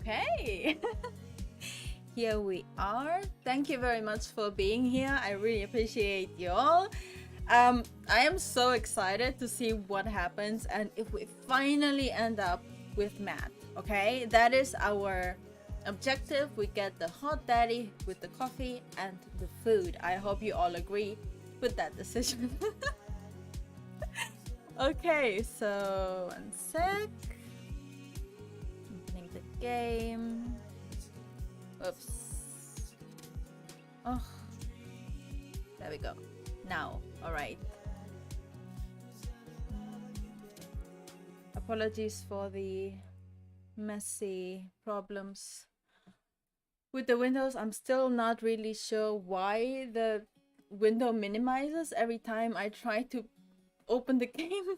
Okay. Here we are. Thank you very much for being here. I really appreciate you all. I am so excited to see what happens and if we finally end up with Matt. Okay, that is our objective. We get the hot daddy with the coffee and the food. I hope you all agree with that decision. Okay, so 1 sec. Opening the game. Oops. Oh, there we go. Now, all right. Apologies for the messy problems with the windows. I'm still not really sure why the window minimizes every time I try to open the game,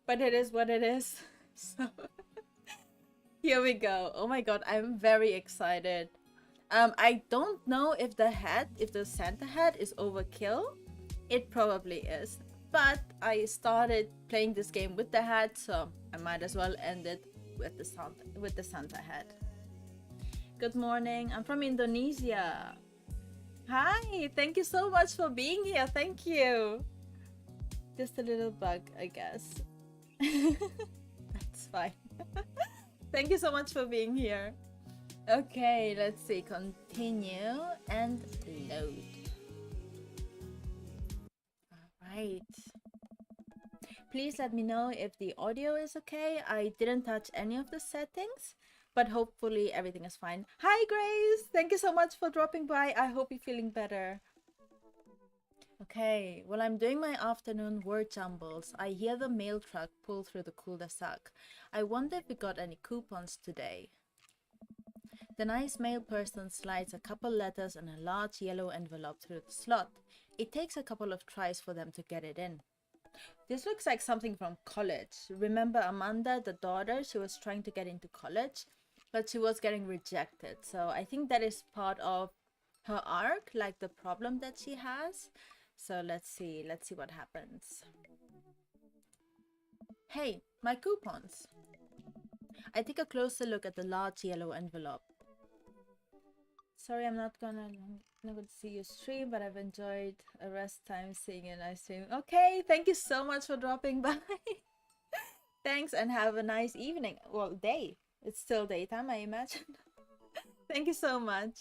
but it is what it is. So here we go. Oh my god, I'm very excited. I don't know if the Santa hat is overkill. It probably is, but I started playing this game with the hat, so I might as well end it with the Santa hat. Good morning. I'm from Indonesia. Hi, thank you so much for being here. Thank you. Just a little bug, I guess. That's fine. Thank you so much for being here. Okay, let's see. Continue and load. Alright. Please let me know if the audio is okay. I didn't touch any of the settings, but hopefully everything is fine. Hi Grace! Thank you so much for dropping by. I hope you're feeling better. Okay, while I'm doing my afternoon word jumbles, I hear the mail truck pull through the cul-de-sac. I wonder if we got any coupons today. The nice mail person slides a couple letters in a large yellow envelope through the slot. It takes a couple of tries for them to get it in. This looks like something from college. Remember Amanda, the daughter? She was trying to get into college, but she was getting rejected. So I think that is part of her arc, like the problem that she has. So let's see what happens. Hey, my coupons. I take a closer look at the large yellow envelope. Sorry, I'm not gonna see you stream, but I've enjoyed a rest time seeing you live stream. Okay, thank you so much for dropping by. Thanks, and have a nice evening. Well, day. It's still daytime, I imagine. Thank you so much.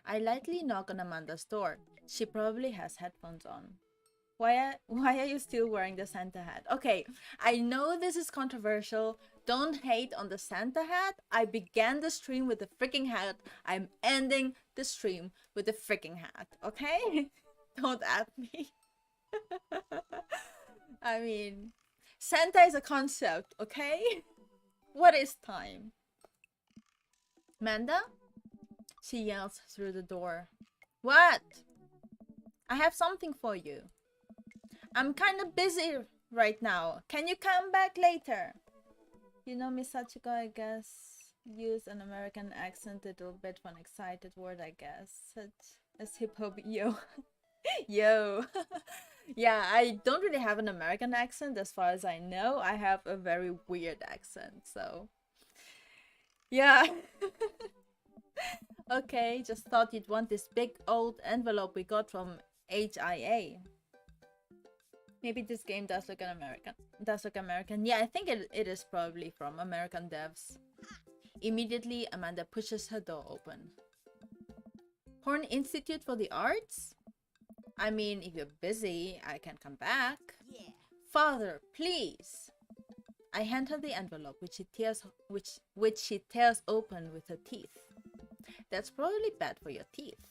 I lightly knock on Amanda's door. She probably has headphones on. Why are you still wearing the Santa hat? Okay, I know this is controversial. Don't hate on the Santa hat. I began the stream with the freaking hat. I'm ending the stream with the freaking hat, okay? Don't at me. I mean, Santa is a concept, okay? What is time? Manda? She yells through the door. What? I have something for you. I'm kind of busy right now. Can you come back later? You know, Miss Sachiko, I guess, use an American accent a little bit for an excited word, I guess. Such as hip-hop, yo. Yo. Yeah, I don't really have an American accent as far as I know. I have a very weird accent, so... Yeah. Okay, just thought you'd want this big old envelope we got from HIA. Maybe this game does look American. Yeah, I think it is probably from American devs. Immediately, Amanda pushes her door open. Horn Institute for the Arts? I mean, if you're busy, I can come back. Yeah. Father, please. I hand her the envelope, which she tears open with her teeth. That's probably bad for your teeth.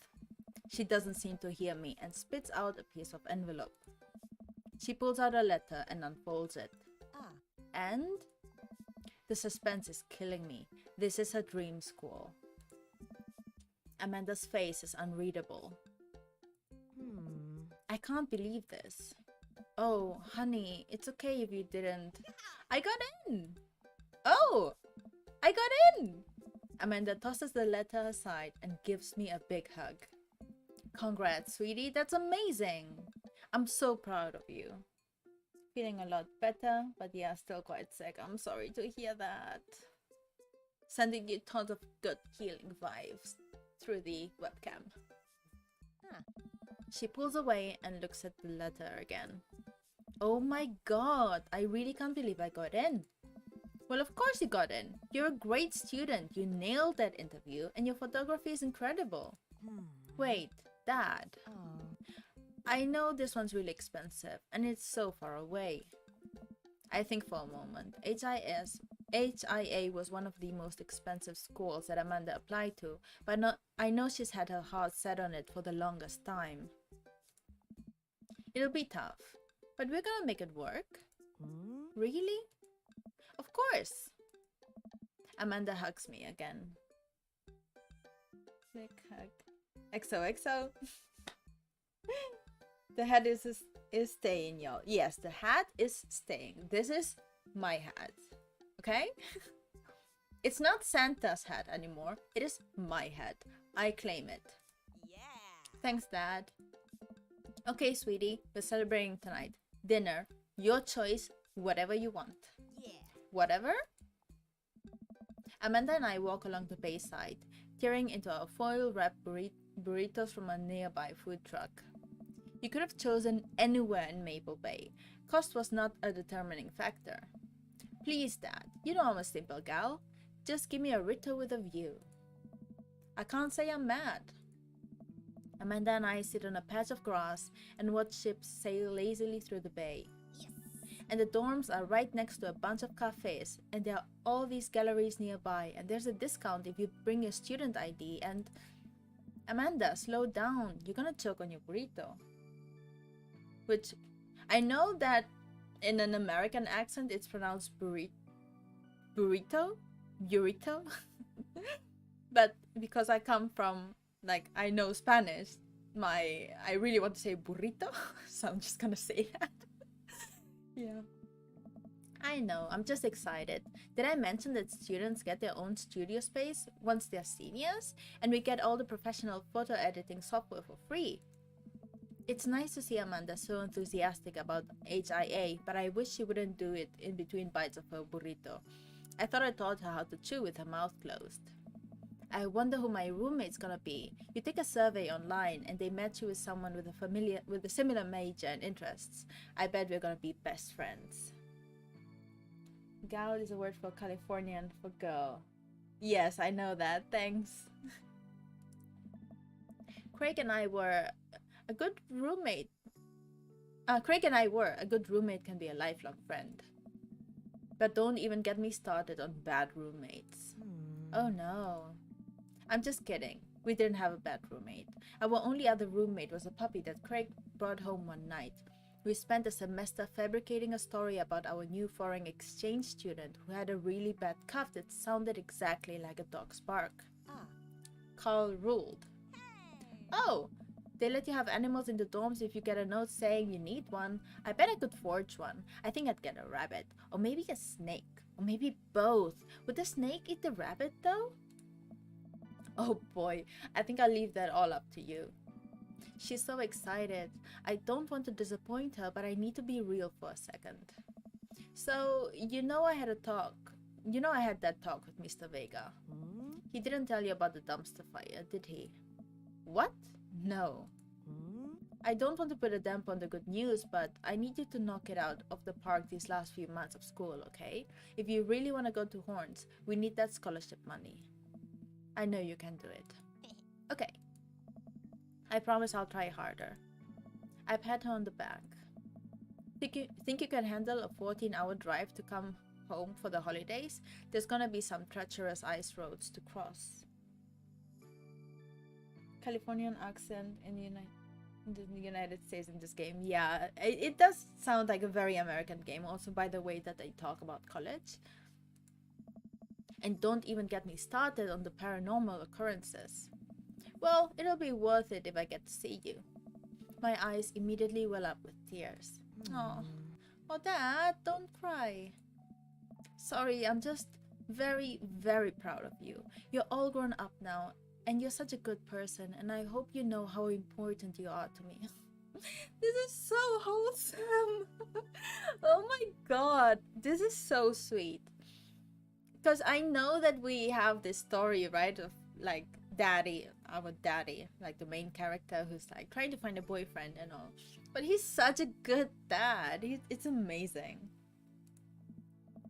She doesn't seem to hear me and spits out a piece of envelope. She pulls out a letter and unfolds it. And? The suspense is killing me. This is her dream school. Amanda's face is unreadable. I can't believe this. Oh, honey, it's okay if you didn't. I got in! Oh! I got in! Amanda tosses the letter aside and gives me a big hug. Congrats, sweetie. That's amazing. I'm so proud of you. Feeling a lot better, but yeah, still quite sick. I'm sorry to hear that. Sending you tons of good healing vibes through the webcam. She pulls away and looks at the letter again. Oh my god, I really can't believe I got in. Well, of course you got in. You're a great student. You nailed that interview and your photography is incredible. Wait, Dad. I know this one's really expensive and it's so far away. I think for a moment. HIA was one of the most expensive schools that Amanda applied to, but I know she's had her heart set on it for the longest time. It'll be tough, but we're gonna make it work. Really? Of course. Amanda hugs me again. Big hug. XOXO. The hat is staying, y'all. Yes, the hat is staying. This is my hat. Okay? It's not Santa's hat anymore. It is my hat. I claim it. Yeah. Thanks, Dad. Okay, sweetie. We're celebrating tonight. Dinner. Your choice. Whatever you want. Yeah. Whatever? Amanda and I walk along the bayside, tearing into our foil-wrapped burritos from a nearby food truck. You could have chosen anywhere in Maple Bay. Cost was not a determining factor. Please, Dad, you know I'm a simple gal. Just give me a Rito with a view. I can't say I'm mad. Amanda and I sit on a patch of grass and watch ships sail lazily through the bay. Yes. And the dorms are right next to a bunch of cafes, and there are all these galleries nearby, and there's a discount if you bring your student ID, and... Amanda, slow down. You're gonna choke on your burrito. Which, I know that in an American accent it's pronounced burrito? But because I come from, like, I know Spanish, I really want to say burrito, so I'm just gonna say that. Yeah. I know, I'm just excited. Did I mention that students get their own studio space once they're seniors? And we get all the professional photo editing software for free. It's nice to see Amanda so enthusiastic about HIA, but I wish she wouldn't do it in between bites of her burrito. I thought I taught her how to chew with her mouth closed. I wonder who my roommate's gonna be. You take a survey online and they match you with someone with a similar major and interests. I bet we're gonna be best friends. Gal is a word for Californian for girl. Yes, I know that. Thanks. Craig and I were a good roommate. Craig and I were a good roommate can be a lifelong friend. But don't even get me started on bad roommates. Oh no. I'm just kidding. We didn't have a bad roommate. Our only other roommate was a puppy that Craig brought home one night. We spent a semester fabricating a story about our new foreign exchange student who had a really bad cough that sounded exactly like a dog's bark. Carl ruled. Oh, they let you have animals in the dorms if you get a note saying you need one. I bet I could forge one. I think I'd get a rabbit, or maybe a snake, or maybe both. Would the snake eat the rabbit though? Oh boy, I think I'll leave that all up to you. She's so excited. I don't want to disappoint her, but I need to be real for a second. So, I had that talk with Mr. Vega. He didn't tell you about the dumpster fire, did he? What? No. I don't want to put a damper on the good news, but I need you to knock it out of the park these last few months of school, okay? If you really want to go to Horns, we need that scholarship money. I know you can do it. Okay. I promise I'll try harder. I pat her on the back. Think you can handle a 14-hour drive to come home for the holidays? There's gonna be some treacherous ice roads to cross. Californian accent in the United States in this game. Yeah, it does sound like a very American game, also by the way that they talk about college. And don't even get me started on the paranormal occurrences. Well, it'll be worth it if I get to see you. My eyes immediately well up with tears. Oh, Dad, don't cry. Sorry, I'm just very, very proud of you. You're all grown up now, and you're such a good person, and I hope you know how important you are to me. This is so wholesome. Oh my god, this is so sweet. Because I know that we have this story, right, of like daddy, our daddy, like the main character who's like trying to find a boyfriend and all. But he's such a good dad. It's amazing.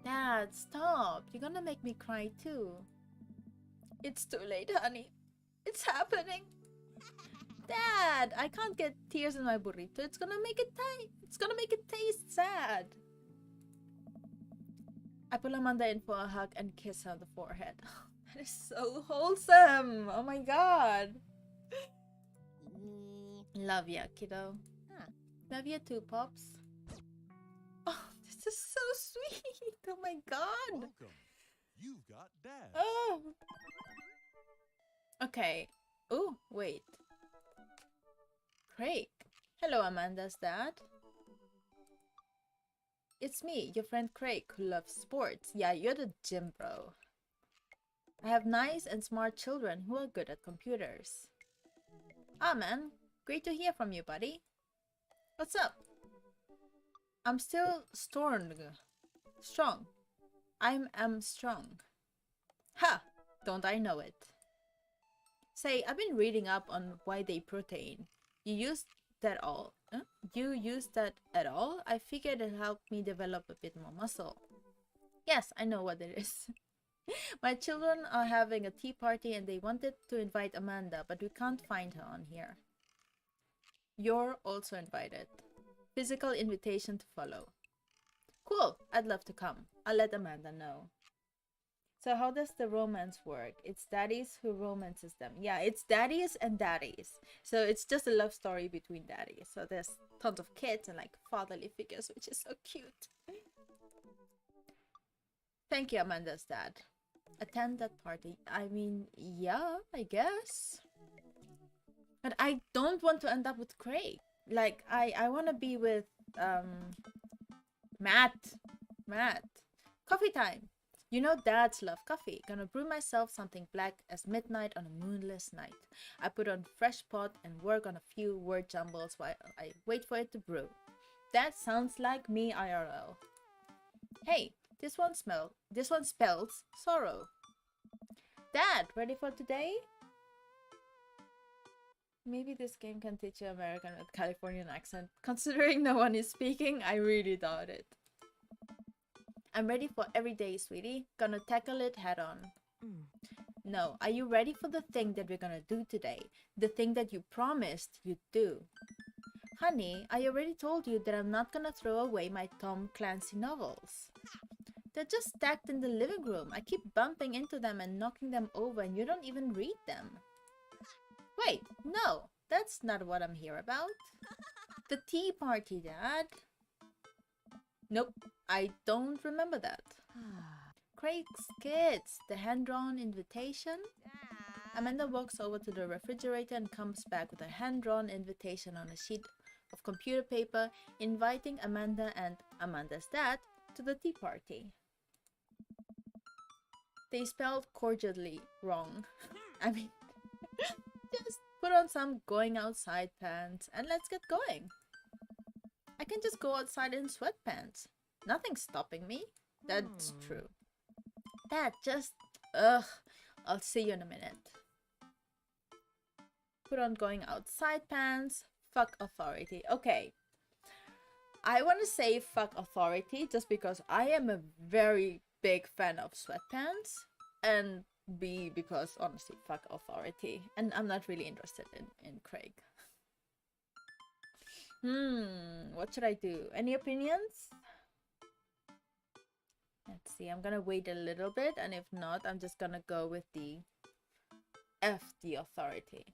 Dad, stop. You're gonna make me cry too. It's too late, honey. It's happening. Dad, I can't get tears in my burrito. It's gonna make it taste sad. I pull Amanda in for a hug and kiss her on the forehead. That is so wholesome. Oh my god. Love ya, kiddo. Love you too, Pops. Oh, this is so sweet. Oh my god. Welcome. You've got Dad. Oh. Okay. Oh, wait. Craig. Hello, Amanda's dad. It's me, your friend Craig, who loves sports. Yeah, you're the gym bro. I have nice and smart children who are good at computers. Ah, man. Great to hear from you, buddy. What's up? I'm still strong. I'm strong. Ha! Don't I know it? Say, I've been reading up on why they protein. You use that all? Huh? You use that at all? I figured it helped me develop a bit more muscle. Yes, I know what it is. My children are having a tea party and they wanted to invite Amanda, but we can't find her on here. You're also invited. Physical invitation to follow. Cool, I'd love to come. I'll let Amanda know. So how does the romance work? It's daddies who romances them. Yeah, it's daddies and daddies. So it's just a love story between daddies. So there's tons of kids and like fatherly figures, which is so cute. Thank you, Amanda's dad. Attend that party. I mean, yeah, I guess. But I don't want to end up with Craig. Like, I want to be with, Matt. Coffee time. You know dads love coffee. Gonna brew myself something black as midnight on a moonless night. I put on fresh pot and work on a few word jumbles while I wait for it to brew. That sounds like me IRL. Hey, this one spells sorrow. Dad, ready for today? Maybe this game can teach you American with Californian accent. Considering no one is speaking, I really doubt it. I'm ready for every day, sweetie. Gonna tackle it head on. No, are you ready for the thing that we're gonna do today? The thing that you promised you'd do. Honey, I already told you that I'm not gonna throw away my Tom Clancy novels. They're just stacked in the living room. I keep bumping into them and knocking them over and you don't even read them. Wait, no, that's not what I'm here about. The tea party, Dad. Nope, I don't remember that. Craig's Kids, the hand-drawn invitation. Amanda walks over to the refrigerator and comes back with a hand-drawn invitation on a sheet of computer paper, inviting Amanda and Amanda's dad to the tea party. They spelled cordially wrong. I mean, just put on some going outside pants and let's get going. I can just go outside in sweatpants. Nothing's stopping me. That's true. Dad, just... Ugh. I'll see you in a minute. Put on going outside pants. Fuck authority. Okay. I want to say fuck authority just because I am a very big fan of sweatpants. And B, because honestly, fuck authority. And I'm not really interested in Craig. What should I do? Any opinions? Let's see, I'm gonna wait a little bit, and if not, I'm just gonna go with the F the authority.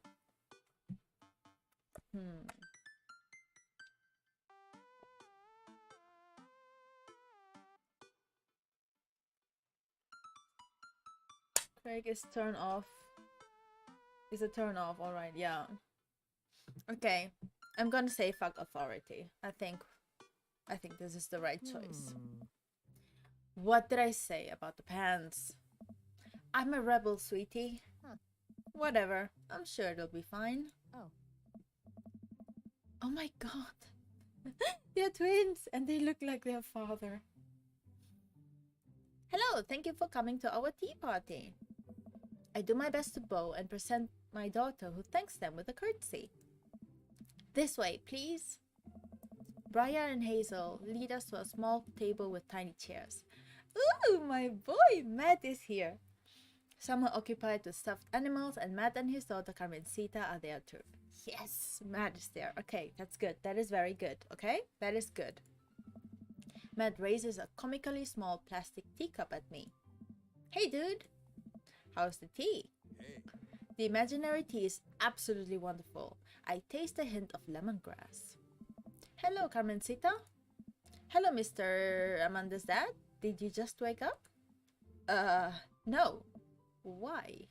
Craig is turn off. Is a turn off, alright, yeah. Okay, I'm gonna say fuck authority. I think this is the right choice. What did I say about the pants? I'm a rebel, sweetie. Whatever, I'm sure it'll be fine. Oh my god. They're twins and they look like their father. Hello, thank you for coming to our tea party. I do my best to bow and present my daughter, who thanks them with a curtsy. This way, please. Brian and Hazel lead us to a small table with tiny chairs. Ooh, my boy Matt is here. Some are occupied with stuffed animals, and Matt and his daughter Carmencita are there too. Yes, Matt is there. Okay, that's good. That is very good. Okay, that is good. Matt raises a comically small plastic teacup at me. Hey, dude. How's the tea? Hey. The imaginary tea is absolutely wonderful. I taste a hint of lemongrass. Hello, Carmencita. Hello, Mr. Amanda's dad. Did you just wake up? No. Why?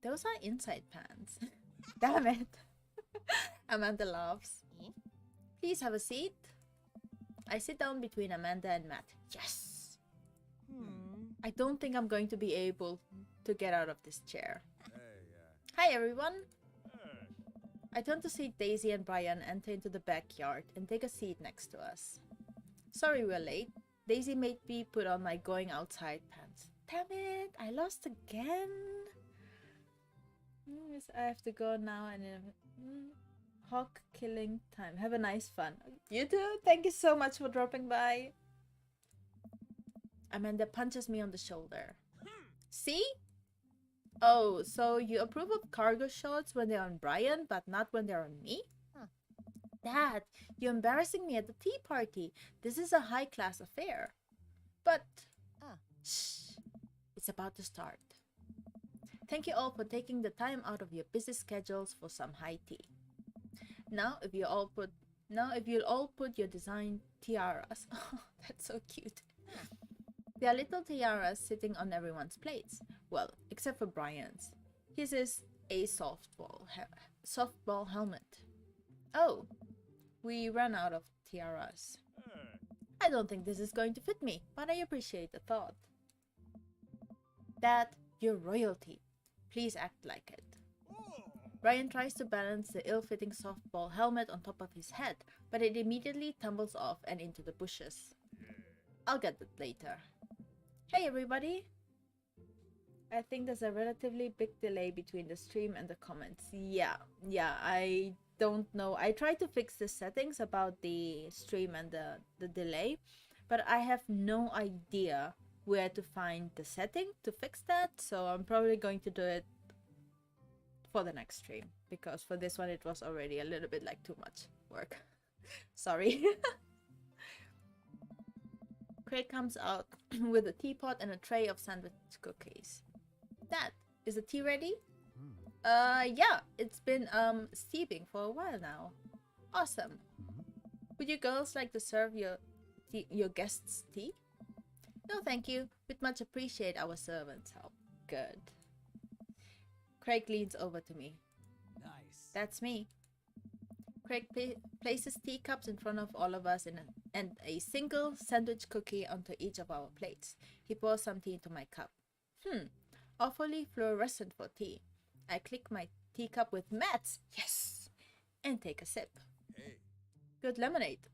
Those are inside pants. Damn it. Amanda laughs. Please have a seat. I sit down between Amanda and Matt. Yes! I don't think I'm going to be able to get out of this chair. Hi, everyone. I turn to see Daisy and Brian enter into the backyard and take a seat next to us. Sorry we're late. Daisy made me put on my going outside pants. Damn it, I lost again. I have to go now and hawk killing time. Have a nice fun. You too. Thank you so much for dropping by. Amanda punches me on the shoulder. See? Oh, so you approve of cargo shots when they're on Brian, but not when they're on me? Dad, you're embarrassing me at the tea party. This is a high-class affair. But, shh, it's about to start. Thank you all for taking the time out of your busy schedules for some high tea. Now, if you'll all put your design tiaras. Oh, that's so cute. There are little tiaras sitting on everyone's plates. Well, except for Brian's. His is a softball helmet. Oh, we ran out of tiaras. I don't think this is going to fit me, but I appreciate the thought. Dad, you're royalty. Please act like it. Brian tries to balance the ill-fitting softball helmet on top of his head, but it immediately tumbles off and into the bushes. I'll get that later. Hey everybody! I think there's a relatively big delay between the stream and the comments. Yeah, I don't know. I tried to fix the settings about the stream and the delay, but I have no idea where to find the setting to fix that, so I'm probably going to do it for the next stream, because for this one it was already a little bit like too much work. Sorry. Craig comes out with a teapot and a tray of sandwich cookies. Dad, is the tea ready? Yeah, it's been steeping for a while now. Awesome. Would you girls like to serve your guests tea? No, thank you. We'd much appreciate our servants' help. Good. Craig leans over to me. Nice. That's me. Craig places teacups in front of all of us and a single sandwich cookie onto each of our plates. He pours some tea into my cup. Awfully fluorescent for tea. I click my teacup with Matt's. Yes! And take a sip. Hey. Good lemonade.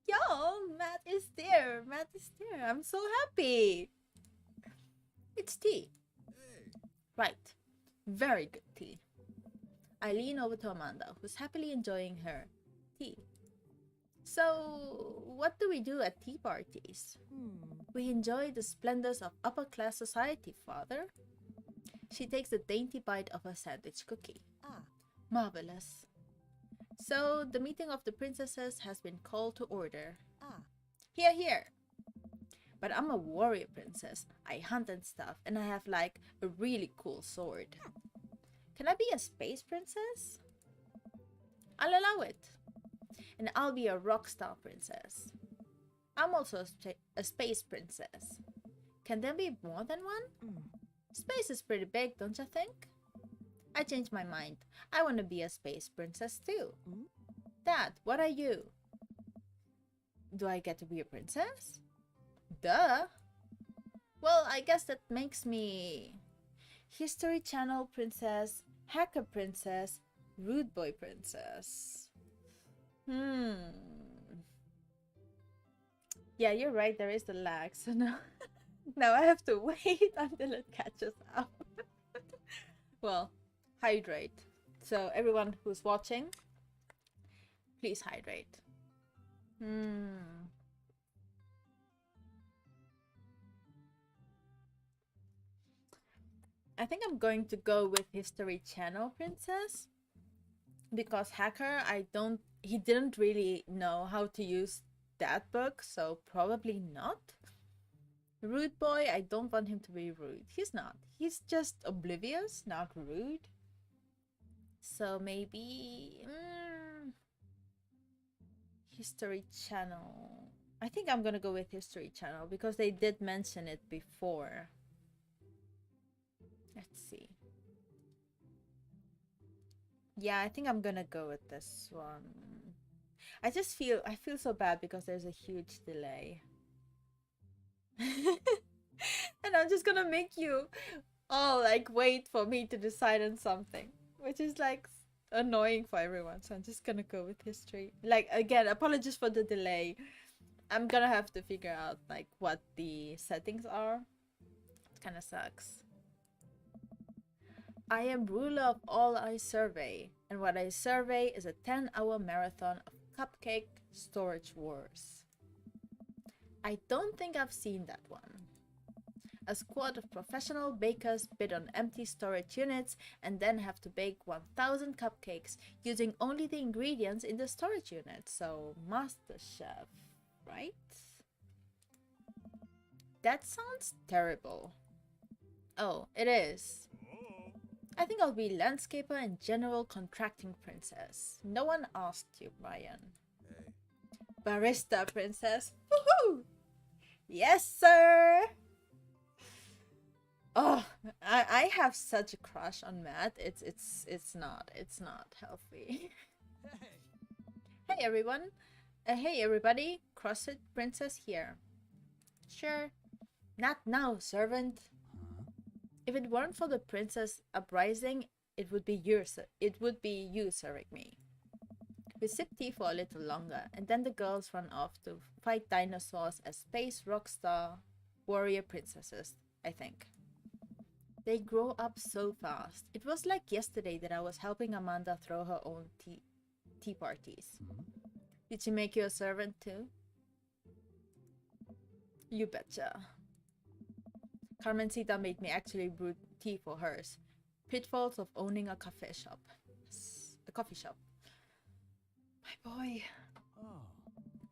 Yo, Matt is there. Matt is there. I'm so happy. It's tea. Hey. Right. Very good tea. I lean over to Amanda, who's happily enjoying her tea. So, what do we do at tea parties? We enjoy the splendors of upper-class society, Father. She takes a dainty bite of her sandwich cookie. Marvelous. So, the meeting of the princesses has been called to order. Hear, hear. But I'm a warrior princess. I hunt and stuff, and I have like a really cool sword. Can I be a space princess? I'll allow it. And I'll be a rock star princess. I'm also a space princess. Can there be more than one? Space is pretty big, don't you think? I changed my mind. I want to be a space princess too. Dad, what are you? Do I get to be a princess? Duh. Well, I guess that makes me History Channel princess, hacker princess, Rude boy princess. Yeah, you're right. There is the lag. So now, now I have to wait until it catches up. Well, hydrate. So everyone who's watching, please hydrate. I think I'm going to go with History Channel Princess because Hacker, he didn't really know how to use that book, so probably not. Rude boy, I don't want him to be rude. He's not. He's just oblivious, not rude. So maybe History Channel. I think I'm gonna go with History Channel because they did mention it before. Let's see. Yeah, I think I'm gonna go with this one. I feel so bad because there's a huge delay. And I'm just gonna make you all like wait for me to decide on something, which is like annoying for everyone. So I'm just gonna go with history. Like, again, apologies for the delay. I'm gonna have to figure out like what the settings are. It kind of sucks. I am ruler of all I survey, and what I survey is a 10-hour marathon of cupcake storage wars. I don't think I've seen that one. A squad of professional bakers bid on empty storage units and then have to bake 1,000 cupcakes using only the ingredients in the storage unit. So, MasterChef, right? That sounds terrible. Oh, it is. I think I'll be landscaper and general contracting princess. No one asked you, Brian. Hey. Barista princess. Woohoo! Yes, sir! Oh, I have such a crush on Matt. It's not healthy. Hey everyone. Hey everybody. CrossFit Princess here. Sure. Not now, servant. If it weren't for the princess uprising, it would be you serving me. We sip tea for a little longer, and then the girls run off to fight dinosaurs as space rockstar warrior princesses, I think. They grow up so fast. It was like yesterday that I was helping Amanda throw her own tea parties. Did she make you a servant too? You betcha. Carmencita made me actually brew tea for hers. Pitfalls of owning a coffee shop. A coffee shop. My boy. Oh.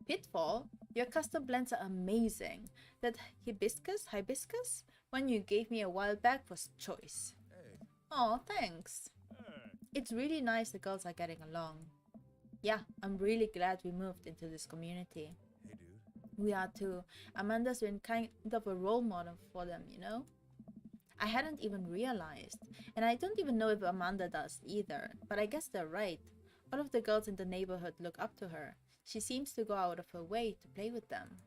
Pitfall? Your custom blends are amazing. That hibiscus one you gave me a while back was choice. Hey. Oh, thanks. Hey. It's really nice the girls are getting along. Yeah, I'm really glad we moved into this community. Hey, dude. We are too. Amanda's been kind of a role model for them, you know? I hadn't even realized. And I don't even know if Amanda does either. But I guess they're right. All of the girls in the neighborhood look up to her. She seems to go out of her way to play with them.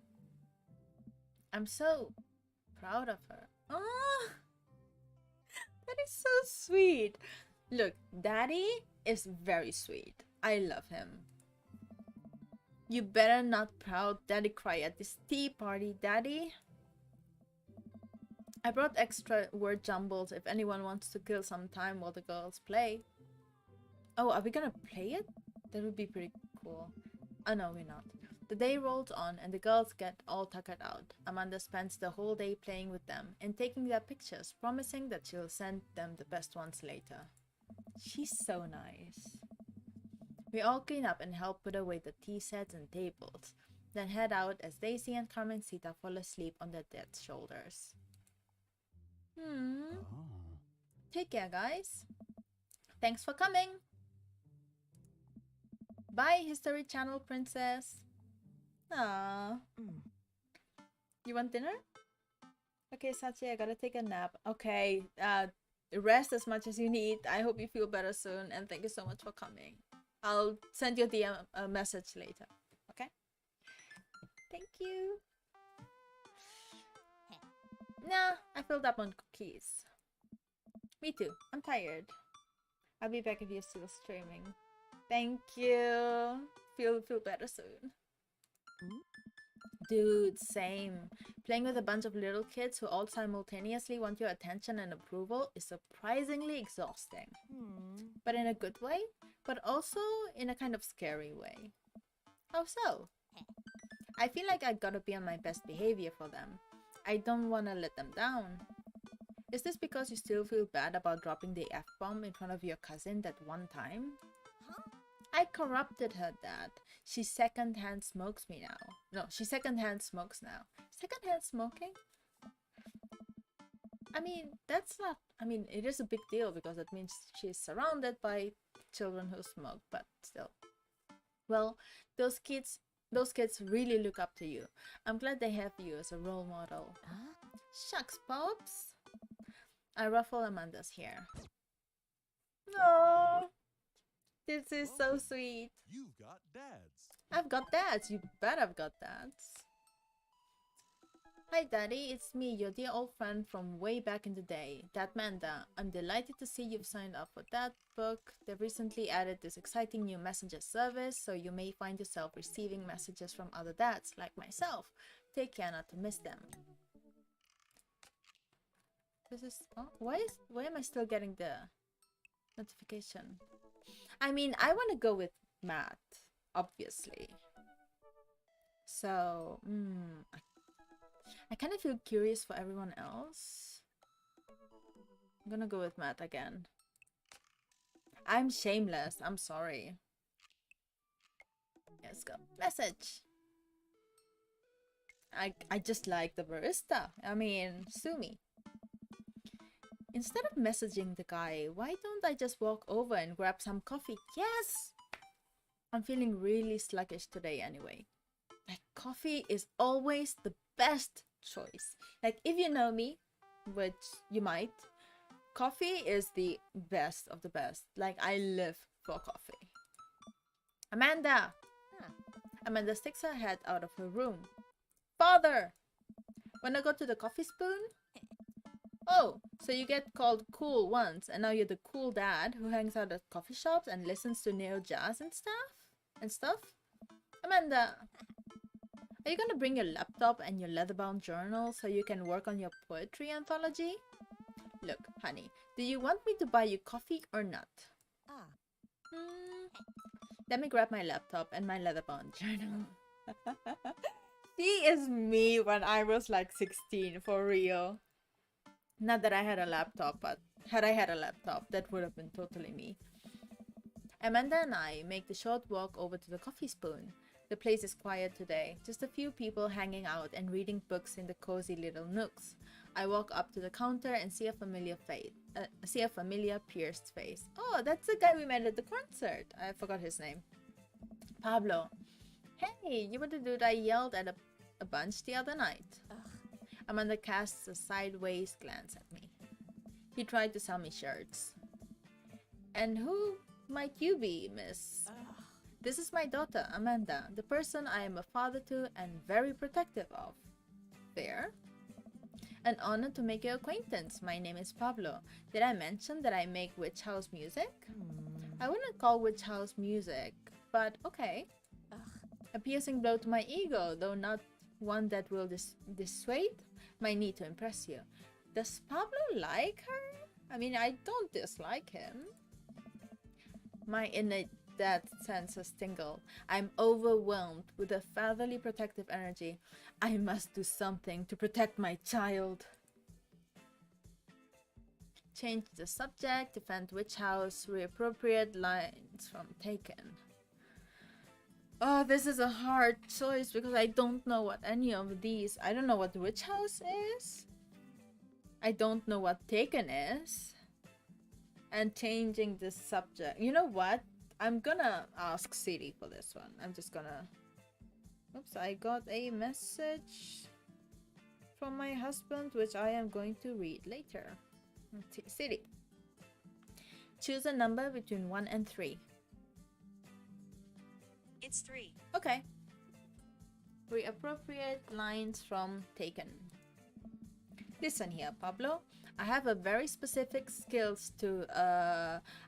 I'm so proud of her. Oh, that is so sweet. Look, Daddy is very sweet. I love him. You better not proud Daddy cry at this tea party, Daddy. I brought extra word jumbles if anyone wants to kill some time while the girls play. Oh, are we gonna play it? That would be pretty cool. Oh no, we're not. The day rolls on and the girls get all tuckered out. Amanda spends the whole day playing with them and taking their pictures, promising that she'll send them the best ones later. She's so nice. We all clean up and help put away the tea sets and tables, then head out as Daisy and Carmencita fall asleep on their dad's shoulders. Oh. Take care, guys. Thanks for coming. Bye, History Channel Princess. Ah. You want dinner? Okay, Sachi, I gotta take a nap. Okay, rest as much as you need. I hope you feel better soon, and thank you so much for coming. I'll send you a message later. Okay? Thank you. Nah, I filled up on cookies. Me too. I'm tired. I'll be back if you're still streaming. Thank you. Feel better soon. Dude, same. Playing with a bunch of little kids who all simultaneously want your attention and approval is surprisingly exhausting. But in a good way, but also in a kind of scary way. How so? I feel like I gotta be on my best behavior for them. I don't wanna let them down. Is this because you still feel bad about dropping the F-bomb in front of your cousin that one time? I corrupted her, Dad. She secondhand smokes me now. No, she secondhand smokes now. Secondhand smoking? I mean, that's not... I mean, it is a big deal because that means she's surrounded by children who smoke, but still. Well, those kids really look up to you. I'm glad they have you as a role model. Shucks, Pops. I ruffle Amanda's hair. No. This is so sweet. You've got dads. I've got dads. You bet I've got dads. Hi Daddy, it's me, your dear old friend from way back in the day, Dad Manda. I'm delighted to see you've signed up for that book. They've recently added this exciting new messenger service, so you may find yourself receiving messages from other dads, like myself. Take care not to miss them. This is... Oh, why am I still getting the notification? I mean, I want to go with Matt, obviously. So, I kind of feel curious for everyone else. I'm gonna go with Matt again. I'm shameless. I'm sorry. Let's go. Message. I just like the barista. I mean, sue me. Instead of messaging the guy, why don't I just walk over and grab some coffee? Yes! I'm feeling really sluggish today anyway. Like, coffee is always the best choice. Like, if you know me, which you might, coffee is the best of the best. Like, I live for coffee. Amanda! Amanda sticks her head out of her room. Father! Wanna go to the coffee spoon? Oh, so you get called cool once, and now you're the cool dad who hangs out at coffee shops and listens to neo jazz and stuff? Amanda! Are you gonna bring your laptop and your leather-bound journal so you can work on your poetry anthology? Look, honey, do you want me to buy you coffee or not? Let me grab my laptop and my leather-bound journal. She is me when I was like 16, for real. Not that I had a laptop, but had I had a laptop, that would have been totally me. Amanda and I make the short walk over to the coffee spoon. The place is quiet today, just a few people hanging out and reading books in the cozy little nooks. I walk up to the counter and see a familiar pierced face. Oh, that's the guy we met at the concert. I forgot his name. Pablo. Hey, you were the dude I yelled at a bunch the other night. Amanda casts a sideways glance at me. He tried to sell me shirts. And who might you be, miss? This is my daughter, Amanda, the person I am a father to and very protective of. Fair? An honor to make your acquaintance. My name is Pablo. Did I mention that I make witch house music? I wouldn't call witch house music, but okay. A piercing blow to my ego, though not one that will dissuade my need to impress you. Does Pablo like her? I mean, I don't dislike him. My innate dad senses tingle. I'm overwhelmed with a fatherly protective energy. I must do something to protect my child. Change the subject, defend witch house, reappropriate lines from Taken. Oh, this is a hard choice because I don't know what any of these... I don't know what witch house is. I don't know what Taken is. And changing the subject. You know what? I'm gonna ask Siri for this one. I'm just gonna... Oops, I got a message from my husband, which I am going to read later. Siri. Choose a number between 1 and 3. It's 3. Okay. Reappropriate lines from Taken. Listen here, Pablo. I have a very specific skills to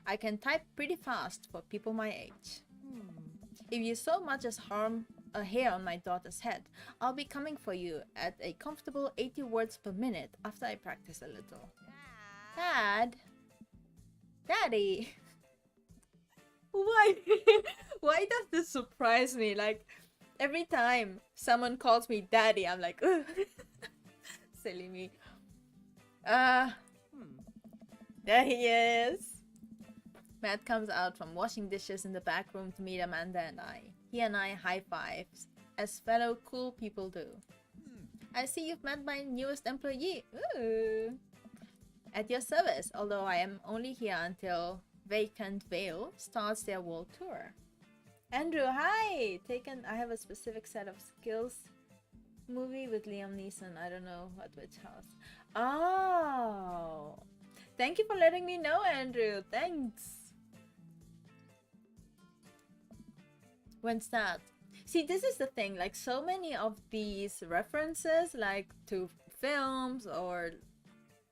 I can type pretty fast for people my age. If you so much as harm a hair on my daughter's head, I'll be coming for you at a comfortable 80 words per minute after I practice a little. Dad? Daddy? Why? Why does this surprise me? Like, every time someone calls me daddy, I'm like, ugh. Silly me. There he is. Matt comes out from washing dishes in the back room to meet Amanda and I. He and I high fives, as fellow cool people do. I see you've met my newest employee. Ooh. At your service, although I am only here until Vacant Vale starts their world tour. Andrew, hi! I have a specific set of skills. Movie with Liam Neeson. I don't know which house. Oh! Thank you for letting me know, Andrew. Thanks. When's that? See, this is the thing. Like, so many of these references, like to films or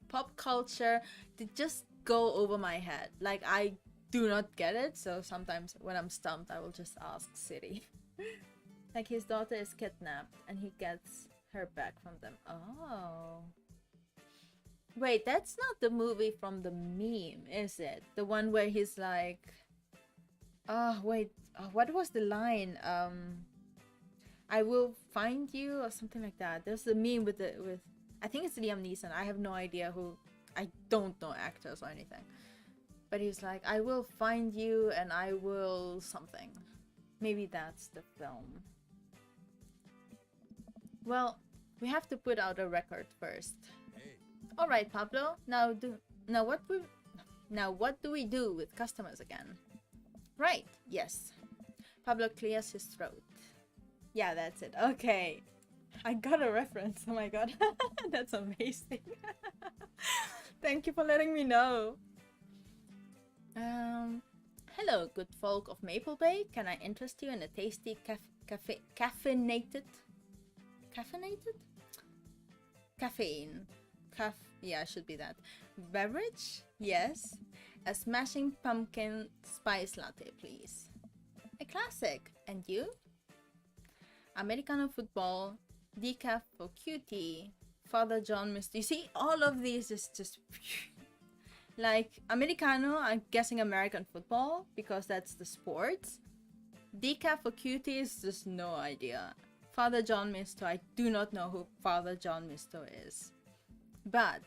pop culture, they just go over my head. Like, I do not get it, so sometimes when I'm stumped, I will just ask Siri. Like, his daughter is kidnapped and he gets her back from them. Oh. Wait, that's not the movie from the meme, is it? The one where he's like... Oh, wait. What was the line? I will find you or something like that. There's the meme with I think it's Liam Neeson. I have no idea who. I don't know actors or anything. But he's like, I will find you and I will something. Maybe that's the film. Well, we have to put out a record first. All right, Pablo. Now what do we do with customers again? Right. Yes. Pablo clears his throat. Yeah, that's it. Okay. I got a reference. Oh my god. That's amazing. Thank you for letting me know. Hello, good folk of Maple Bay. Can I interest you in a tasty caffeinated? Yeah, should be that. Beverage? Yes. A smashing pumpkin spice latte, please. A classic. And you? Americano football, decaf for cutie, Father John Mist. You see, all of these is just... Like, Americano, I'm guessing American football, because that's the sports. Decaf for cutie is just no idea. Father John Misto, I do not know who Father John Misto is. But,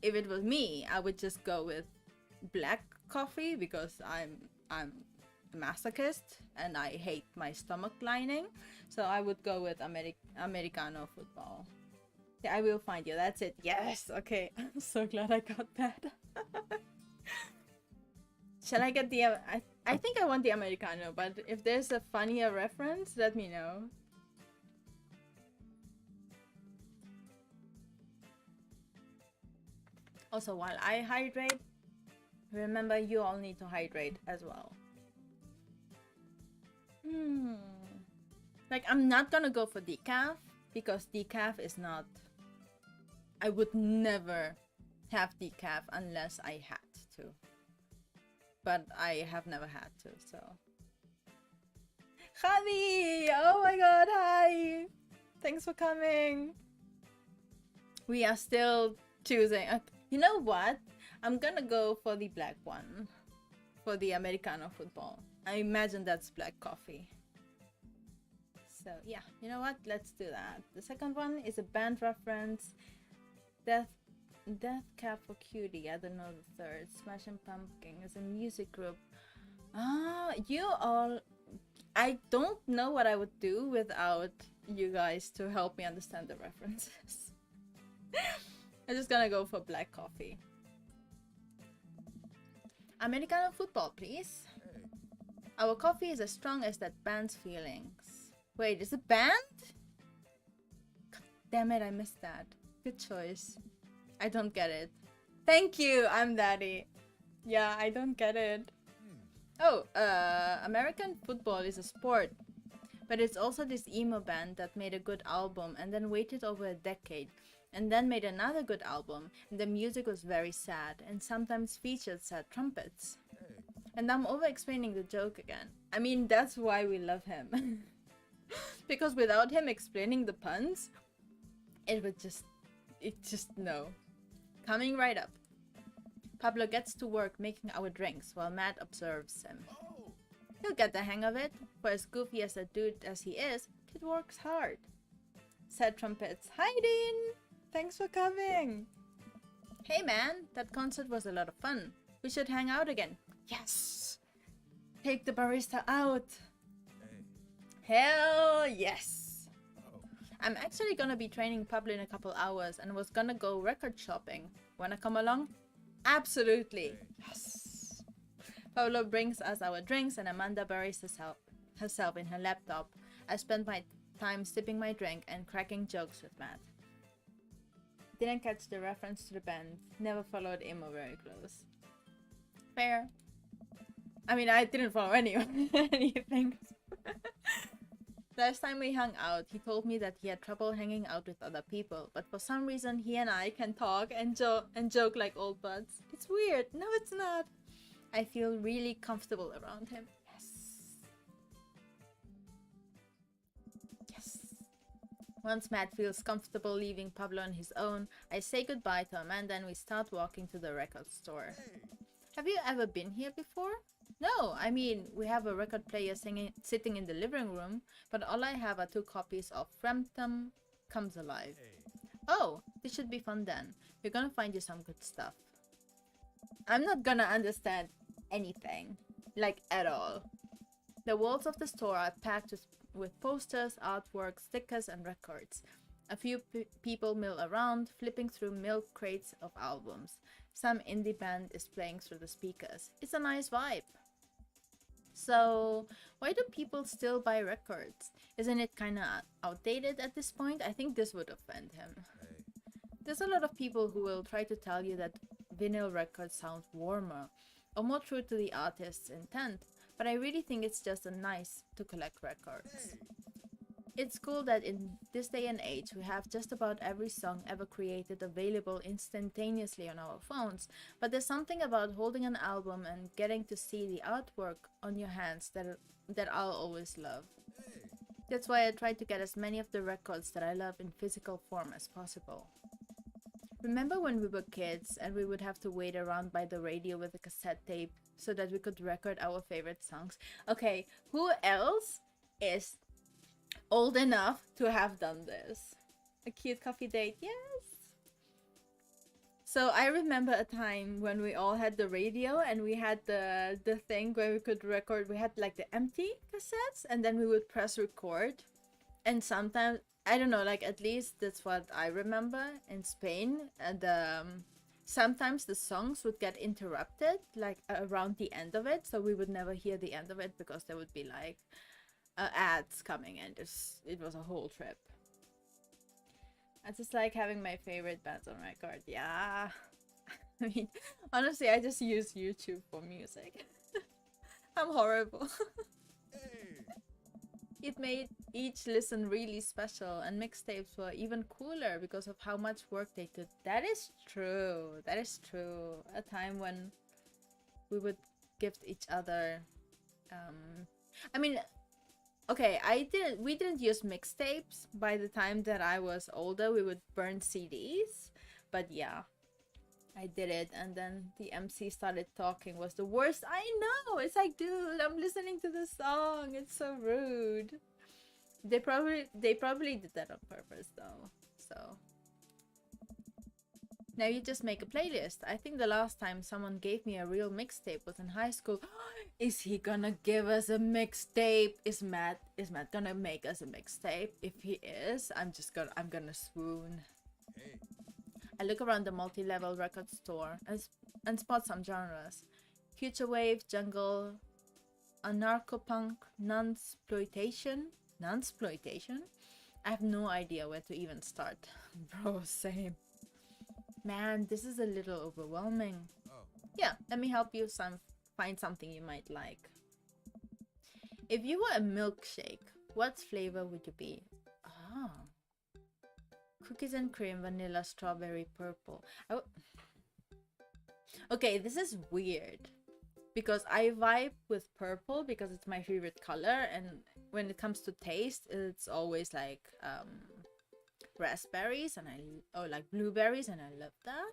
if it was me, I would just go with black coffee, because I'm a masochist, and I hate my stomach lining. So I would go with Americano football. Yeah, I will find you. That's it. Yes. Okay. I'm so glad I got that. Shall I get the... I think I want the Americano, but if there's a funnier reference, let me know. Also, while I hydrate, remember you all need to hydrate as well. Like, I'm not gonna go for decaf, because decaf is not... I would never have decaf unless I had to. But I have never had to, so... Javi! Oh my god, hi! Thanks for coming! We are still choosing... You know what? I'm gonna go for the black one. For the Americano football. I imagine that's black coffee. So yeah, you know what? Let's do that. The second one is a band reference. Death Cab for Cutie. I don't know the third. Smashing Pumpkin is a music group. You all... I don't know what I would do without you guys to help me understand the references. I'm just gonna go for black coffee. Americano football, please. Our coffee is as strong as that band's feelings. Wait, is it band? God damn it, I missed that. Good choice. I don't get it. Thank you, I'm Daddy. Yeah, I don't get it. Oh, American football is a sport. But it's also this emo band that made a good album and then waited over a decade. and then made another good album, and the music was very sad and sometimes featured sad trumpets. Hey. And I'm over explaining the joke again. I mean, that's why we love him. Because without him explaining the puns, it just no. Coming right up. Pablo gets to work making our drinks while Matt observes him. Oh. He'll get the hang of it. For as goofy as a dude as he is, kid works hard. Said trumpets. Hi, Dean! Thanks for coming! Hey man, that concert was a lot of fun. We should hang out again. Yes! Take the barista out! Hey. Hell yes! Oh. I'm actually gonna be training Pablo in a couple hours and was gonna go record shopping. Wanna come along? Absolutely! Hey. Yes! Pablo brings us our drinks and Amanda buries herself in her laptop. I spend my time sipping my drink and cracking jokes with Matt. Didn't catch the reference to the band. Never followed Emo very close. Fair. I mean, I didn't follow anyone. anything. Last time we hung out, he told me that he had trouble hanging out with other people, but for some reason he and I can talk and joke like old buds. It's weird. No, it's not. I feel really comfortable around him. Yes. Yes. Once Matt feels comfortable leaving Pablo on his own, I say goodbye to Amanda and we start walking to the record store. Hey. Have you ever been here before? No, I mean, we have a record player sitting in the living room, but all I have are 2 copies of Frampton Comes Alive. Hey. Oh, this should be fun then. We're gonna find you some good stuff. I'm not gonna understand anything, like at all. The walls of the store are packed with posters, artwork, stickers, and records. A few people mill around, flipping through milk crates of albums. Some indie band is playing through the speakers. It's a nice vibe. So, why do people still buy records? Isn't it kinda outdated at this point? I think this would offend him. Hey. There's a lot of people who will try to tell you that vinyl records sound warmer or more true to the artist's intent, but I really think it's just nice to collect records. Hey. It's cool that in this day and age we have just about every song ever created available instantaneously on our phones, but there's something about holding an album and getting to see the artwork on your hands that I'll always love. Hey. That's why I try to get as many of the records that I love in physical form as possible. Remember when we were kids and we would have to wait around by the radio with a cassette tape so that we could record our favorite songs? Okay, who else is old enough to have done this? A cute coffee date, yes! So I remember a time when we all had the radio and we had the thing where we could record. We had like the empty cassettes and then we would press record. And sometimes, I don't know, like at least that's what I remember in Spain. And sometimes the songs would get interrupted like around the end of it. So we would never hear the end of it because there would be like ads coming and it was a whole trip. I just like having my favorite bands on record. Yeah. I mean, honestly, I just use YouTube for music. I'm horrible. Hey. It made each listen really special, and mixtapes were even cooler because of how much work they did. That is true. That is true. A time when we would gift each other. I mean, okay, we didn't use mixtapes. By the time that I was older, we would burn CDs. But yeah, I did it, and then the MC started talking. Was the worst. I know. It's like, dude, I'm listening to the song. It's so rude. They probably did that on purpose though. So now you just make a playlist. I think the last time someone gave me a real mixtape was in high school. Is he gonna give us a mixtape? Is Matt gonna make us a mixtape? If he is, I'm gonna swoon. Hey. I look around the multi-level record store and spot some genres. Future wave, jungle, anarcho-punk, nunsploitation. Nunsploitation? I have no idea where to even start. Bro, same. Man, this is a little overwhelming. Oh. Yeah, let me help you find something you might like. If you were a milkshake, what flavor would you be? Ah. Cookies and cream, vanilla, strawberry, purple. Okay, this is weird because I vibe with purple because it's my favorite color, and when it comes to taste, it's always like raspberries and like blueberries, and I love that.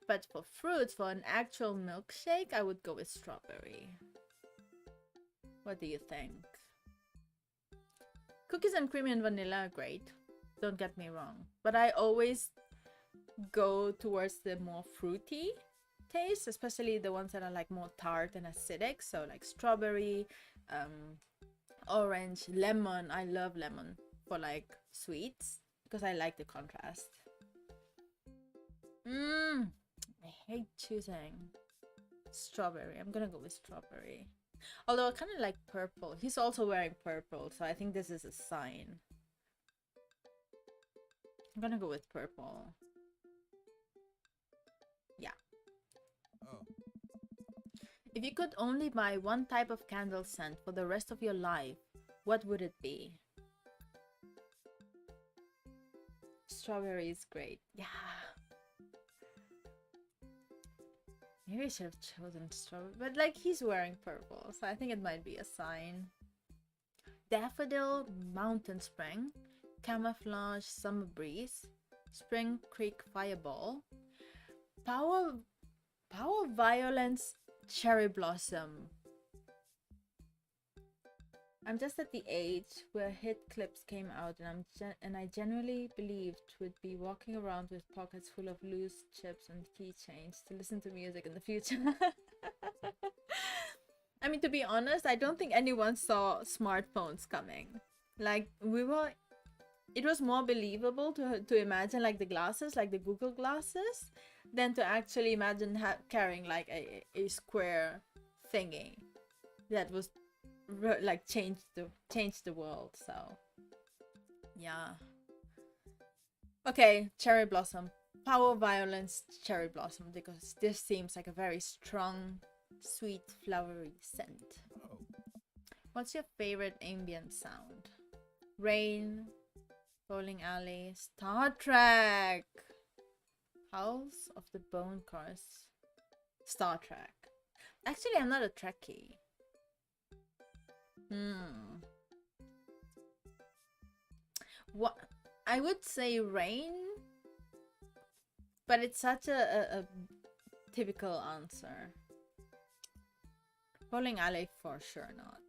But for fruits, for an actual milkshake, I would go with strawberry. What do you think? Cookies and cream and vanilla are great, don't get me wrong, but I always go towards the more fruity taste, especially the ones that are like more tart and acidic. So like strawberry, orange, lemon. I love lemon for like sweets because I like the contrast. I hate choosing. Strawberry. I'm gonna go with strawberry. Although I kind of like purple. He's also wearing purple, so I think this is a sign. I'm gonna go with purple. Yeah. Oh. If you could only buy one type of candle scent for the rest of your life, what would it be? Strawberry is great. Yeah. Maybe I should have chosen strawberry, but like he's wearing purple, so I think it might be a sign. Daffodil, mountain spring, camouflage, summer breeze, spring creek fireball, power violence, cherry blossom. I'm just at the age where hit clips came out, and I genuinely believed would be walking around with pockets full of loose chips and keychains to listen to music in the future. I mean, to be honest, I don't think anyone saw smartphones coming. Like it was more believable to imagine like the glasses, like the Google glasses, than to actually imagine carrying like a square thingy that was like change the world. So yeah. Okay, cherry blossom, power violence, cherry blossom, because this seems like a very strong, sweet, flowery scent. Oh. What's your favorite ambient sound? Rain, bowling alley, Star Trek, House of the Bone Cars, Star Trek. Actually, I'm not a Trekkie. What I would say rain, but it's such a typical answer. Bowling alley for sure not.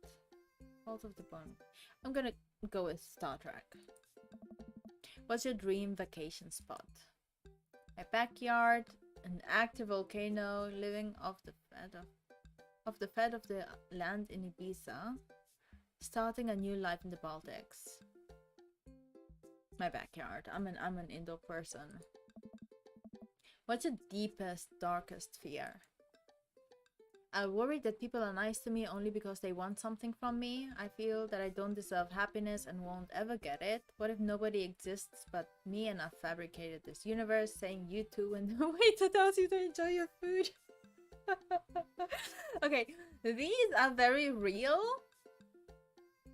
Out of the Bone. I'm gonna go with Star Trek. What's your dream vacation spot? My backyard, an active volcano, living off the fat of the land in Ibiza, starting a new life in the Baltics. My backyard. I'm an indoor person. What's your deepest, darkest fear? I worry that people are nice to me only because they want something from me. I feel that I don't deserve happiness and won't ever get it. What if nobody exists but me, and I've fabricated this universe saying you too and the way to tells you to enjoy your food? Okay, these are very real.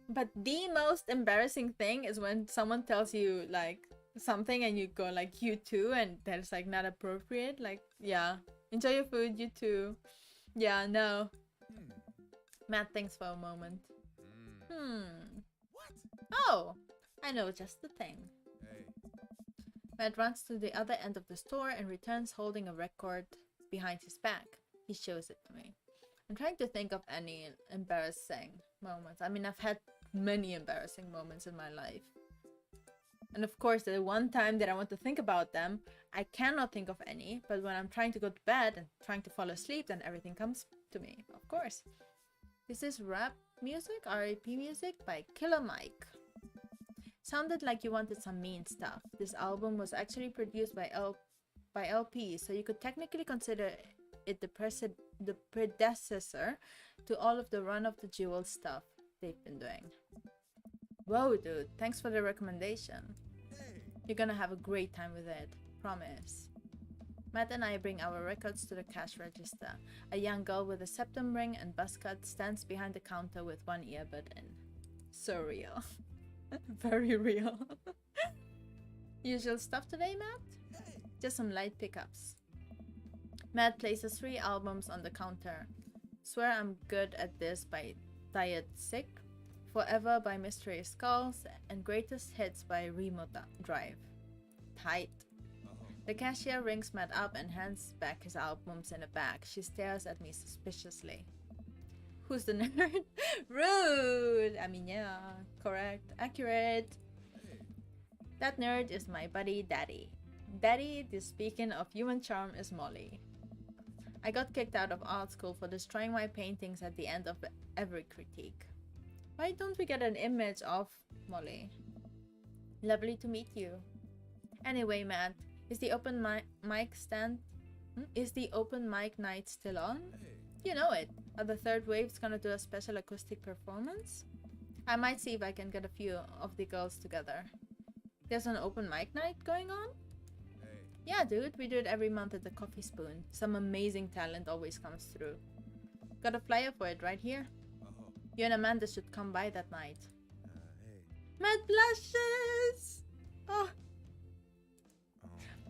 But the most embarrassing thing is when someone tells you like something and you go like you too, and that's like not appropriate. Like, yeah, enjoy your food, you too. Yeah, no. Matt thinks for a moment. What? Oh, I know just the thing. Hey. Matt runs to the other end of the store and returns holding a record behind his back. He shows it to me. I'm trying to think of any embarrassing moments. I mean, I've had many embarrassing moments in my life. And of course, the one time that I want to think about them, I cannot think of any. But when I'm trying to go to bed and trying to fall asleep, then everything comes to me, of course. This is rap music, R.A.P. music by Killer Mike. Sounded like you wanted some mean stuff. This album was actually produced by LP, so you could technically consider it the predecessor to all of the run-of-the-jewel stuff they've been doing. Whoa, dude, thanks for the recommendation. Hey. You're gonna have a great time with it, promise. Matt and I bring our records to the cash register. A young girl with a septum ring and buzz cut stands behind the counter with one earbud in. So real. Very real. Usual stuff today, Matt? Hey. Just some light pickups. Matt places 3 albums on the counter. Swear I'm good at this by Diet Sick, Forever by Mystery Skulls, and Greatest Hits by Remote Drive. Tight. The cashier rings Matt up and hands back his albums in a bag. She stares at me suspiciously. Who's the nerd? Rude! I mean, yeah, correct, accurate. Hey. That nerd is my buddy Daddy. Daddy, this speaking of human charm, is Molly. I got kicked out of art school for destroying my paintings at the end of every critique. Why don't we get an image of Molly? Lovely to meet you. Anyway, Matt, is the open mic stand? Is the open mic night still on? Hey. You know it. Are the Third Waves gonna do a special acoustic performance? I might see if I can get a few of the girls together. There's an open mic night going on? Hey. Yeah, dude, we do it every month at the Coffee Spoon. Some amazing talent always comes through. Got a flyer for it right here. You and Amanda should come by that night. Hey. Matt blushes! Oh.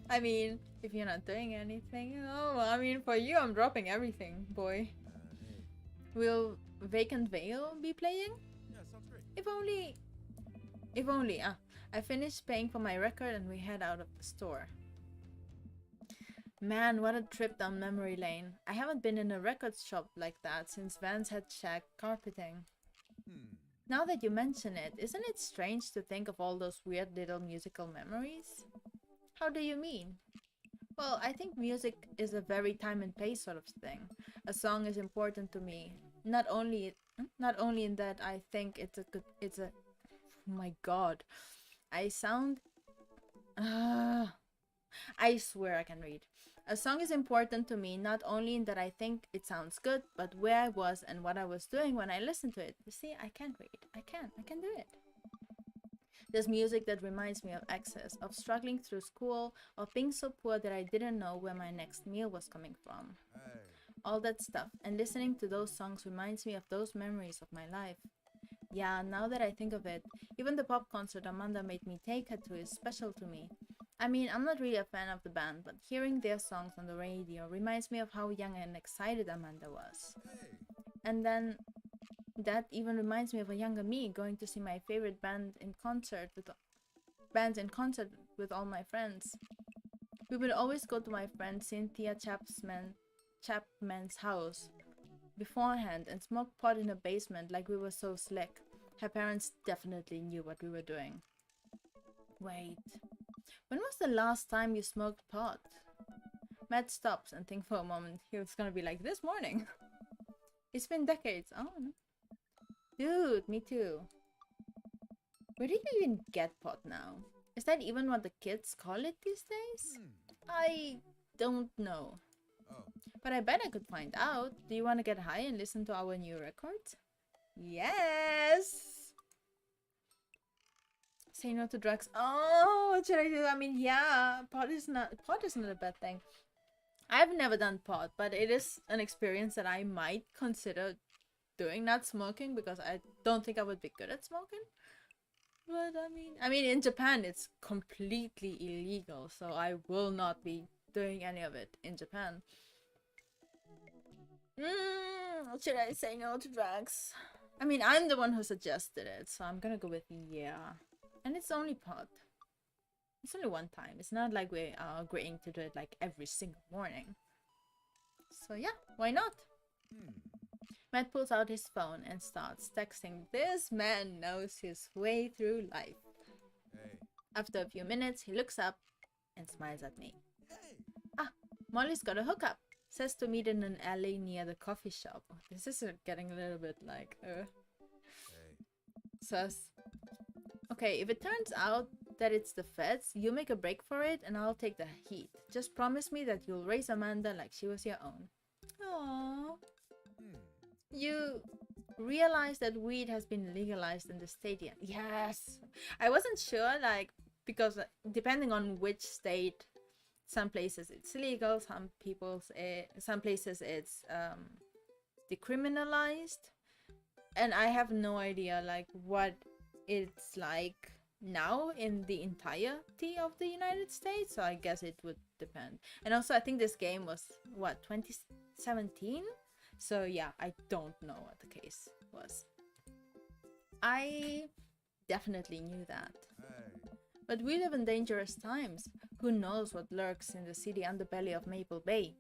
I mean, if you're not doing anything, oh, I mean, for you, I'm dropping everything, boy. Hey. Will Vacant Veil be playing? Yeah, sounds great. If only, I finished paying for my record and we head out of the store. Man, what a trip down memory lane. I haven't been in a record shop like that since Vans had shag carpeting. Now that you mention it, isn't it strange to think of all those weird little musical memories? How do you mean? Well, I think music is a very time and pace sort of thing. A song is important to me, not only in that I think it's a oh my god. I swear I can read. A song is important to me not only in that I think it sounds good, but where I was and what I was doing when I listened to it. You see, I can read. I can do it. There's music that reminds me of excess, of struggling through school, of being so poor that I didn't know where my next meal was coming from. Hey. All that stuff, and listening to those songs reminds me of those memories of my life. Yeah, now that I think of it, even the pop concert Amanda made me take her to is special to me. I mean, I'm not really a fan of the band, but hearing their songs on the radio reminds me of how young and excited Amanda was. Hey. And then that even reminds me of a younger me going to see my favorite bands in concert with all my friends. We would always go to my friend Cynthia Chapman's house beforehand and smoke pot in the basement like we were so slick. Her parents definitely knew what we were doing. Wait, when was the last time you smoked pot? Matt stops and thinks for a moment. He was gonna be like, this morning. It's been decades. Oh, no. Dude, me too. Where do you even get pot now? Is that even what the kids call it these days? I don't know. Oh. But I bet I could find out. Do you want to get high and listen to our new record? Yes! Say no to drugs. Oh, what should I do? I mean, yeah, pot is not a bad thing. I've never done pot, but it is an experience that I might consider doing. Not smoking, because I don't think I would be good at smoking. But I mean, in Japan it's completely illegal, so I will not be doing any of it in Japan. Should I say no to drugs? I mean, I'm the one who suggested it, so I'm gonna go with yeah. And it's only pot. It's only one time. It's not like we are agreeing to do it like every single morning. So yeah, why not? Matt pulls out his phone and starts texting. This man knows his way through life. Hey. After a few minutes, he looks up and smiles at me. Hey. Ah, Molly's got a hookup. Says to meet in an alley near the coffee shop. This is getting a little bit like, Hey. sus. Okay, if it turns out that it's the feds, you make a break for it and I'll take the heat. Just promise me that you'll raise Amanda like she was your own. Aww. You realize that weed has been legalized in the state yet? Yes. I wasn't sure, like, because depending on which state, some places it's legal, some places it's decriminalized, and I have no idea like what it's like now in the entirety of the United States, so I guess it would depend. And also, I think this game was, what, 2017? So yeah, I don't know what the case was. I definitely knew that. Hey. But we live in dangerous times. Who knows what lurks in the seedy underbelly of Maple Bay?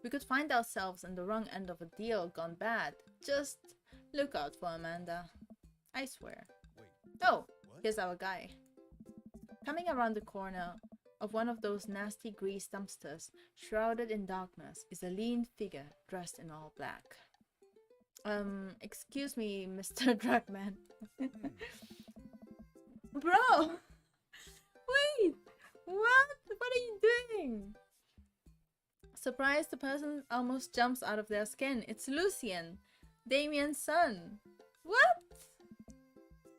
We could find ourselves in the wrong end of a deal gone bad. Just look out for Amanda. I swear. Wait. Oh, What? here's our guy. Coming around the corner of one of those nasty grease dumpsters, shrouded in darkness, is a lean figure dressed in all black. Excuse me, Mr. Drugman. Bro! Wait! What? What are you doing? Surprised, the person almost jumps out of their skin. It's Lucien, Damien's son. What?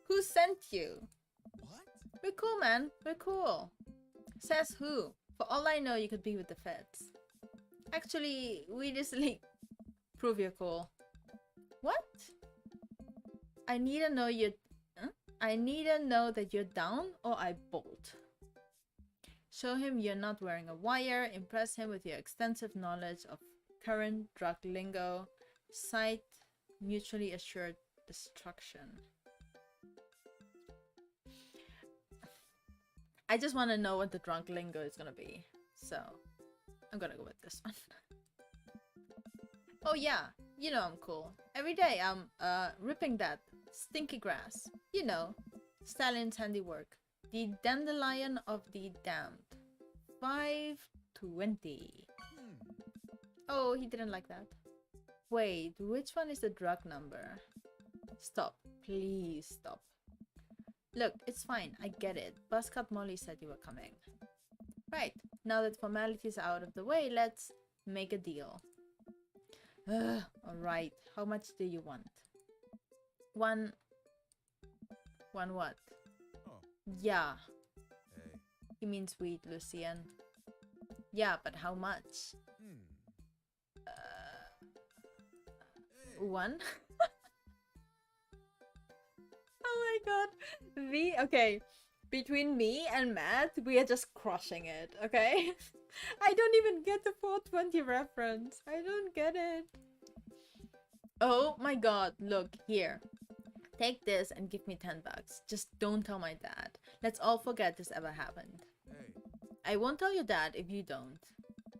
Who sent you? What? We're cool, man. We're cool. Says who? For all I know, you could be with the feds. Actually, we recently prove you're cool. What? I need to know you're... Huh? I need to know that you're down or I bolt. Show him you're not wearing a wire. Impress him with your extensive knowledge of current drug lingo. Cite mutually assured destruction. I just want to know what the drunk lingo is gonna be. So, I'm gonna go with this one. Oh yeah, you know I'm cool. Every day I'm ripping that stinky grass. You know, Stalin's handiwork. The dandelion of the damned. 520. Oh, he didn't like that. Wait, which one is the drug number? Stop. Please stop. Look, it's fine. I get it. Buzzcut Molly said you were coming. Right. Now that formalities are out of the way, let's make a deal. Alright. How much do you want? One what? Oh. Yeah. Hey. He means weed, Lucien. Yeah, but how much? Hey. One? Oh my god. Okay. Between me and Matt, we are just crushing it, okay? I don't even get the 420 reference. I don't get it. Oh my god, look, here. Take this and give me 10 bucks. Just don't tell my dad. Let's all forget this ever happened. Hey. I won't tell your dad if you don't.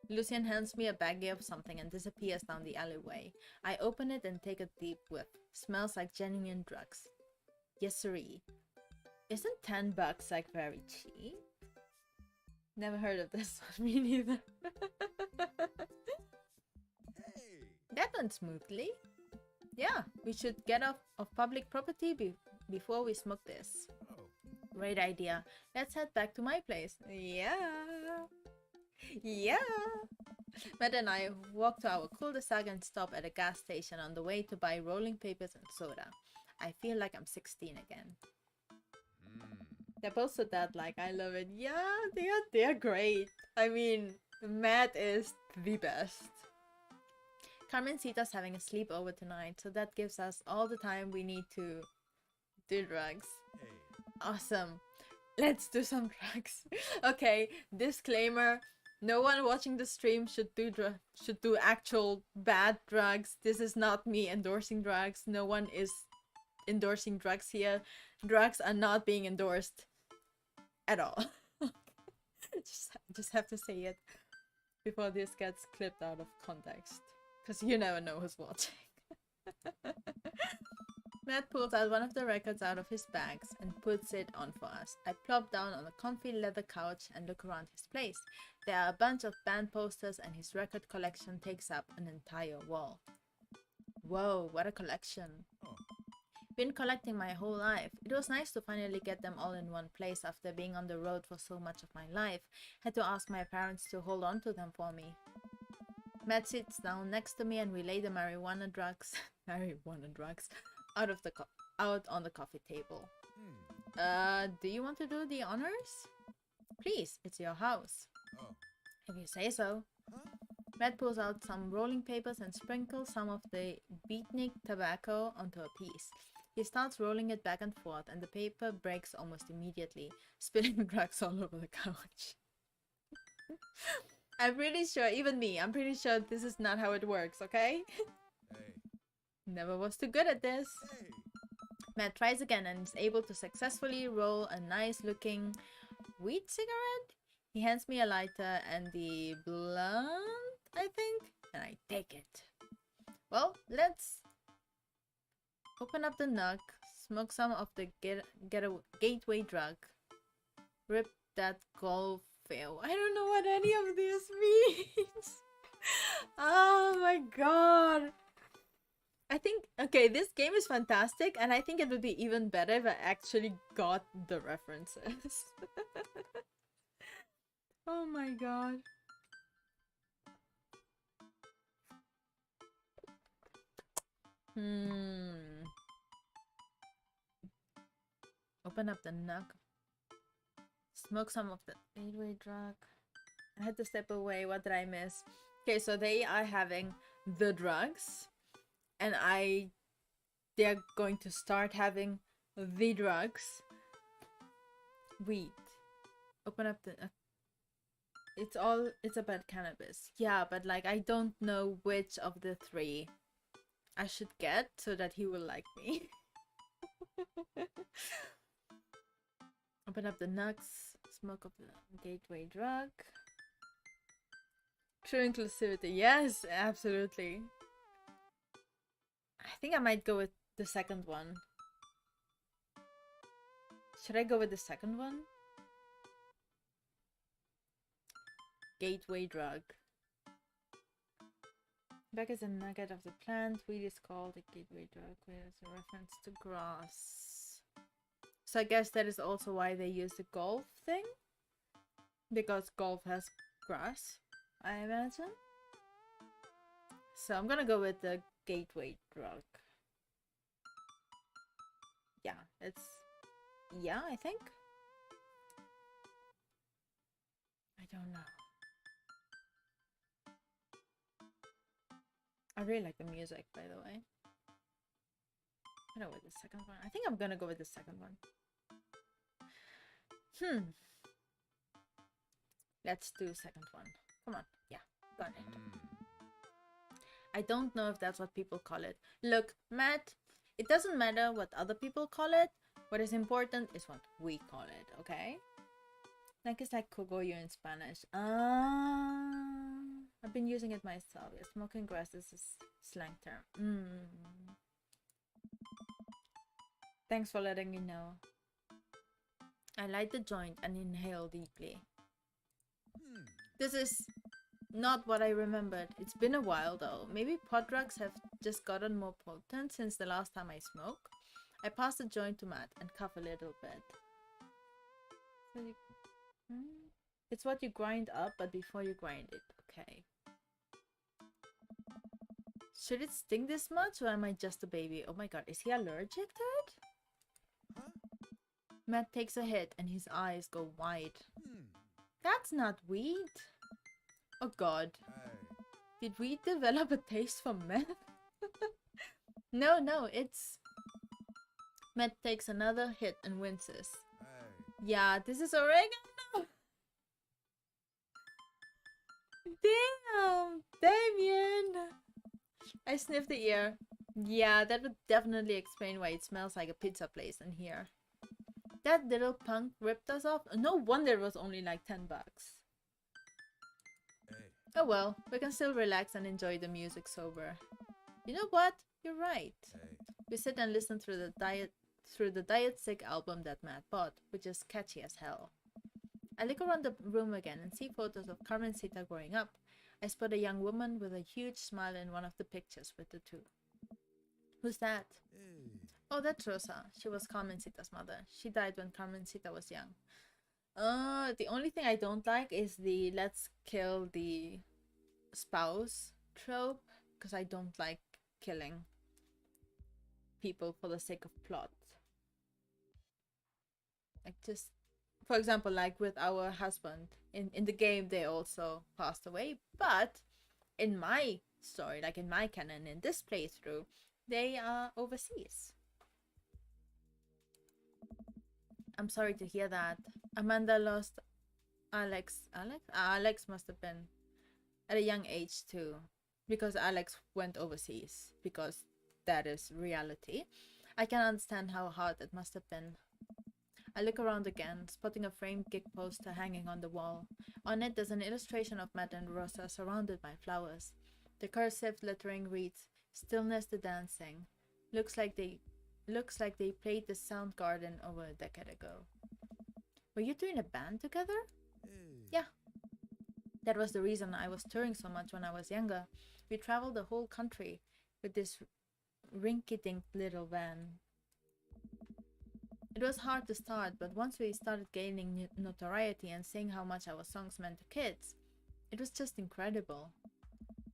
Lucien hands me a baggie of something and disappears down the alleyway. I open it and take a deep whiff. Smells like genuine drugs. Yes, siree. Isn't 10 bucks like very cheap? Never heard of this one, me neither. Hey. That went smoothly. Yeah, we should get off of public property before we smoke this. Oh. Great idea. Let's head back to my place. Yeah. Yeah. Matt and I walk to our cul-de-sac and stop at a gas station on the way to buy rolling papers and soda. I feel like I'm 16 again. They're both so that like I love it. Yeah, they're great. I mean, Matt is the best. Carmencita's having a sleepover tonight, so that gives us all the time we need to do drugs. Hey. Awesome. Let's do some drugs. Okay, disclaimer. No one watching the stream should do actual bad drugs. This is not me endorsing drugs. No one is endorsing drugs here. Drugs are not being endorsed at all. just have to say it before this gets clipped out of context. Because you never know who's watching. Matt pulls out one of the records out of his bags and puts it on for us. I plop down on a comfy leather couch and look around his place. There are a bunch of band posters and his record collection takes up an entire wall. Whoa, what a collection. Oh. Been collecting my whole life. It was nice to finally get them all in one place after being on the road for so much of my life. Had to ask my parents to hold on to them for me. Matt sits down next to me and we lay the marijuana drugs out on the coffee table. Do you want to do the honors? Please, it's your house. Oh. If you say so. Huh? Matt pulls out some rolling papers and sprinkles some of the beatnik tobacco onto a piece. He starts rolling it back and forth, and the paper breaks almost immediately, spilling drugs all over the couch. I'm pretty sure, even me, I'm pretty sure this is not how it works, okay? Hey. Never was too good at this. Hey. Matt tries again and is able to successfully roll a nice looking weed cigarette. He hands me a lighter and the blunt, I think, and I take it. Well, let's open up the nug, smoke some of the gateway drug, rip that golf fail. I don't know what any of this means. Oh my god. I think, okay, this game is fantastic, and I think it would be even better if I actually got the references. Oh my god. Open up the nug. Smoke some of the gateway drug. I had to step away. What did I miss? Okay, so they are having the drugs. And they're going to start having the drugs. Weed. Open up the... it's about cannabis. Yeah, but like, I don't know which of the three I should get so that he will like me. Open up the nugs. Smoke up the gateway drug. True inclusivity. Yes, absolutely. I think I might go with the second one. Should I go with the second one? Gateway drug. Back is a nugget of the plant. Weed is called a gateway drug, which is a reference to grass. So I guess that is also why they use the golf thing. Because golf has grass, I imagine. So I'm gonna go with the gateway drug. Yeah, it's... yeah, I think. I don't know. I really like the music, by the way. I'm gonna go with the second one. I think I'm gonna go with the second one. Let's do second one. Come on. Yeah, got it. I don't know if that's what people call it. Look, Matt, it doesn't matter what other people call it. What is important is what we call it, okay? Like it's like cogollo in Spanish. I've been using it myself. Yeah, smoking grass is a slang term. Thanks for letting me know. I light the joint and inhale deeply. This is not what I remembered. It's been a while though. Maybe pot drugs have just gotten more potent since the last time I smoked. I pass the joint to Matt and cough a little bit. So it's what you grind up, but before you grind it. Okay. Should it sting this much, or am I just a baby? Oh my god, is he allergic to it? Huh? Matt takes a hit and his eyes go wide. That's not weed. Oh god. Hey. Did weed develop a taste for meth? No, it's... Matt takes another hit and winces. Hey. Yeah, this is oregano! Damn! Damien! I sniffed the ear. Yeah, that would definitely explain why it smells like a pizza place in here. That little punk ripped us off. No wonder it was only like 10 bucks. Hey. Oh well, we can still relax and enjoy the music sober. You know what? You're right. Hey. We sit and listen through the Diet Sick album that Matt bought, which is catchy as hell. I look around the room again and see photos of Carmencita growing up. I spot a young woman with a huge smile in one of the pictures with the two. Who's that? Hey. Oh, that's Rosa. She was Carmencita's mother. She died when Carmencita was young. The only thing I don't like is the let's kill the spouse trope, because I don't like killing people for the sake of plot. Like, just, for example, like with our husband, in the game they also passed away, but in my story, like in my canon, in this playthrough, they are overseas. I'm sorry to hear that. Amanda lost Alex. Alex must have been at a young age too, because Alex went overseas, because that is reality. I can understand how hard it must have been. I look around again, spotting a framed gig poster hanging on the wall. On it there's an illustration of Matt and Rosa surrounded by flowers. The cursive lettering reads, "Stillness the dancing." Looks like they played the Soundgarden over a decade ago. Were you two in a band together? Hey. Yeah. That was the reason I was touring so much when I was younger. We traveled the whole country with this rinky-dink little van. It was hard to start, but once we started gaining notoriety and seeing how much our songs meant to kids, it was just incredible.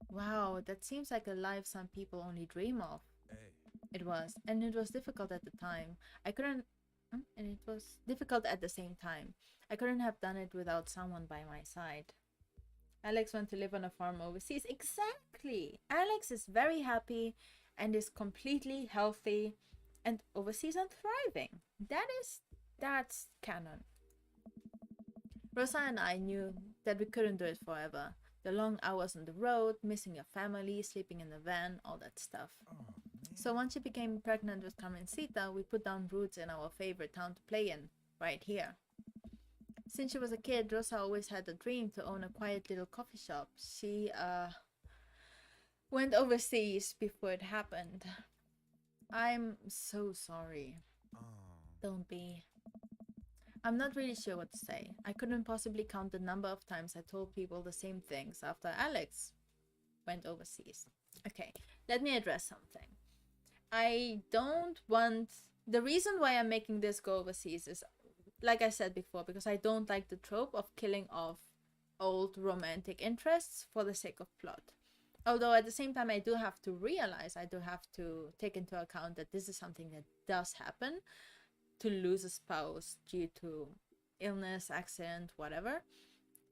Wow, that seems like a life some people only dream of. Hey. It was, and it was difficult at the time. And it was difficult at the same time. I couldn't have done it without someone by my side. Alex went to live on a farm overseas. Exactly! Alex is very happy and is completely healthy and overseas and thriving. That's canon. Rosa and I knew that we couldn't do it forever. The long hours on the road, missing your family, sleeping in the van, all that stuff. Oh, man. So once she became pregnant with Carmencita, we put down roots in our favorite town to play in, right here. Since she was a kid, Rosa always had a dream to own a quiet little coffee shop. She, went overseas before it happened. I'm so sorry. Oh. Don't be. I'm not really sure what to say. I couldn't possibly count the number of times I told people the same things after Alex went overseas. Okay, let me address something. I don't want... The reason why I'm making this go overseas is, like I said before, because I don't like the trope of killing off old romantic interests for the sake of plot. Although at the same time I do have to realize, I do have to take into account that this is something that does happen, to lose a spouse due to illness, accident, whatever.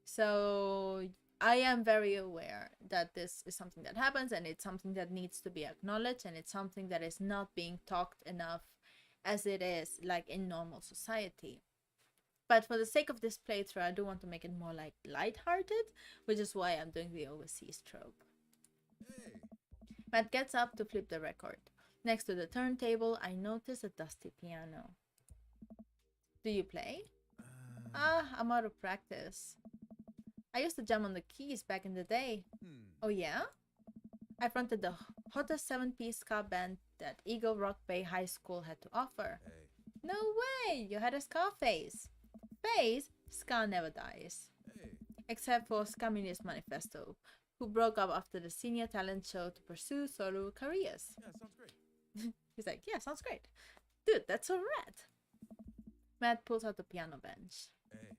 So I am very aware that this is something that happens, and it's something that needs to be acknowledged, and it's something that is not being talked enough as it is like in normal society. But for the sake of this playthrough, I do want to make it more like lighthearted, which is why I'm doing the overseas trope. Hey. Matt gets up to flip the record. Next to the turntable, I notice a dusty piano. Do you play? I'm out of practice. I used to jam on the keys back in the day. Oh yeah? I fronted the hottest 7-piece ska band that Eagle Rock Bay High School had to offer. Hey. No way! You had a ska phase. Phase? Ska never dies. Hey. Except for Feminist Manifesto, who broke up after the senior talent show to pursue solo careers. Yeah, sounds great. He's like, yeah, sounds great. Dude, that's so rad. Matt pulls out the piano bench. Hey.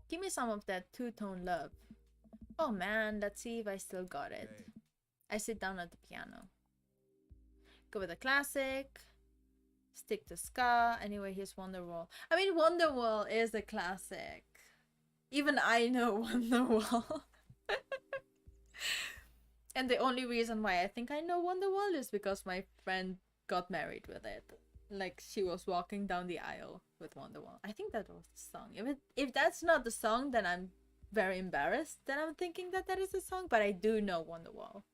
Give me some of that two-tone love. Oh man, let's see if I still got it. Hey. I sit down at the piano. Go with a classic. Stick to ska. Anyway, here's Wonderwall. I mean, Wonderwall is a classic. Even I know Wonderwall. And the only reason why I think I know Wonderwall is because my friend got married with it. Like, she was walking down the aisle with Wonderwall. I think that was the song. If that's not the song, then I'm very embarrassed that I'm thinking that that is the song. But I do know Wonderwall.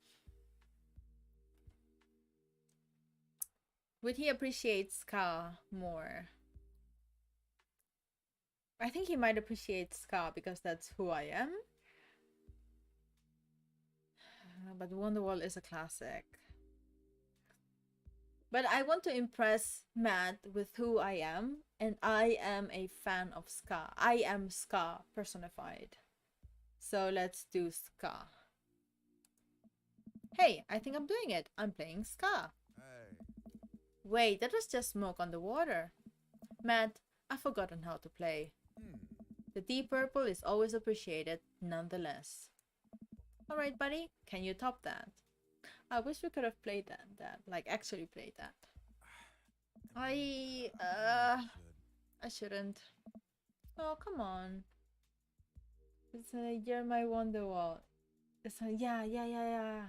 Would he appreciate ska more? I think he might appreciate ska because that's who I am. But Wonderwall is a classic. But I want to impress Matt with who I am, and I am a fan of ska. I am ska personified. So let's do ska. Hey, I think I'm doing it. I'm playing ska. Hey. Wait, that was just smoke on the water. Matt, I've forgotten how to play. The Deep Purple is always appreciated, nonetheless. Alright, buddy, can you top that? I wish we could have played that. Like, actually played that. I shouldn't. Oh, come on. It's You're My Wonderwall. It's yeah.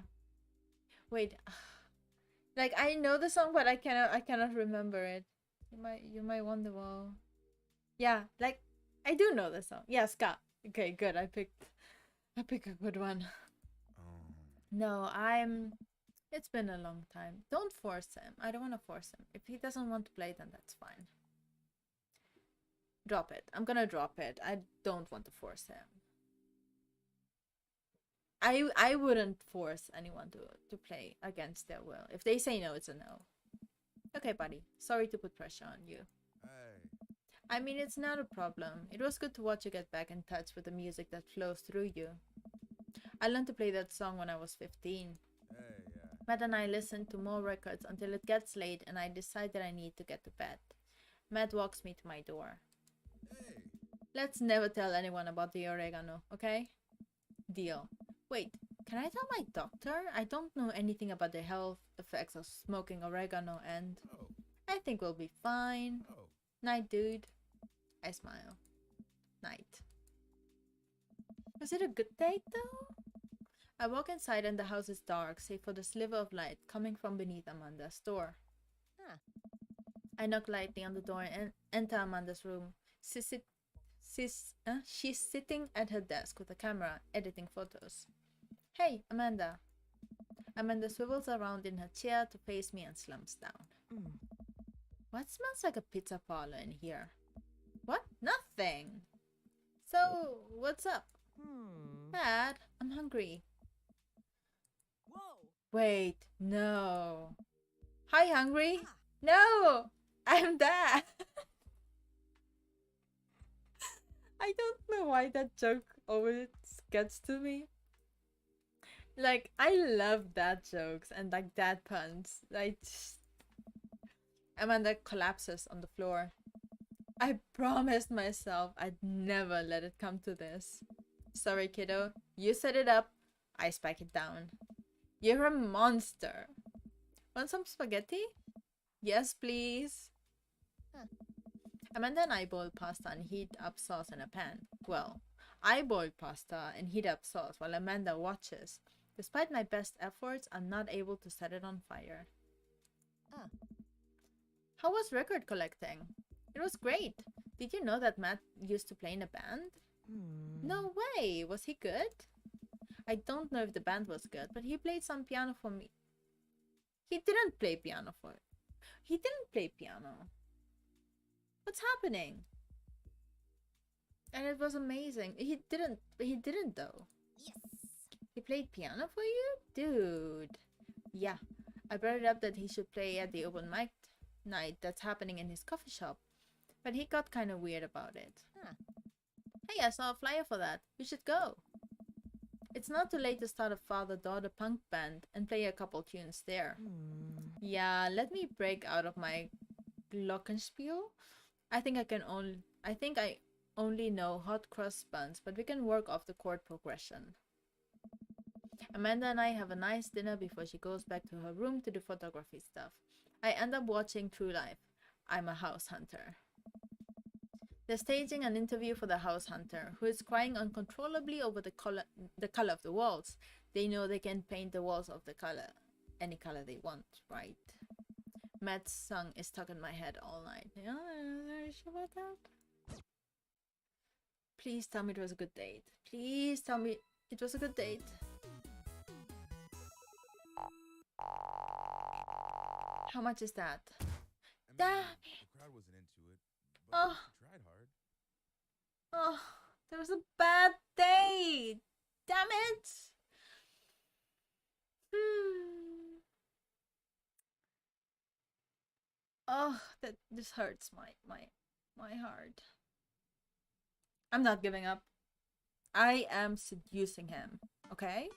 Wait. Like, I know the song, but I cannot remember it. You're my Wonderwall. Yeah, like I do know the song. Yeah, ska. Okay, good. I picked a good one. Oh. No, it's been a long time. Don't force him. I don't want to force him. If he doesn't want to play, then that's fine. Drop it. I'm gonna drop it. I don't want to force him. I wouldn't force anyone to play against their will. If they say no, it's a no. Okay, buddy. Sorry to put pressure on you. Hey. I mean, it's not a problem. It was good to watch you get back in touch with the music that flows through you. I learned to play that song when I was 15. Hey, yeah. Matt and I listened to more records until it gets late and I decide that I need to get to bed. Matt walks me to my door. Hey. Let's never tell anyone about the oregano, okay? Deal. Wait, can I tell my doctor? I don't know anything about the health effects of smoking oregano and Oh. I think we'll be fine. Oh. Night, dude. I smile. Night. Was it a good date, though? I walk inside and the house is dark, save for the sliver of light coming from beneath Amanda's door. Huh. I knock lightly on the door and enter Amanda's room. She's sitting at her desk with a camera, editing photos. Hey, Amanda. Amanda swivels around in her chair to face me and slumps down. Mm. What smells like a pizza parlor in here? What? Nothing. So, what's up? Dad, I'm hungry. Whoa. Wait, no. Hi, hungry? Ah. No, I'm Dad. I don't know why that joke always gets to me. Like, I love dad jokes and like dad puns. Amanda collapses on the floor. I promised myself I'd never let it come to this. Sorry, kiddo. You set it up. I spike it down. You're a monster. Want some spaghetti? Yes, please. Huh. Amanda and I boil pasta and heat up sauce in a pan. Well, I boil pasta and heat up sauce while Amanda watches. Despite my best efforts, I'm not able to set it on fire. Ah. How was record collecting? It was great. Did you know that Matt used to play in a band? No way! Was he good? I don't know if the band was good, but he played some piano for me. He didn't play piano. What's happening? And it was amazing. He didn't though. Yes. He played piano for you? Dude. Yeah. I brought it up that he should play at the open mic night that's happening in his coffee shop. But he got kind of weird about it. Huh. Hey, I saw a flyer for that. We should go. It's not too late to start a father-daughter punk band and play a couple tunes there. Yeah, let me break out of my glockenspiel. I think I only know hot cross buns, but we can work off the chord progression. Amanda and I have a nice dinner before she goes back to her room to do photography stuff. I end up watching True Life. I'm a house hunter. They're staging an interview for the house hunter, who is crying uncontrollably over the color of the walls. They know they can paint the walls of the color, any color they want, right? Matt's song is stuck in my head all night. Yeah, are you sure about that? Please tell me it was a good date. Please tell me it was a good date. How much is that? Damn it. The crowd wasn't into it, but Oh. you tried hard. Oh, there was a bad date. Damn it. Oh, this hurts my heart. I'm not giving up. I am seducing him, okay?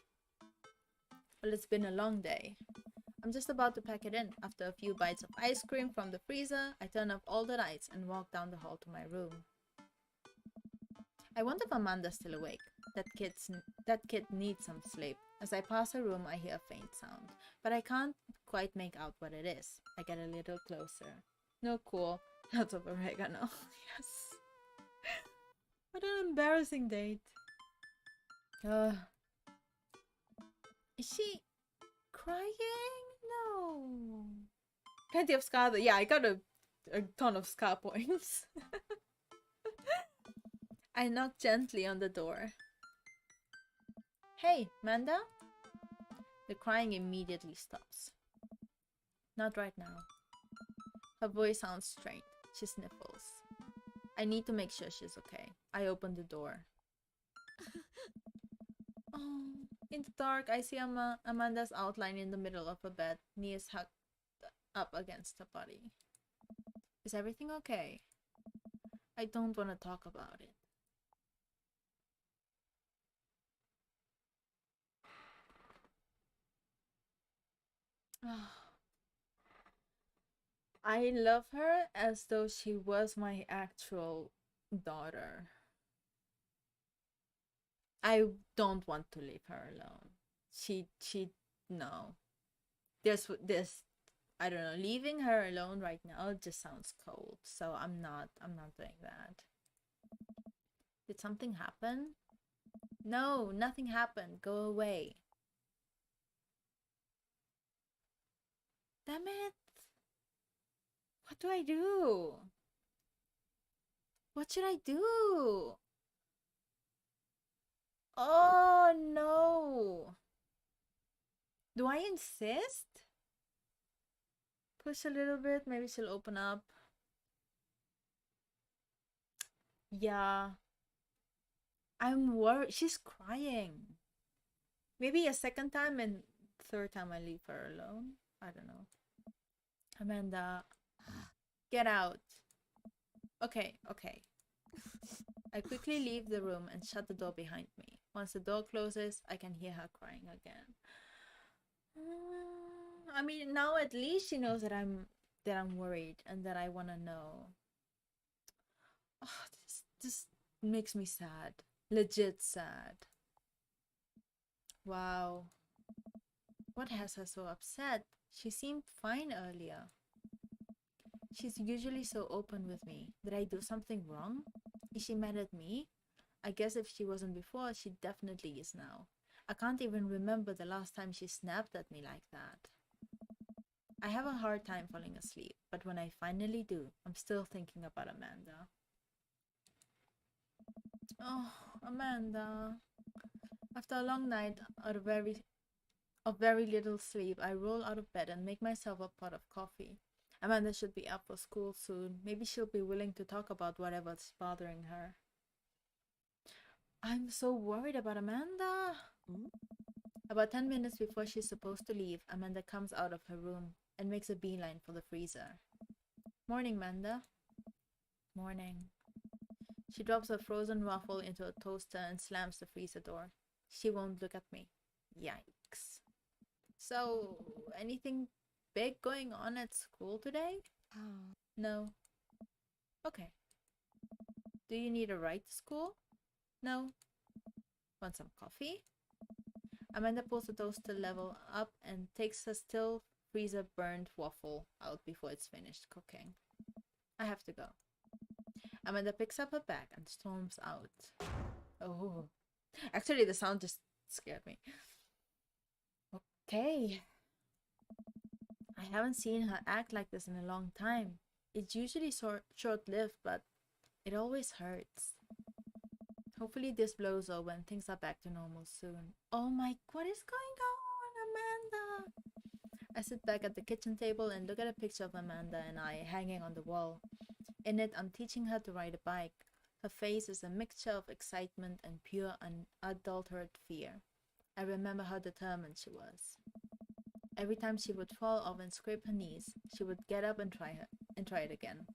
Well, it's been a long day. I'm just about to pack it in. After a few bites of ice cream from the freezer, I turn off all the lights and walk down the hall to my room. I wonder if Amanda's still awake. That kid needs some sleep. As I pass her room, I hear a faint sound, but I can't quite make out what it is. I get a little closer. No, cool. Lots of oregano. Yes. What an embarrassing date. Is she crying? No. Plenty of scar. Yeah, I got a ton of scar points. I knock gently on the door. Hey, Manda? The crying immediately stops. Not right now. Her voice sounds strained. She sniffles. I need to make sure she's okay. I open the door. Oh, in the dark, I see Amanda's outline in the middle of a bed, knees hugged up against her body. Is everything okay? I don't want to talk about it. I love her as though she was my actual daughter. I don't want to leave her alone. No. This, I don't know, leaving her alone right now just sounds cold. So I'm not doing that. Did something happen? No, nothing happened. Go away. Damn it. What do I do? What should I do? Oh no. Do I insist? Push a little bit, maybe she'll open up. Yeah. I'm worried. She's crying. Maybe a second time and third time I leave her alone. I don't know. Amanda, get out. Okay. I quickly leave the room and shut the door behind me. Once the door closes, I can hear her crying again. I mean, now at least she knows that I'm worried and that I want to know. Oh, this makes me sad. Legit sad. Wow. What has her so upset? She seemed fine earlier. She's usually so open with me. Did I do something wrong? Is she mad at me? I guess if she wasn't before, she definitely is now. I can't even remember the last time she snapped at me like that. I have a hard time falling asleep, but when I finally do, I'm still thinking about Amanda. Oh, Amanda. After a long night of very little sleep, I roll out of bed and make myself a pot of coffee. Amanda should be up for school soon. Maybe she'll be willing to talk about whatever's bothering her. I'm so worried about Amanda. About 10 minutes before she's supposed to leave, Amanda comes out of her room and makes a beeline for the freezer. Morning, Amanda. Morning. She drops a frozen waffle into a toaster and slams the freezer door. She won't look at me. Yikes. So, anything big going on at school today? No. Okay. Do you need a ride to school? No. Want some coffee? Amanda pulls the toaster level up and takes a still freezer burned waffle out before it's finished cooking. I have to go. Amanda picks up her bag and storms out. Oh. Actually, the sound just scared me. Okay. I haven't seen her act like this in a long time. It's usually short-lived, but it always hurts. Hopefully this blows over and things are back to normal soon. Oh my, what is going on, Amanda? I sit back at the kitchen table and look at a picture of Amanda and I hanging on the wall. In it, I'm teaching her to ride a bike. Her face is a mixture of excitement and pure unadulterated fear. I remember how determined she was. Every time she would fall off and scrape her knees, she would get up and try it again.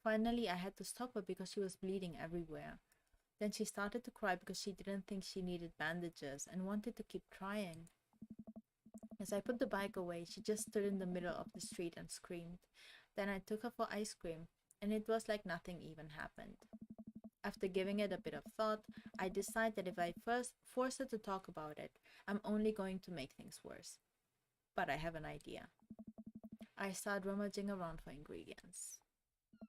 Finally, I had to stop her because she was bleeding everywhere. Then she started to cry because she didn't think she needed bandages and wanted to keep trying. As I put the bike away, she just stood in the middle of the street and screamed. Then I took her for ice cream, and it was like nothing even happened. After giving it a bit of thought, I decided that if I first force her to talk about it, I'm only going to make things worse. But I have an idea. I start rummaging around for ingredients.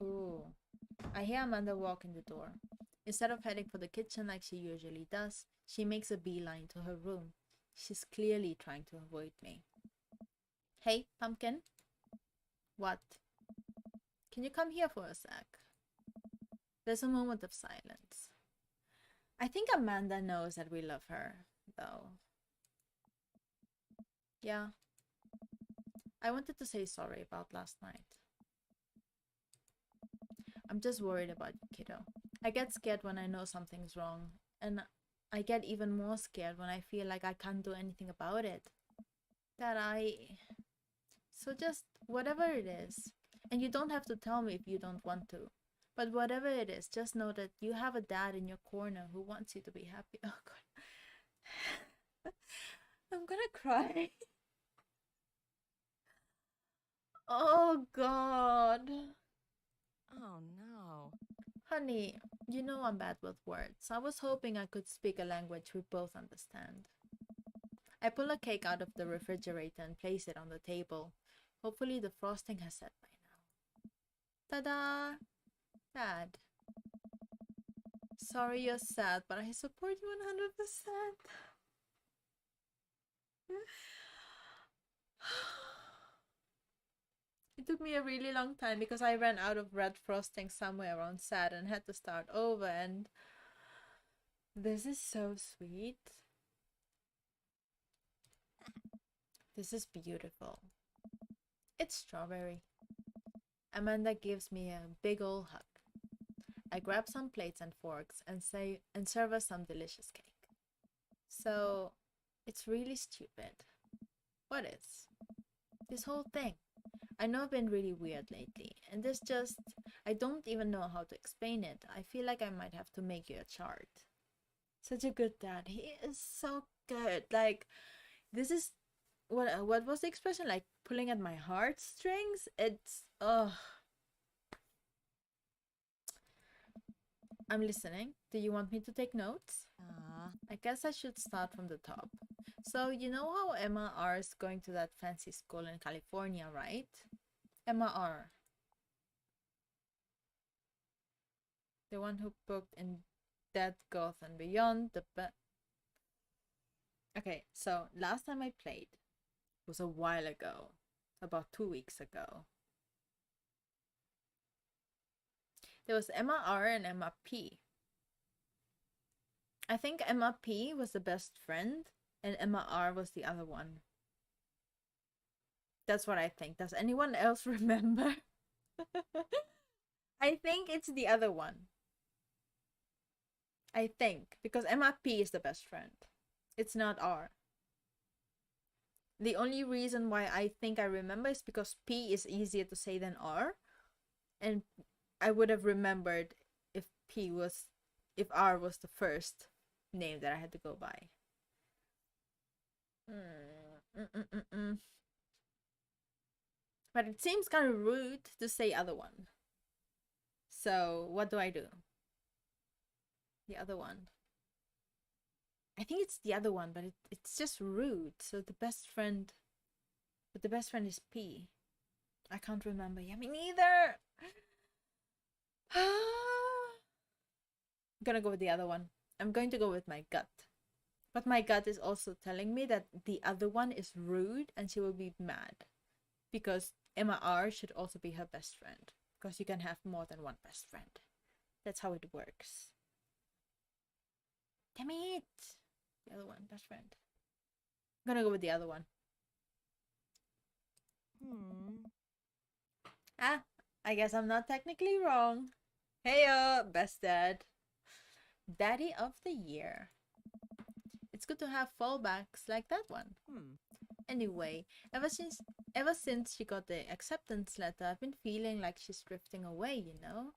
Ooh. I hear Amanda walk in the door. Instead of heading for the kitchen like she usually does, she makes a beeline to her room. She's clearly trying to avoid me. Hey, Pumpkin? What? Can you come here for a sec? There's a moment of silence. I think Amanda knows that we love her, though. Yeah. I wanted to say sorry about last night. I'm just worried about you, kiddo. I get scared when I know something's wrong, and I get even more scared when I feel like I can't do anything about it. So just whatever it is, and you don't have to tell me if you don't want to, but whatever it is, just know that you have a dad in your corner who wants you to be happy. Oh god. I'm gonna cry. Oh god. Oh no. Honey, you know I'm bad with words. I was hoping I could speak a language we both understand. I pull a cake out of the refrigerator and place it on the table. Hopefully the frosting has set by now. Ta-da! Dad. Sorry you're sad, but I support you 100%. It took me a really long time because I ran out of red frosting somewhere around sad and had to start over, and this is so sweet. This is beautiful. It's strawberry. Amanda gives me a big ol' hug. I grab some plates and forks and serve us some delicious cake. So, it's really stupid. What is? This whole thing. I know I've been really weird lately, and I don't even know how to explain it. I feel like I might have to make you a chart. Such a good dad. He is so good. Like, this is, what was the expression? Like, pulling at my heartstrings? It's, ugh. I'm listening. Do you want me to take notes? I guess I should start from the top. So, you know how Emma R is going to that fancy school in California, right? Emma R. The one who booked in Dead Goth and Beyond, Okay, so last time I played was a while ago. About 2 weeks ago. There was Emma R and Emma P. I think Emma P was the best friend and Emma R was the other one. That's what I think. Does anyone else remember? I think it's the other one. I think. Because Emma P is the best friend. It's not R. The only reason why I think I remember is because P is easier to say than R. And I would have remembered if R was the first name that I had to go by. But it seems kind of rude to say other one. So what do I do? The other one. I think it's the other one, but it's just rude. So the best friend is P. I can't remember. Yeah, me neither. I'm gonna go with the other one. I'm going to go with my gut. But my gut is also telling me that the other one is rude and she will be mad. Because Emma R should also be her best friend. Because you can have more than one best friend. That's how it works. Damn it! The other one, best friend. I'm gonna go with the other one. I guess I'm not technically wrong. Heyo, best dad. Daddy of the year. It's good to have fallbacks like that one. Anyway, ever since she got the acceptance letter, I've been feeling like she's drifting away, you know?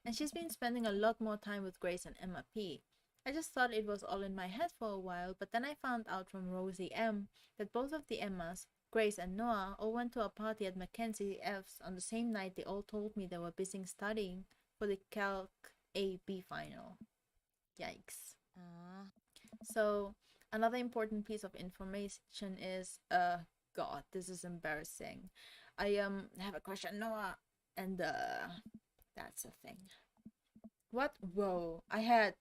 And she's been spending a lot more time with Grace and Emma P. I just thought it was all in my head for a while, but then I found out from Rosie M that both of the Emmas, Grace and Noah, all went to a party at Mackenzie F's on the same night they all told me they were busy studying for the Calc A-B final. Yikes. So, another important piece of information is, God, this is embarrassing. I have a crush on Noah, and that's a thing. What? Whoa, I had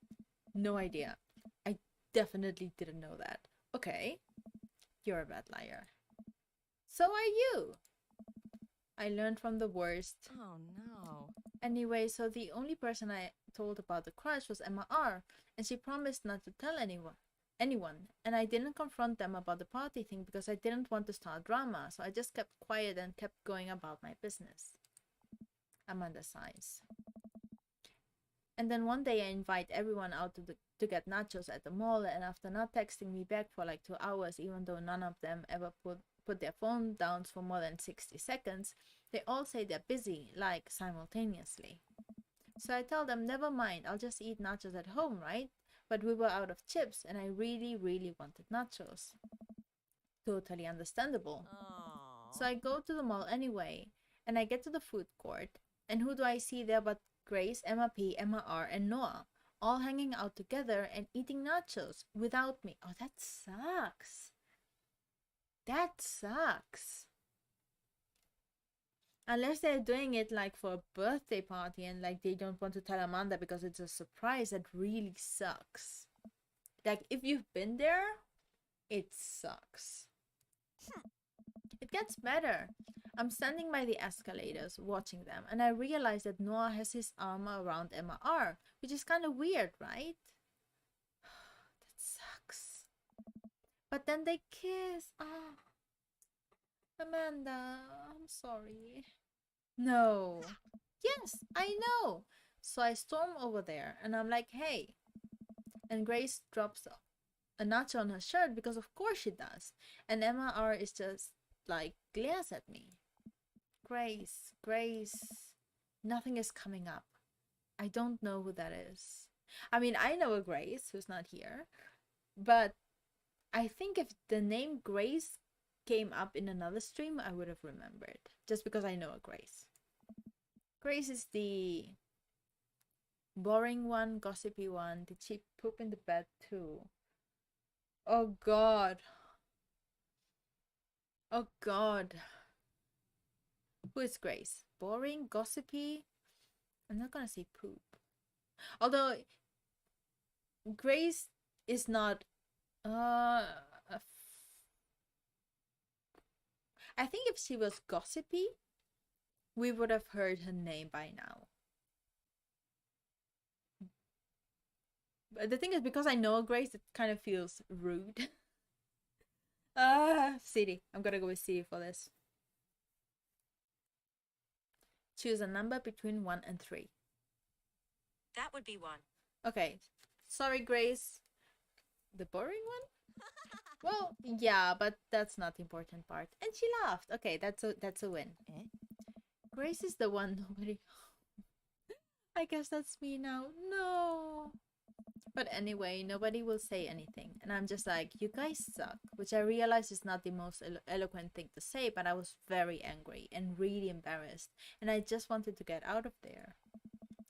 no idea. I definitely didn't know that. Okay, you're a bad liar. So are you. I learned from the worst. Oh no. Anyway, so the only person I told about the crush was Emma R, and she promised not to tell anyone. And I didn't confront them about the party thing because I didn't want to start drama, so I just kept quiet and kept going about my business. Amanda sighs. And then one day I invite everyone out to get nachos at the mall, and after not texting me back for like 2 hours, even though none of them ever put their phone down for more than 60 seconds, they all say they're busy, like simultaneously. So I tell them, never mind, I'll just eat nachos at home, right? But we were out of chips, and I really, really wanted nachos. Totally understandable. Oh. So I go to the mall anyway, and I get to the food court, and who do I see there but Grace, Emma P, Emma R, and Noah, all hanging out together and eating nachos without me. Oh, that sucks. That sucks. Unless they're doing it like for a birthday party and like they don't want to tell Amanda because it's a surprise, that really sucks. Like if you've been there, it sucks. It gets better. I'm standing by the escalators watching them, and I realize that Noah has his arm around Emma R, which is kind of weird, right? That sucks. But then they kiss. Ah, Amanda, I'm sorry. No. Yes, I know. So I storm over there, and I'm like, hey. And Grace drops a nacho on her shirt because of course she does. And Emma R is just like glares at me. Grace, nothing is coming up. I don't know who that is. I mean, I know a Grace who's not here, but I think if the name Grace came up in another stream, I would have remembered, just because I know a Grace. Grace is the boring one, gossipy one. Did she poop in the bed too? Oh god. Oh god. Who is Grace? Boring, gossipy? I'm not gonna say poop. Although Grace is not I think if she was gossipy, we would have heard her name by now. But the thing is, because I know Grace, it kind of feels rude. City. I'm gonna go with City for this. Choose a number between 1 and 3. That would be 1. Okay. Sorry, Grace. The boring one? Well, yeah, but that's not the important part. And she laughed. Okay, that's a win. Grace is the one nobody... I guess that's me now. No. But anyway, nobody will say anything. And I'm just like, you guys suck. Which I realize is not the most eloquent thing to say, but I was very angry and really embarrassed. And I just wanted to get out of there.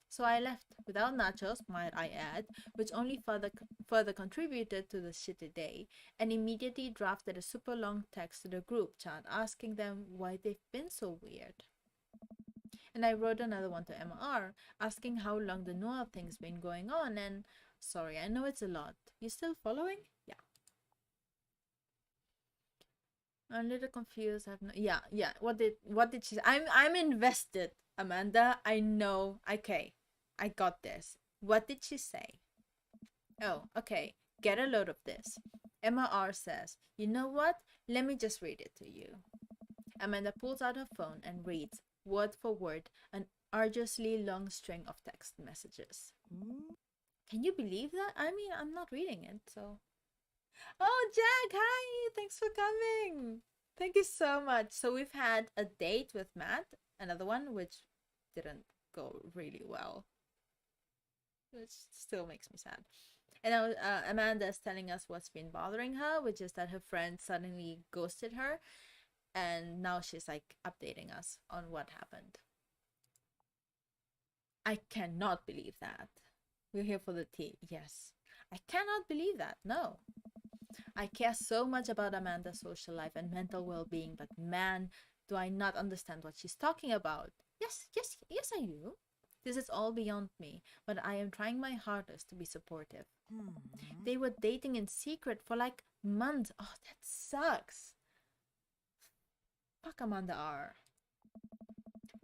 So I left without nachos, might I add, which only further contributed to the shitty day, and immediately drafted a super long text to the group chat asking them why they've been so weird. And I wrote another one to Emma R, asking how long the Noah thing's been going on, and sorry, I know it's a lot. You still following? Yeah. I'm a little confused. Yeah. What did she say? I'm invested, Amanda. I know. Okay. I got this. What did she say? Oh, okay. Get a load of this. Emma R says, you know what? Let me just read it to you. Amanda pulls out her phone and reads, word for word, an arduously long string of text messages. Can you believe that? I mean, I'm not reading it, so... Oh, Jack, hi! Thanks for coming! Thank you so much. So we've had a date with Matt, another one, which didn't go really well. Which still makes me sad. And now Amanda is telling us what's been bothering her, which is that her friend suddenly ghosted her. And now she's like updating us on what happened. I cannot believe that. We're here for the tea. Yes. I cannot believe that. No. I care so much about Amanda's social life and mental well-being, but man, do I not understand what she's talking about. Yes, I do. This is all beyond me, but I am trying my hardest to be supportive. They were dating in secret for like months. Oh, that sucks. Fuck Amanda R.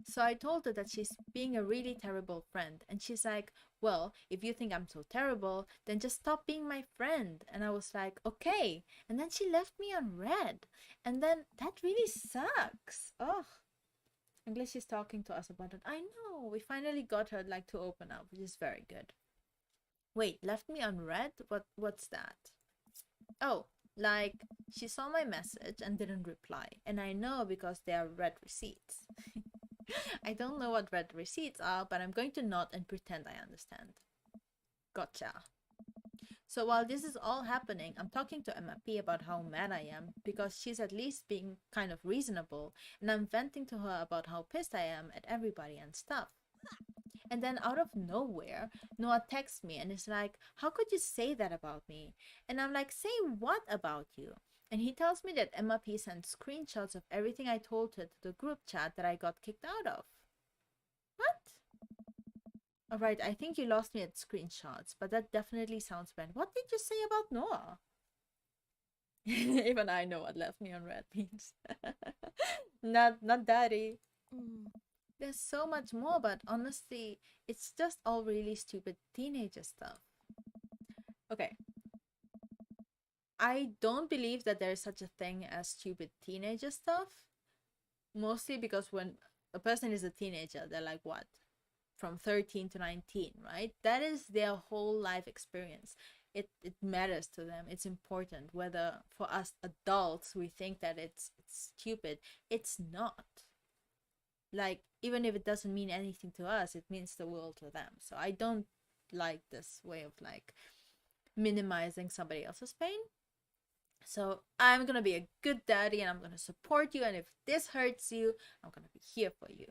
So I told her that she's being a really terrible friend. And she's like, well, if you think I'm so terrible, then just stop being my friend. And I was like, okay. And then she left me on red. And then that really sucks. Ugh. I'm glad she's talking to us about it. I know. We finally got her like to open up, which is very good. Wait, left me on red? What's that? Oh, like she saw my message and didn't reply. And I know because they are red receipts. I don't know what red receipts are, but I'm going to nod and pretend I understand. Gotcha. So while this is all happening, I'm talking to Emma P about how mad I am because she's at least being kind of reasonable, and I'm venting to her about how pissed I am at everybody and stuff. And then out of nowhere, Noah texts me and is like, how could you say that about me? And I'm like, say what about you? And he tells me that Emma P sent screenshots of everything I told her to the group chat that I got kicked out of. What? Alright, I think you lost me at screenshots, but that definitely sounds bad. What did you say about Noah? Even I know what left me on red means. Not daddy. There's so much more, but honestly, it's just all really stupid teenager stuff. Okay. I don't believe that there is such a thing as stupid teenager stuff. Mostly because when a person is a teenager, they're like what? From 13 to 19, right? That is their whole life experience. It matters to them. It's important. Whether for us adults we think that it's stupid, it's not. Like, even if it doesn't mean anything to us, it means the world to them. So I don't like this way of like minimizing somebody else's pain. So I'm gonna be a good daddy and I'm gonna support you, and if this hurts you, I'm gonna be here for you.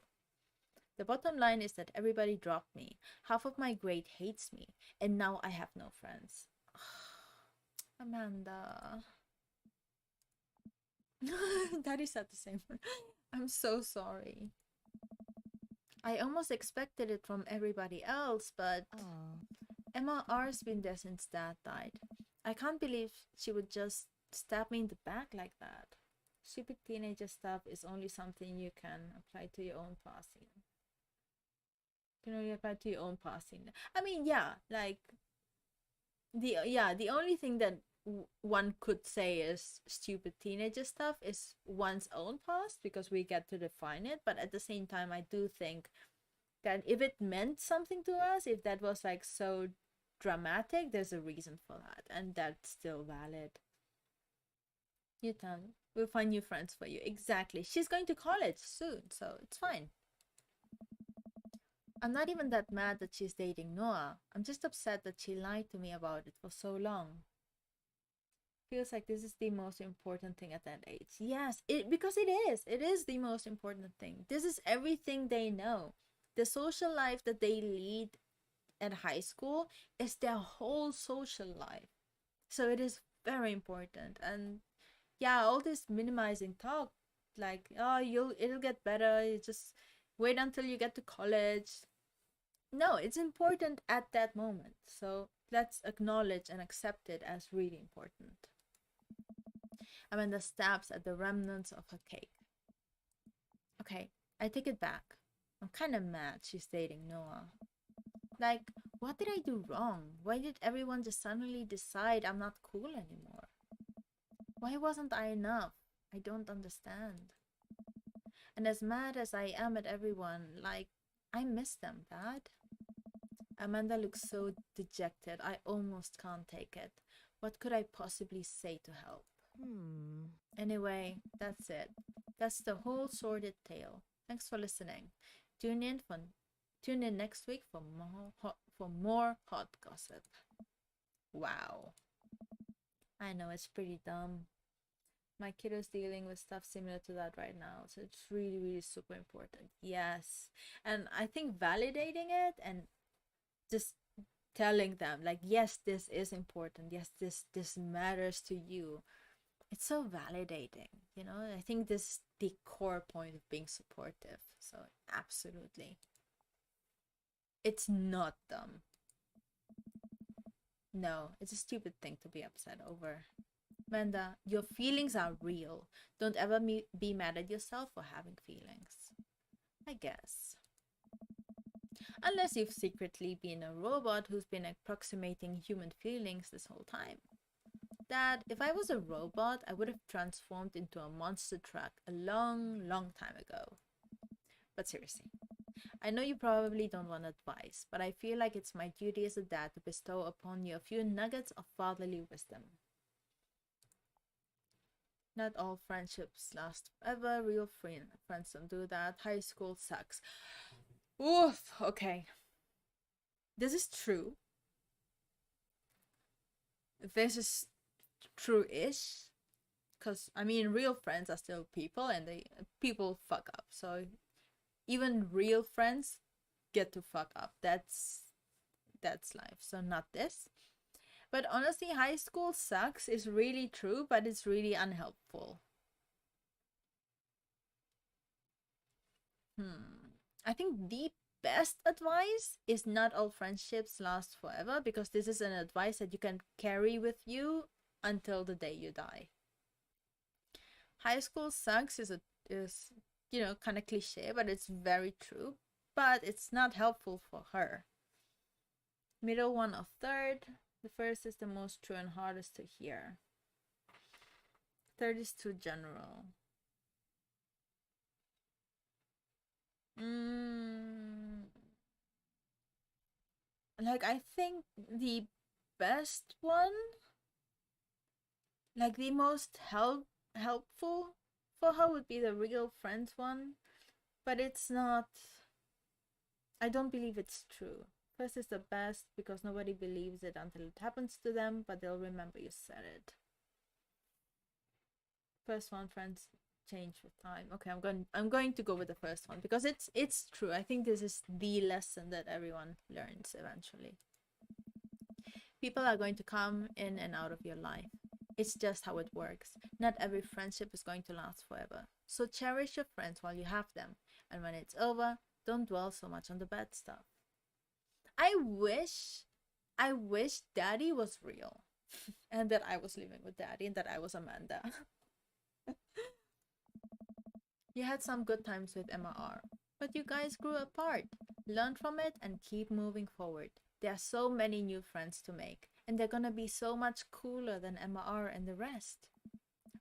The bottom line is that everybody dropped me. Half of my grade hates me, and now I have no friends. Amanda. Daddy said the same. I'm so sorry. I almost expected it from everybody else, but Emma R's been there since Dad died. I can't believe she would just stab me in the back like that. Stupid teenager stuff is only something you can apply to your own passing. You can only apply to your own passing. I mean, yeah, like the only thing that one could say is stupid teenager stuff is one's own past, because we get to define it. But at the same time, I do think that if it meant something to us, if that was like so dramatic, there's a reason for that, and that's still valid. You tell me. We'll find new friends for you. Exactly. She's going to college soon, so it's fine. I'm not even that mad that she's dating Noah. I'm just upset that she lied to me about it for so long. Feels like this is the most important thing at that age. Yes, because it is. It is the most important thing. This is everything they know. The social life that they lead at high school is their whole social life. So it is very important. And yeah, all this minimizing talk, like, oh, it'll get better, you just wait until you get to college. No, it's important at that moment. So let's acknowledge and accept it as really important. Amanda stabs at the remnants of her cake. Okay, I take it back. I'm kind of mad she's dating Noah. Like, what did I do wrong? Why did everyone just suddenly decide I'm not cool anymore? Why wasn't I enough? I don't understand. And as mad as I am at everyone, like, I miss them, Dad. Amanda looks so dejected. I almost can't take it. What could I possibly say to help? Anyway, that's it. That's the whole sordid tale. Thanks for listening. Tune in next week for more hot gossip. Wow. I know, it's pretty dumb. My kiddo's dealing with stuff similar to that right now, so it's really, really super important. Yes. And I think validating it and just telling them, like, yes, this is important. Yes, this matters to you. It's so validating, you know? I think this is the core point of being supportive. So, absolutely. It's not dumb. No, it's a stupid thing to be upset over. Amanda, your feelings are real. Don't ever be mad at yourself for having feelings. I guess. Unless you've secretly been a robot who's been approximating human feelings this whole time. Dad, if I was a robot, I would have transformed into a monster truck a long, long time ago. But seriously, I know you probably don't want advice, but I feel like it's my duty as a dad to bestow upon you a few nuggets of fatherly wisdom. Not all friendships last forever. Real friends don't do that. High school sucks. Oof, okay. This is true. This is true-ish. Because, I mean, real friends are still people and people fuck up. So even real friends get to fuck up. That's life. So not this. But honestly, high school sucks is really true, but it's really unhelpful. I think the best advice is not all friendships last forever, because this is an advice that you can carry with you until the day you die. High school sucks is you know, kind of cliche, but it's very true. But it's not helpful for her. Middle one or third. The first is the most true and hardest to hear. Third is too general. Like, I think the best one, like the most helpful for her, would be the real friends one. But it's not, I don't believe it's true. First is the best because nobody believes it until it happens to them, but they'll remember you said it. First one, friends change with time. Okay, I'm going to go with the first one because it's true. I think this is the lesson that everyone learns eventually. People are going to come in and out of your life. It's just how it works. Not every friendship is going to last forever. So cherish your friends while you have them. And when it's over, don't dwell so much on the bad stuff. I wish Daddy was real. And that I was living with Daddy and that I was Amanda. You had some good times with MR, but you guys grew apart. Learn from it and keep moving forward. There are so many new friends to make, and they're gonna be so much cooler than MR and the rest.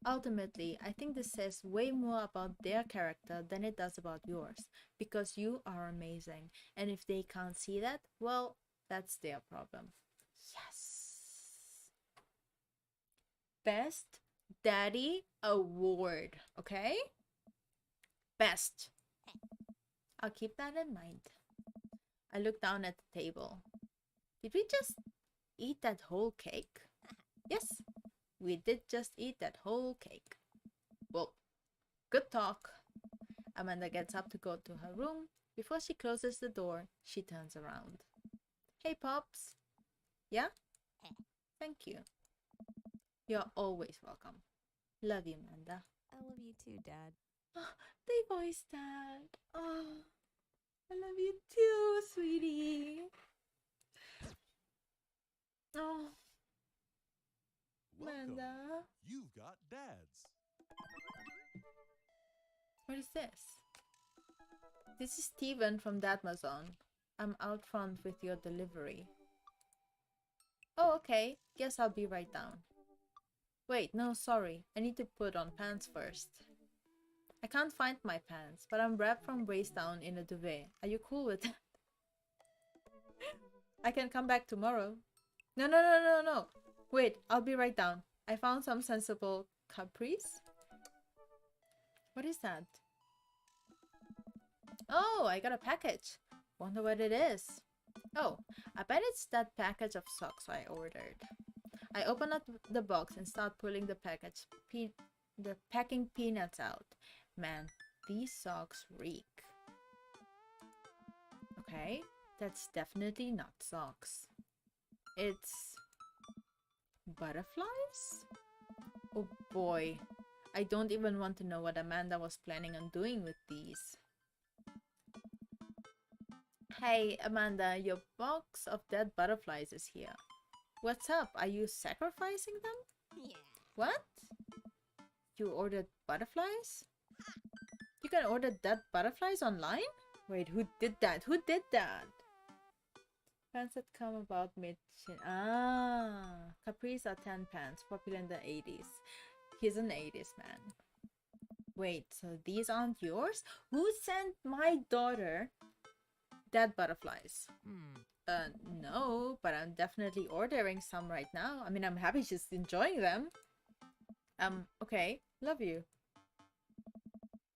Ultimately, I think this says way more about their character than it does about yours, because you are amazing, and if they can't see that, well, that's their problem. Yes! Best Daddy Award, okay? Best. I'll keep that in mind. I looked down at the table. Did we just eat that whole cake? Yes, we did just eat that whole cake. Well, good talk. Amanda gets up to go to her room. Before she closes the door, she turns around. Hey, Pops. Yeah? Thank you. You're always welcome. Love you, Amanda. I love you too, Dad. Oh, they voiced that. Oh, I love you too, sweetie. Oh, Welcome. Amanda. You've got dads. What is this? This is Steven from Dadmazon. I'm out front with your delivery. Oh, okay. Guess I'll be right down. Wait, no, sorry. I need to put on pants first. I can't find my pants, but I'm wrapped from waist down in a duvet. Are you cool with that? I can come back tomorrow. No. Wait, I'll be right down. I found some sensible capris. What is that? Oh, I got a package. Wonder what it is. Oh, I bet it's that package of socks I ordered. I open up the box and start pulling the packing peanuts out. Man, these socks reek. Okay, that's definitely not socks. It's butterflies? Oh boy, I don't even want to know what Amanda was planning on doing with these. Hey, Amanda, your box of dead butterflies is here. What's up? Are you sacrificing them? Yeah. What? You ordered butterflies? You can order dead butterflies online? Wait, who did that? Who did that? Pants that come about mid-chin. Ah, capris are tan pants, popular in the 80s. He's an 80s man. Wait, so these aren't yours? Who sent my daughter dead butterflies? No, but I'm definitely ordering some right now. I mean, I'm happy she's enjoying them. Okay, love you.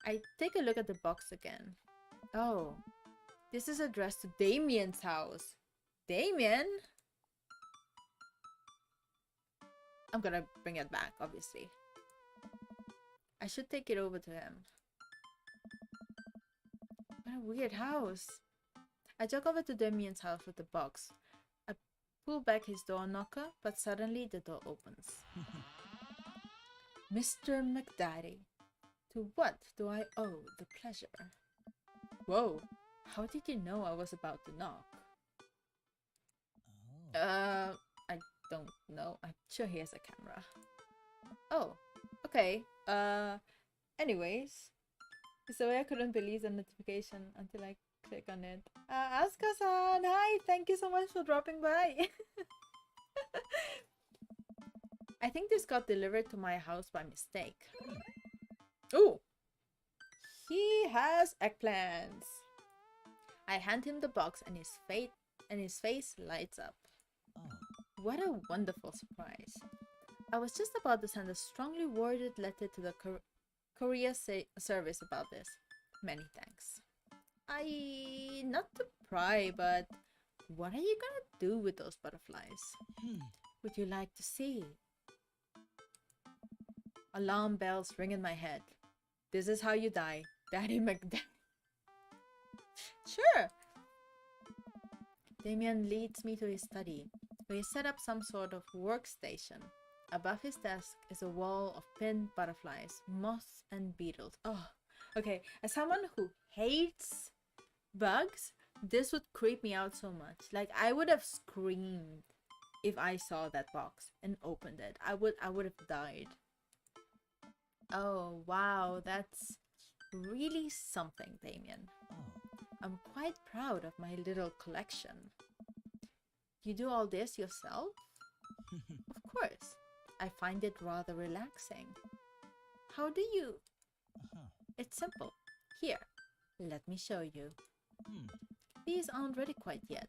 I take a look at the box again. Oh, this is addressed to Damien's house. Damien? I'm gonna bring it back, obviously. I should take it over to him. What a weird house. I jog over to Damien's house with the box. I pull back his door knocker, but suddenly the door opens. Mr. McDaddy, to what do I owe the pleasure? Whoa, how did you know I was about to knock? I don't know. I'm sure he has a camera. Oh, okay. Anyways. So I couldn't believe the notification until I click on it. Asuka-san, hi! Thank you so much for dropping by. I think this got delivered to my house by mistake. Oh! He has eggplants! I hand him the box and his face lights up. What a wonderful surprise. I was just about to send a strongly worded letter to the courier service about this. Many thanks. Not to pry, but what are you gonna do with those butterflies? Would you like to see? Alarm bells ring in my head. This is how you die, Daddy McDaddy. Sure. Damien leads me to his study, where he set up some sort of workstation. Above his desk is a wall of pinned butterflies, moths, and beetles. Oh, okay. As someone who hates bugs, this would creep me out so much. Like, I would have screamed if I saw that box and opened it. I would have died. Oh, wow. That's really something, Damien. I'm quite proud of my little collection. You do all this yourself? Of course. I find it rather relaxing. How do you? It's simple. Here, let me show you. These aren't ready quite yet.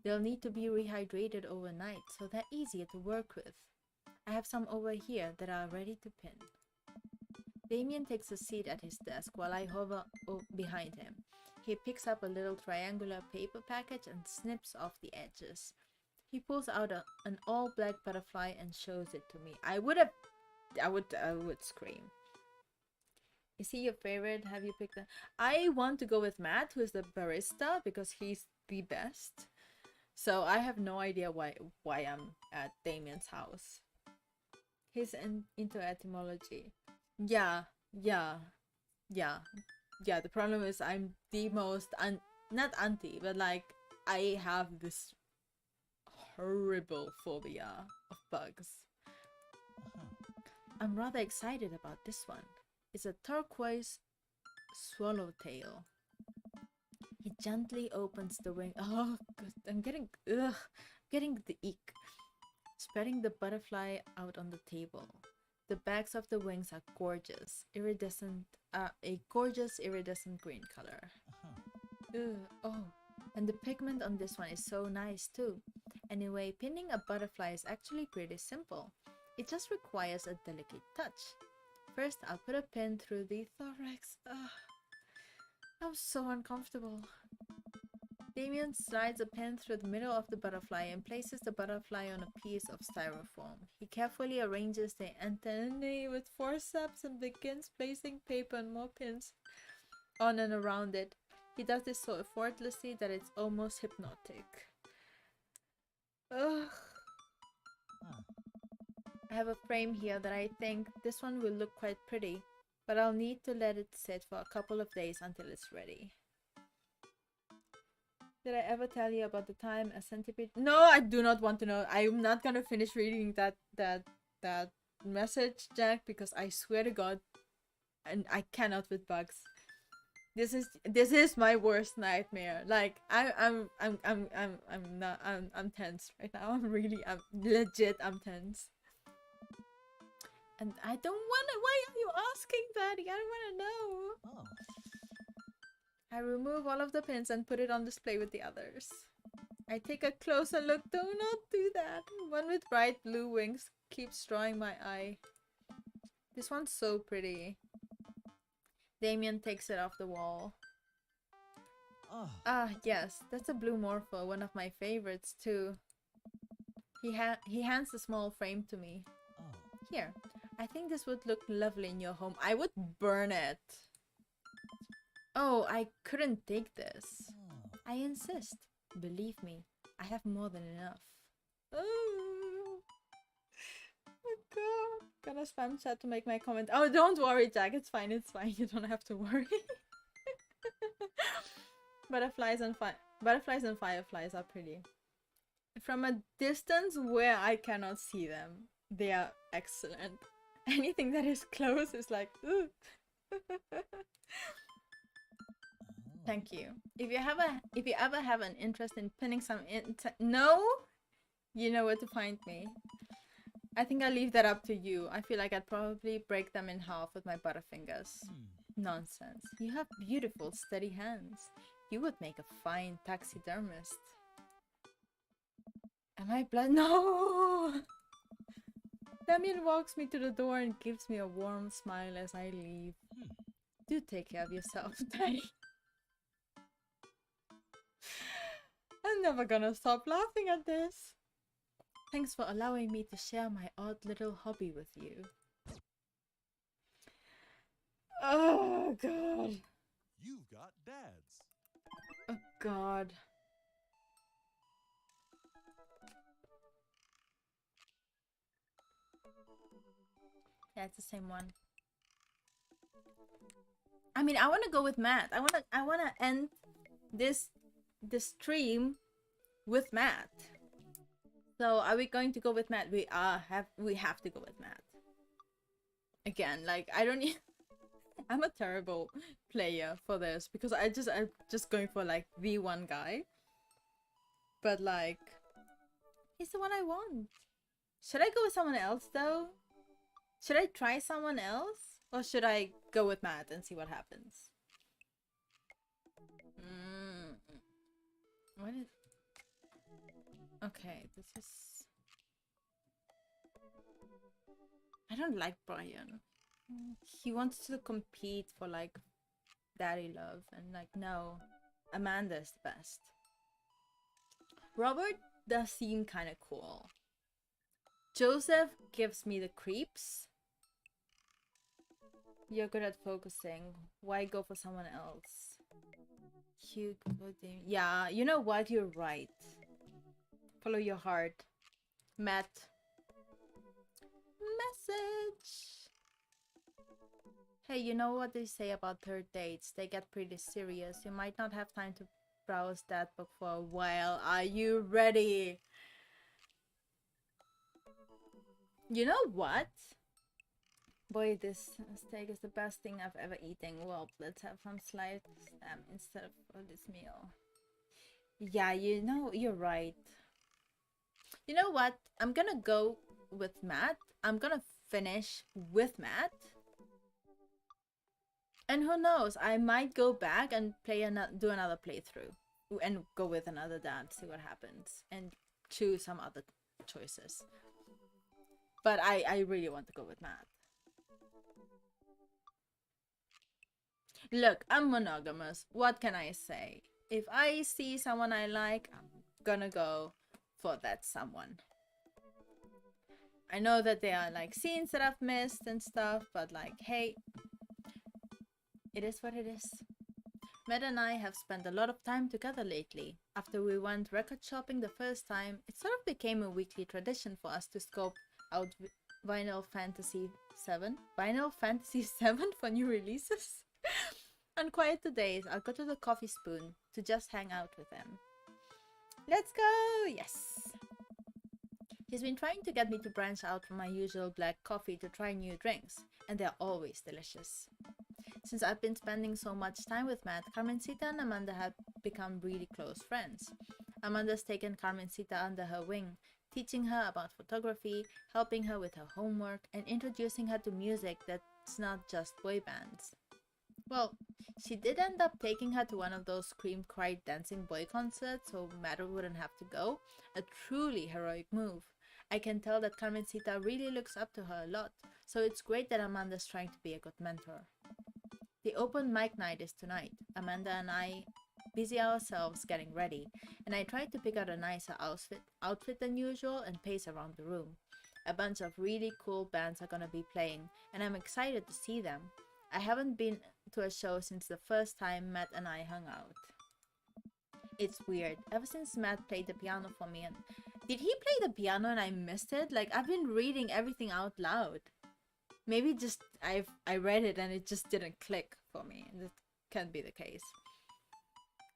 They'll need to be rehydrated overnight, so they're easier to work with. I have some over here that are ready to pin. Damien takes a seat at his desk while I hover behind him. He picks up a little triangular paper package and snips off the edges. He pulls out an all-black butterfly and shows it to me. I would scream. Is he your favorite? Have you picked a... I want to go with Matt, who is the barista, because he's the best. So I have no idea why I'm at Damien's house. He's into etymology. Yeah. The problem is I'm the most not anti, but like I have this horrible phobia of bugs. I'm rather excited about this one. It's a turquoise swallowtail. He gently opens the wing. Oh, God, I'm getting the ick. Spreading the butterfly out on the table. The backs of the wings are gorgeous, a gorgeous iridescent green color. Oh, and the pigment on this one is so nice too. Anyway, pinning a butterfly is actually pretty simple. It just requires a delicate touch. First, I'll put a pin through the thorax. I'm so uncomfortable. Damien slides a pin through the middle of the butterfly and places the butterfly on a piece of styrofoam. He carefully arranges the antennae with forceps and begins placing paper and more pins on and around it. He does this so effortlessly that it's almost hypnotic. Ugh. I have a frame here that I think this one will look quite pretty, but I'll need to let it sit for a couple of days until it's ready. Did I ever tell you about the time a centipede? No, I do not want to know. I'm not gonna finish reading that message, Jack, because I swear to God, and I cannot with bugs. This is my worst nightmare. Like I'm tense right now. I'm legit tense. And I don't wanna. Why are you asking, Daddy? I don't wanna know. Oh. I remove all of the pins and put it on display with the others. I take a closer look. Do not do that. One with bright blue wings keeps drawing my eye. This one's so pretty. Damien takes it off the wall. Oh. Ah, yes, that's a blue Morpho, one of my favorites too. He hands the small frame to me. Oh. Here, I think this would look lovely in your home. I would burn it. Oh, I couldn't take this. Oh. I insist. Believe me, I have more than enough. Oh my god. Gonna spam chat to make my comment. Oh, don't worry, Jack. It's fine. It's fine. You don't have to worry. Butterflies and fireflies are pretty. From a distance where I cannot see them, they are excellent. Anything that is close is like, ooh. Thank you. If you ever have an interest in pinning some no, you know where to find me. I think I'll leave that up to you. I feel like I'd probably break them in half with my butterfingers. Nonsense. You have beautiful, steady hands. You would make a fine taxidermist. Am I blood? No! Damien walks me to the door and gives me a warm smile as I leave. Do take care of yourself, Daddy. I'm never gonna stop laughing at this. Thanks for allowing me to share my odd little hobby with you. Oh god. You've got dads. Oh god. Yeah, it's the same one. I mean, I want to go with Matt. I want to end this stream with Matt. So, are we going to go with Matt? We have to go with Matt. Again, like I don't I'm a terrible player for this because I'm just going for like the one guy. But like he's the one I want. Should I go with someone else though? Should I try someone else? Or should I go with Matt and see what happens? What is... Okay, this is... I don't like Brian. He wants to compete for like daddy love and like no, Amanda's the best. Robert does seem kind of cool. Joseph gives me the creeps. You're good at focusing. Why go for someone else? Hugh, yeah, you know what? You're right. Follow your heart. Matt. Message. Hey, you know what they say about third dates? They get pretty serious. You might not have time to browse that book for a while. Are you ready? You know what? Boy, this steak is the best thing I've ever eaten. Well, let's have some sliced ham instead of this meal. Yeah, you know, you're right. You know what? I'm gonna go with Matt. I'm gonna finish with Matt. And who knows? I might go back and do another playthrough. And go with another dad, see what happens. And choose some other choices. But I really want to go with Matt. Look, I'm monogamous. What can I say? If I see someone I like, I'm gonna go for that someone. I know that there are like scenes that I've missed and stuff, but like, hey, it is what it is. Matt and I have spent a lot of time together lately. After we went record shopping the first time, it sort of became a weekly tradition for us to scope out Vinyl Fantasy 7 for new releases. On quieter days, I'll go to the Coffee Spoon to just hang out with him. Let's go! Yes! He's been trying to get me to branch out from my usual black coffee to try new drinks, and they're always delicious. Since I've been spending so much time with Matt, Carmencita and Amanda have become really close friends. Amanda's taken Carmencita under her wing, teaching her about photography, helping her with her homework, and introducing her to music that's not just boy bands. Well, she did end up taking her to one of those scream cried dancing boy concerts so Matt wouldn't have to go. A truly heroic move. I can tell that Carmencita really looks up to her a lot, so it's great that Amanda's trying to be a good mentor. The open mic night is tonight. Amanda and I busy ourselves getting ready, and I tried to pick out a nicer outfit than usual and pace around the room. A bunch of really cool bands are gonna be playing, and I'm excited to see them. I haven't been to a show since the first time Matt and I hung out. It's weird. Ever since Matt played the piano for me, and did he play the piano and I missed it? Like, I've been reading everything out loud. Maybe just I read it and it just didn't click for me. That can't be the case.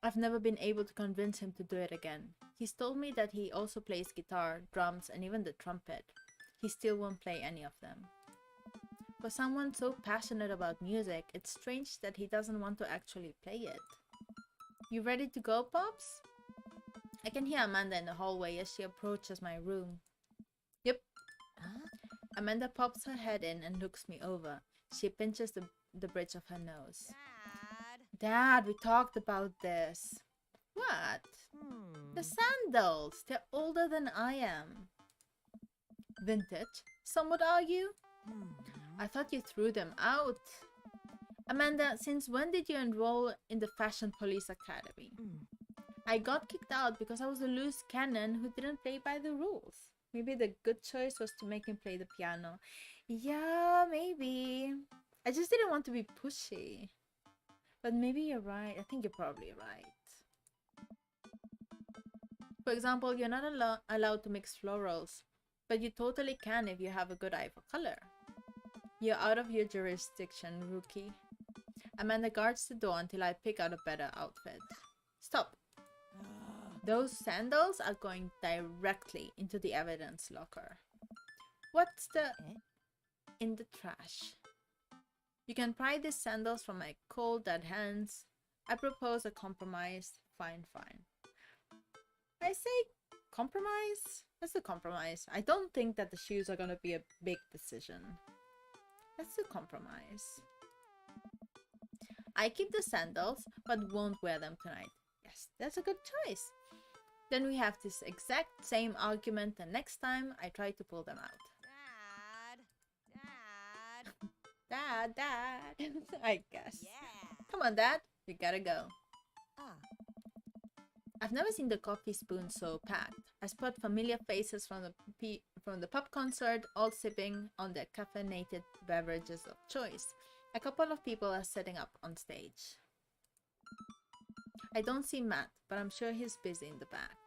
I've never been able to convince him to do it again. He's told me that he also plays guitar, drums, and even the trumpet. He still won't play any of them. For someone so passionate about music, it's strange that he doesn't want to actually play it. You ready to go, Pops? I can hear Amanda in the hallway as she approaches my room. Yep. Huh? Amanda pops her head in and looks me over. She pinches the bridge of her nose. Dad, we talked about this. What? The sandals. They're older than I am. Vintage, some would argue. I thought you threw them out. Amanda, since when did you enroll in the Fashion Police Academy? I got kicked out because I was a loose cannon who didn't play by the rules. Maybe the good choice was to make him play the piano. Yeah, maybe. I just didn't want to be pushy. But maybe you're right. I think you're probably right. For example, you're not allowed to mix florals, but you totally can if you have a good eye for color. You're out of your jurisdiction, rookie. Amanda guards the door until I pick out a better outfit. Stop. Those sandals are going directly into the evidence locker. What's the... in the trash. You can pry these sandals from my cold dead hands. I propose a compromise. Fine, fine. I say compromise? Let's do compromise. I don't think that the shoes are gonna be a big decision. Let's do compromise. I keep the sandals, but won't wear them tonight. Yes, that's a good choice. Then we have this exact same argument the next time I try to pull them out. Dad. I guess. Yeah. Come on, Dad. We gotta go. Ah. I've never seen the coffee spoon so packed. I spot familiar faces from the pub concert, all sipping on their caffeinated beverages of choice. A couple of people are setting up on stage. I don't see Matt, but I'm sure he's busy in the back.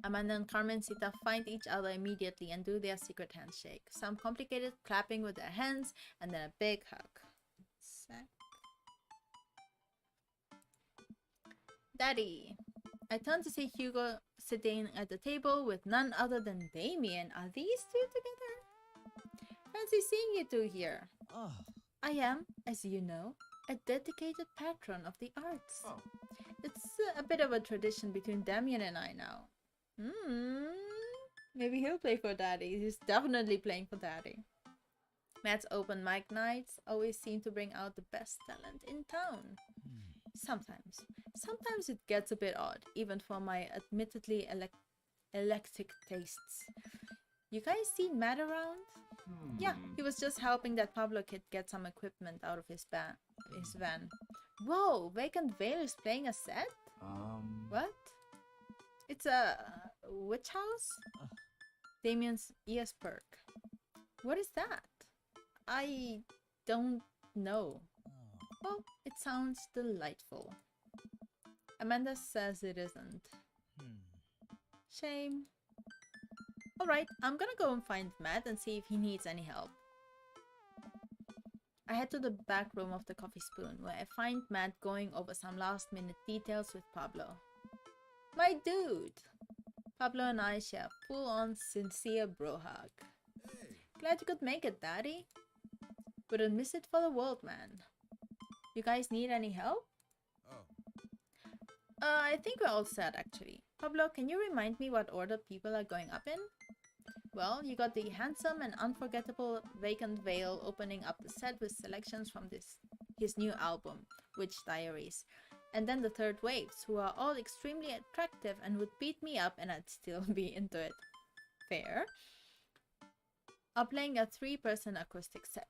Amanda and Carmencita find each other immediately and do their secret handshake. Some complicated clapping with their hands, and then a big hug. Daddy! I turn to see Hugo sitting at the table with none other than Damien. Are these two together? Fancy seeing you two here. I am, as you know, a dedicated patron of the arts. It's a bit of a tradition between Damien and I now. Maybe he'll play for Daddy. He's definitely playing for Daddy. Matt's open mic nights always seem to bring out the best talent in town. Sometimes. Sometimes it gets a bit odd, even for my admittedly eclectic tastes. You guys seen Matt around? Yeah, he was just helping that Pablo kid get some equipment out of his van. Whoa, Vacant Veil is playing a set? What? It's a witch house? Damien's ears perk. What is that? I don't know. Well, it sounds delightful. Amanda says it isn't. Shame. Alright, I'm gonna go and find Matt and see if he needs any help. I head to the back room of the Coffee Spoon, where I find Matt going over some last minute details with Pablo. My dude! Pablo and I share a full-on sincere bro hug. Glad you could make it, Daddy. Wouldn't miss it for the world, man. You guys need any help? Oh. I think we're all set, actually. Pablo, can you remind me what order people are going up in? Well, you got the handsome and unforgettable Vacant Veil opening up the set with selections from his new album, Witch Diaries. And then the Third Waves, who are all extremely attractive and would beat me up and I'd still be into it. Fair. Are playing a 3-person acoustic set.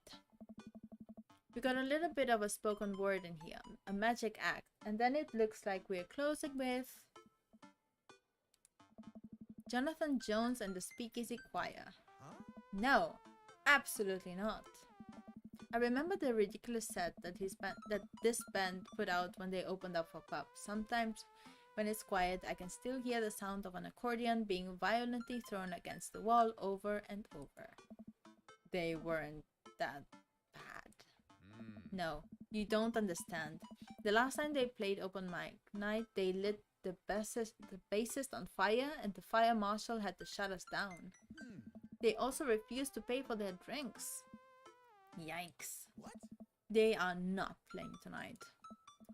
We got a little bit of a spoken word in here, a magic act, and then it looks like we're closing with Jonathan Jones and the Speakeasy Choir. Huh? No, absolutely not. I remember the ridiculous set that this band put out when they opened up for pub. Sometimes when it's quiet, I can still hear the sound of an accordion being violently thrown against the wall over and over. They weren't that bad. No, you don't understand. The last time they played open mic night, they lit the bassist on fire and the fire marshal had to shut us down. They also refused to pay for their drinks. Yikes. What? They are not playing tonight.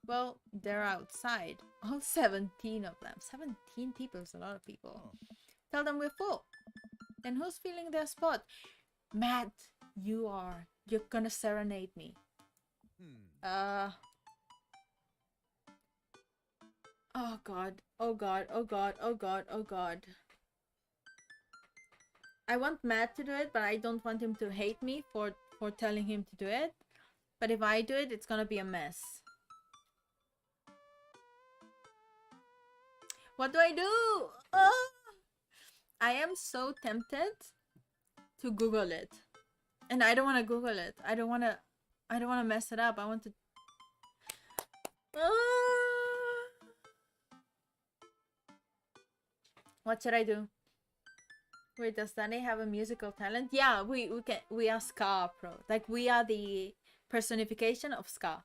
Well, they're outside. All 17 of them. 17 people is a lot of people. Oh. Tell them we're full. Then who's filling their spot? Matt, you're gonna serenade me. Oh god. Oh god. Oh god. Oh god. Oh god. I want Matt to do it, but I don't want him to hate me for telling him to do it. But if I do it, it's gonna be a mess. What do I do? Oh! I am so tempted to Google it. And I don't want to Google it. I don't want to mess it up. I want to... What should I do? Wait, does Danny have a musical talent? Yeah, we are ska pro. Like, we are the personification of ska.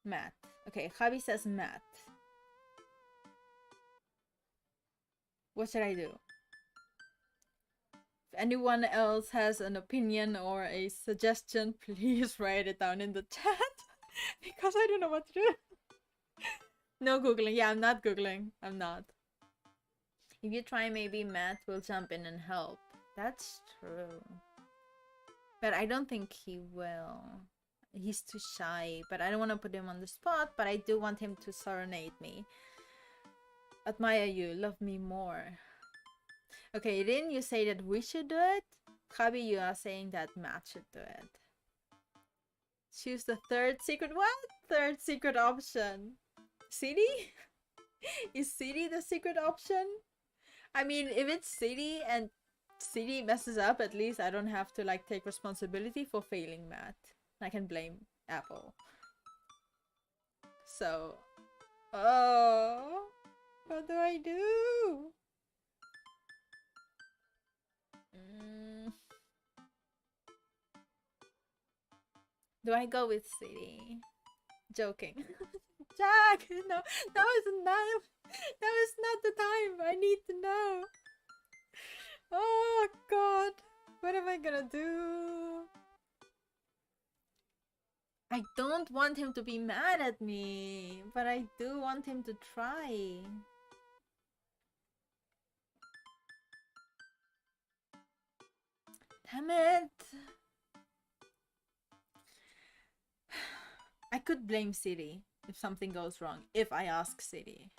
Matt. Okay, Javi says Matt. What should I do? If anyone else has an opinion or a suggestion, please write it down in the chat. Because I don't know what to do. No Googling. Yeah, I'm not Googling. I'm not. If you try, maybe Matt will jump in and help. That's true. But I don't think he will. He's too shy. But I don't want to put him on the spot. But I do want him to serenade me. Admire you. Love me more. Okay, didn't you say that we should do it? Javi, you are saying that Matt should do it. Choose the third secret. What? Third secret option. CD? Is CD the secret option? I mean, if it's CD and CD messes up, at least I don't have to like take responsibility for failing Matt. I can blame Apple. So, oh, what do I do? Do I go with CD? Joking. Jack, no, that was not. That was not the time. I need to know. Oh god, what am I gonna do? I don't want him to be mad at me, but I do want him to try. Damn it. I could blame City if something goes wrong, if I ask City.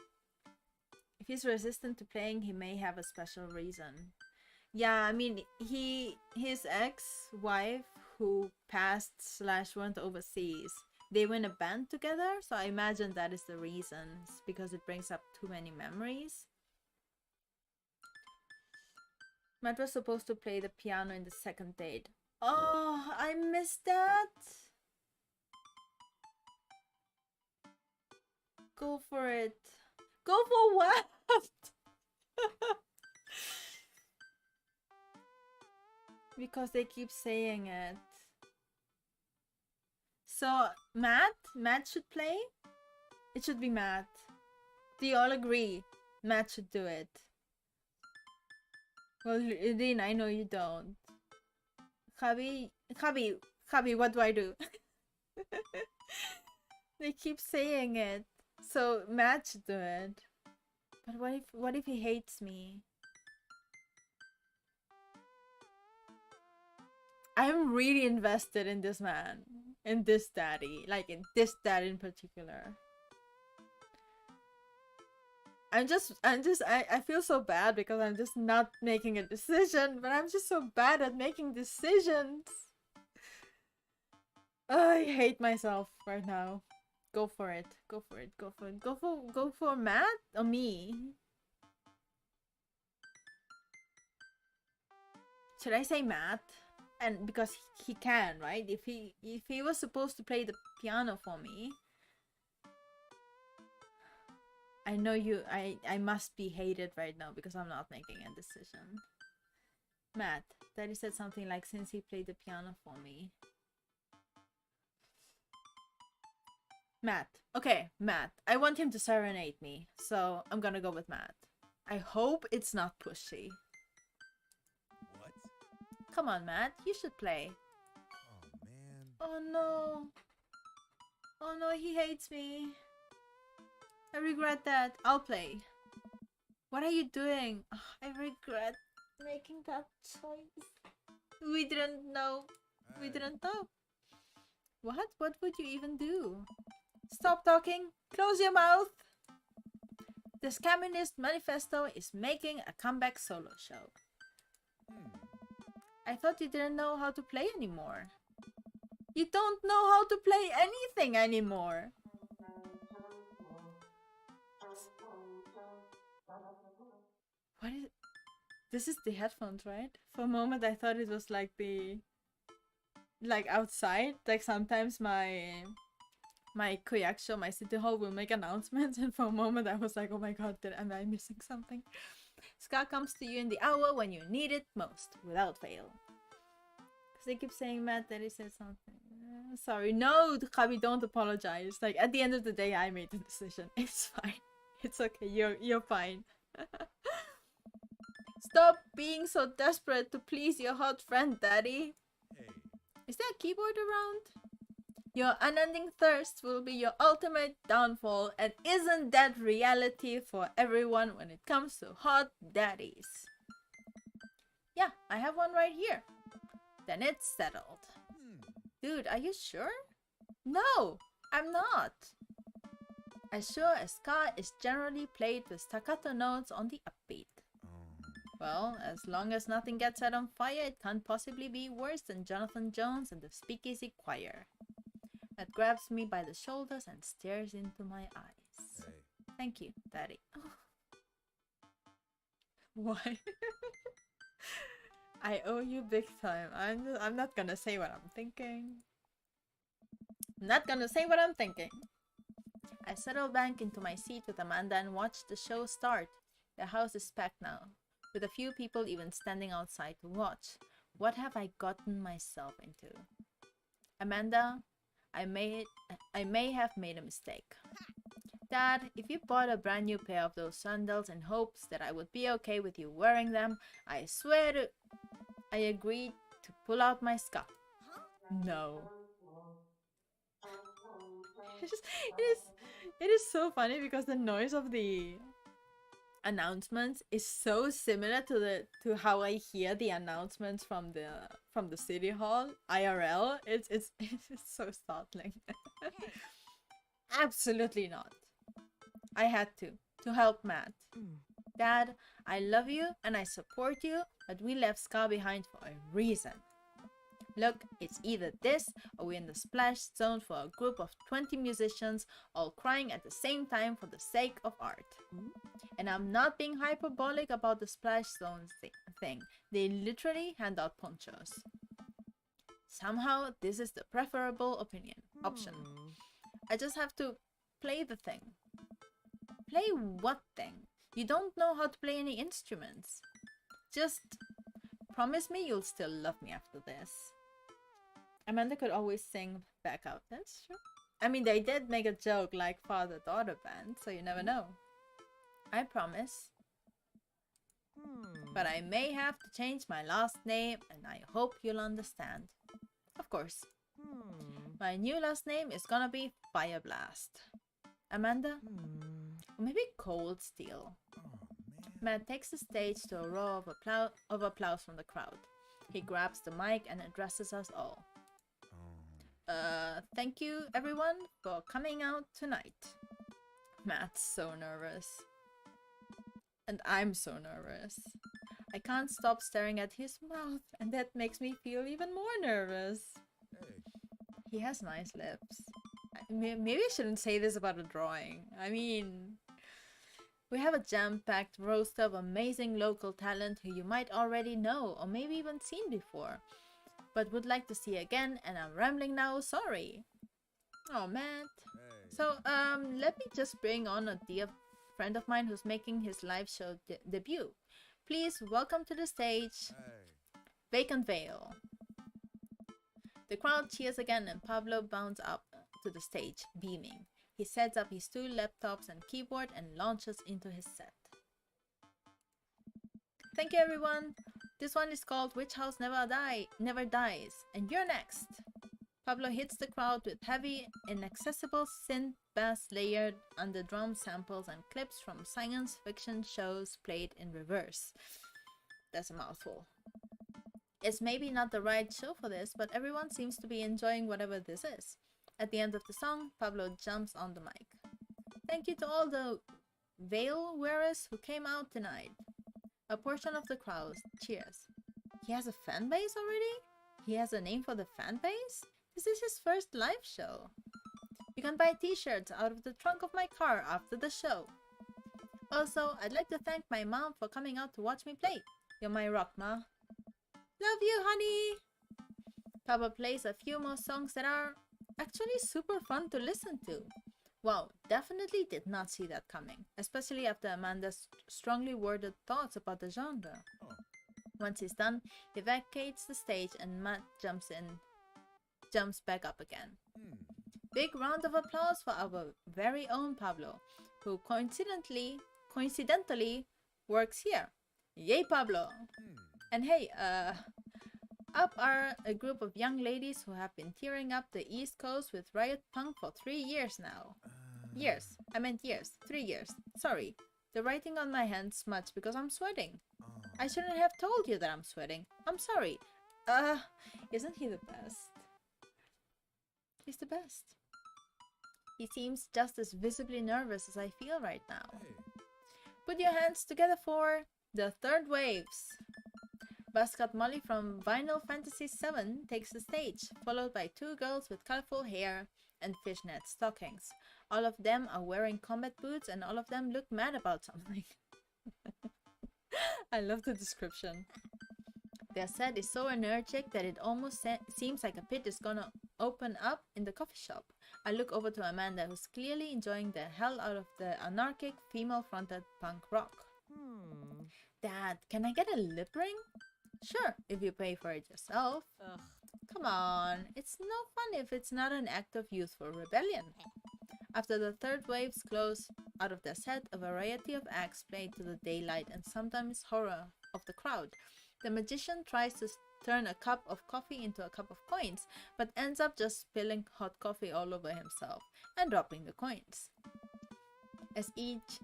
If he's resistant to playing, he may have a special reason. Yeah, I mean, his ex-wife who passed / went overseas, they were in a band together, so I imagine that is the reason. It's because it brings up too many memories. Matt was supposed to play the piano in the second date. Oh, I missed that. Go for it. Go for what? Because they keep saying it. So, Matt should play? It should be Matt. Do you all agree? Matt should do it. Well, Lynn, I know you don't. Javi, Hubby, what do I do? They keep saying it. So Matt should do it. But what if he hates me? I'm really invested in this man. In this daddy. Like in this dad in particular. I feel so bad because I'm just not making a decision, but I'm just so bad at making decisions. I hate myself right now. Go for it. Go for it. Go for it. Go for Matt or me? Should I say Matt? And because he can, right? If he was supposed to play the piano for me, I know I must be hated right now because I'm not making a decision. Matt, Daddy said something like, since he played the piano for me. Matt. Okay, Matt. I want him to serenade me, so I'm gonna go with Matt. I hope it's not pushy. What? Come on, Matt. You should play. Oh, man. Oh no. Oh no, he hates me. I regret that. I'll play. What are you doing? Ugh, I regret making that choice. We didn't know. We didn't know. What? What would you even do? Stop talking. Close your mouth. The Feminist Manifesto is making a comeback solo show. I thought you didn't know how to play anymore. You don't know how to play anything anymore. What is... This is the headphones, right? For a moment I thought it was like the... Like outside. Like sometimes my Koyakusho, my city hall will make announcements, and for a moment I was like, oh my god, am I missing something? Ska comes to you in the hour when you need it most, without fail. Because they keep saying, Matt, Daddy said something. Sorry, no, Kabi, don't apologize. Like, at the end of the day, I made the decision. It's fine. It's okay, you're fine. Stop being so desperate to please your hot friend, Daddy. Hey. Is there a keyboard around? Your unending thirst will be your ultimate downfall, and isn't that reality for everyone when it comes to hot daddies? Yeah, I have one right here. Then it's settled. Dude, are you sure? No, I'm not. As sure as ska is generally played with staccato notes on the upbeat. Well, as long as nothing gets set on fire, it can't possibly be worse than Jonathan Jones and the Speakeasy Choir. That grabs me by the shoulders and stares into my eyes. Hey. Thank you, Daddy. Oh. Why? I owe you big time. I'm not gonna say what I'm thinking. I'm not gonna say what I'm thinking. I settled back into my seat with Amanda and watched the show start. The house is packed now, with a few people even standing outside to watch. What have I gotten myself into? Amanda, I may have made a mistake. Dad, if you bought a brand new pair of those sandals in hopes that I would be okay with you wearing them, I swear I agreed to pull out my scarf. No. It is so funny because the noise of the announcements is so similar to how I hear the announcements from the city hall IRL. It's so startling. Absolutely not. I had to help Matt. Dad, I love you and I support you, but we left Ska behind for a reason. Look, it's either this or we're in the splash zone for a group of 20 musicians all crying at the same time for the sake of art. And I'm not being hyperbolic about the splash zone thing. They literally hand out ponchos. Somehow, this is the preferable option. I just have to play the thing. Play what thing? You don't know how to play any instruments. Just promise me you'll still love me after this. Amanda could always sing back out. That's true. I mean, they did make a joke like father-daughter band, so you never know. I promise. But I may have to change my last name, and I hope you'll understand. Of course. Hmm. My new last name is gonna be Fire Blast. Amanda? Or maybe Cold Steel. Oh, man. Matt takes the stage to a roar of applause from the crowd. He grabs the mic and addresses us all. Thank you everyone for coming out tonight. Matt's so nervous. And I'm so nervous. I can't stop staring at his mouth, and that makes me feel even more nervous. Hey. He has nice lips. Maybe I shouldn't say this about a drawing. I mean, we have a jam-packed roster of amazing local talent who you might already know or maybe even seen before, but would like to see again, and I'm rambling now, sorry. Oh, Matt. Hey. So, let me just bring on a dear friend of mine who's making his live show debut. Please welcome to the stage, Hey. Vacant Veil. The crowd cheers again and Pablo bounds up to the stage, beaming. He sets up his 2 laptops and keyboard and launches into his set. Thank you everyone! This one is called Witch House Never Dies, and you're next! Pablo hits the crowd with heavy, inaccessible synth bass layered under drum samples and clips from science fiction shows played in reverse. That's a mouthful. It's maybe not the right show for this, but everyone seems to be enjoying whatever this is. At the end of the song, Pablo jumps on the mic. Thank you to all the veil wearers who came out tonight. A portion of the crowd cheers. He has a fan base already? He has a name for the fan base? This is his first live show. You can buy t-shirts out of the trunk of my car after the show. Also, I'd like to thank my mom for coming out to watch me play. You're my rock, Ma. Love you, honey! Papa plays a few more songs that are actually super fun to listen to. Wow, definitely did not see that coming, especially after Amanda's strongly worded thoughts about the genre. Oh. Once he's done, he vacates the stage and Matt jumps back up again. Big round of applause for our very own Pablo, who coincidentally works here. Yay, Pablo! And hey, up are a group of young ladies who have been tearing up the East Coast with Riot Punk for 3 years now. Years. I meant years. 3 years. Sorry. The writing on my hand smudged because I'm sweating. I shouldn't have told you that I'm sweating. I'm sorry. Isn't he the best? He's the best. He seems just as visibly nervous as I feel right now. Hey. Put your hands together for the Third Waves. Buzzcut Molly from Vinyl Fantasy 7 takes the stage, followed by 2 girls with colorful hair and fishnet stockings. All of them are wearing combat boots and all of them look mad about something. I love the description. Their set is so energetic that it almost seems like a pit is gonna open up in the coffee shop. I look over to Amanda, who's clearly enjoying the hell out of the anarchic, female-fronted punk rock. Dad, can I get a lip ring? Sure, if you pay for it yourself. Ugh. Come on, it's no fun if it's not an act of youthful rebellion. After the Third Waves close out of their set, a variety of acts play to the daylight and sometimes horror of the crowd. The magician tries to turn a cup of coffee into a cup of coins, but ends up just spilling hot coffee all over himself and dropping the coins. As each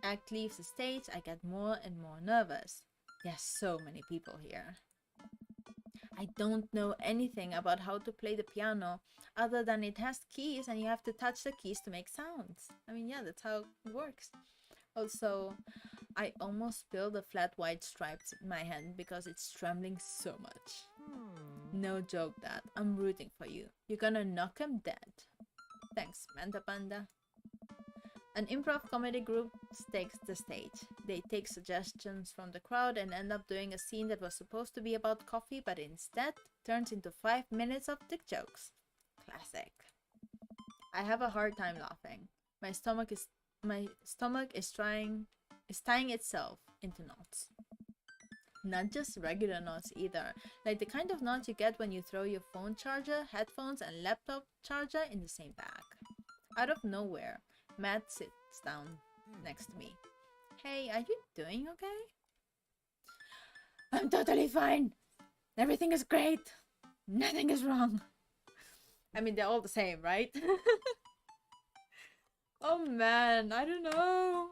act leaves the stage, I get more and more nervous. There's so many people here. I don't know anything about how to play the piano other than it has keys and you have to touch the keys to make sounds. I mean, yeah, that's how it works. Also, I almost spilled the flat white stripes in my hand because it's trembling so much. No joke, Dad. I'm rooting for you. You're gonna knock him dead. Thanks, Manta Panda. An improv comedy group takes the stage. They take suggestions from the crowd and end up doing a scene that was supposed to be about coffee but instead turns into 5 minutes of dick jokes. Classic. I have a hard time laughing. My stomach is tying itself into knots. Not just regular knots either, like the kind of knots you get when you throw your phone charger, headphones and laptop charger in the same bag. Out of nowhere, Matt sits down next to me. Hey, are you doing okay? I'm totally fine. Everything is great. Nothing is wrong. I mean, they're all the same, right? Oh man, I don't know.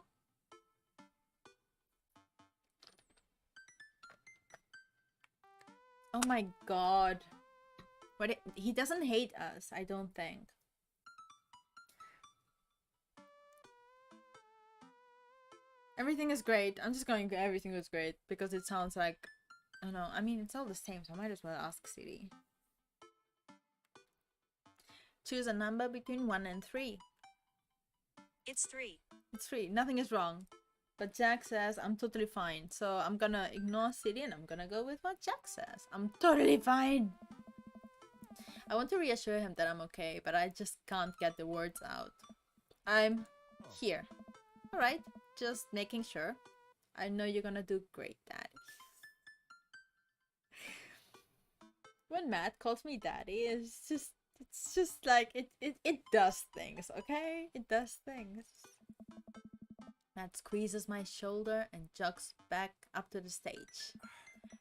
Oh my god. But he doesn't hate us, I don't think. Everything is great. I'm just going, everything was great because it sounds like, I don't know. I mean, it's all the same, so I might as well ask City. Choose a number between 1 and 3. It's 3. It's 3. Nothing is wrong. But Jack says I'm totally fine. So I'm gonna ignore City and I'm gonna go with what Jack says. I'm totally fine. I want to reassure him that I'm okay, but I just can't get the words out. I'm here. Alright, just making sure. I know you're gonna do great, Daddy. When Matt calls me Daddy, it's just like it does things, okay? It does things. Matt squeezes my shoulder and jogs back up to the stage.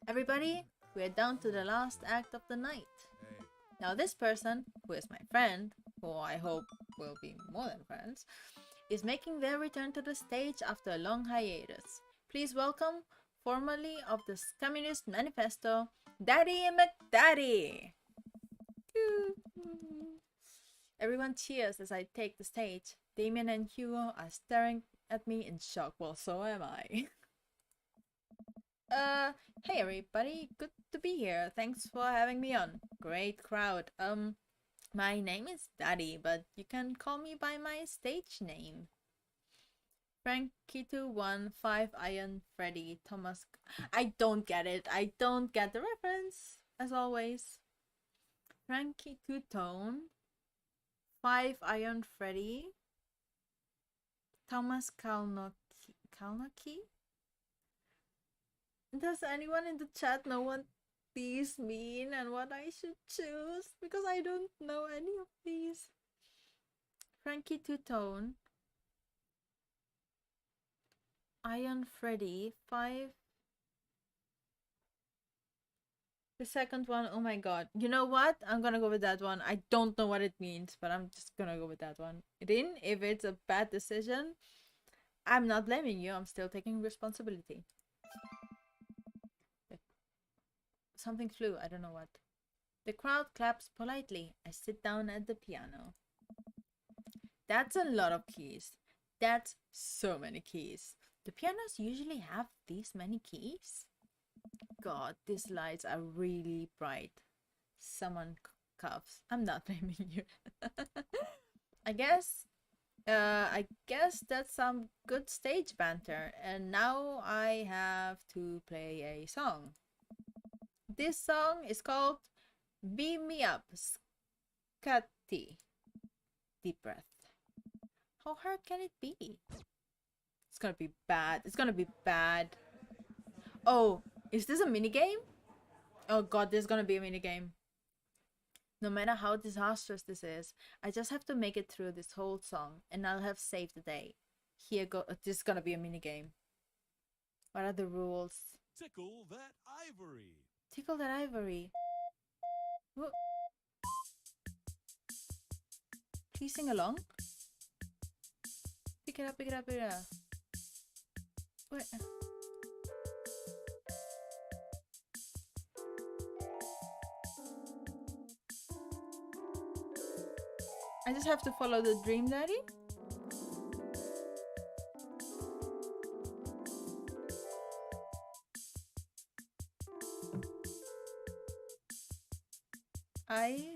Everybody, we're down to the last act of the night. Hey. Now this person, who is my friend, who I hope will be more than friends, is making their return to the stage after a long hiatus. Please welcome, formerly of the Feminist Manifesto, Daddy McDaddy! Everyone cheers as I take the stage. Damien and Hugo are staring at me in shock. Well, so am I. Hey everybody, good to be here. Thanks for having me on. Great crowd. My name is Daddy, but you can call me by my stage name. Frankie215 Iron Freddy Thomas. I don't get it. I don't get the reference, as always. Frankie2 Tone 5 Iron Freddy Thomas Kalnoki. Does anyone in the chat know what these mean and what I should choose? Because I don't know any of these. Frankie2 Tone Iron Freddy 5. The second one, oh my god. You know what? I'm gonna go with that one. I don't know what it means, but I'm just gonna go with that one. Rin, if it's a bad decision, I'm not blaming you. I'm still taking responsibility. Something flew. I don't know what. The crowd claps politely. I sit down at the piano. That's a lot of keys. That's so many keys. Do pianos usually have these many keys? God, these lights are really bright. Someone coughs. I'm not blaming you. I guess that's some good stage banter. And now I have to play a song. This song is called Beam Me Up, Scotty. Deep breath. How hard can it be? It's gonna be bad. It's gonna be bad. Oh, is this a minigame? Oh god, there's gonna be a minigame. No matter how disastrous this is, I just have to make it through this whole song and I'll have saved the day. Here go. This is gonna be a minigame. What are the rules? Tickle that ivory. Tickle that ivory. Whoa. Please sing along. Pick it up, pick it up, pick it up. Wait. I just have to follow the dream, Daddy?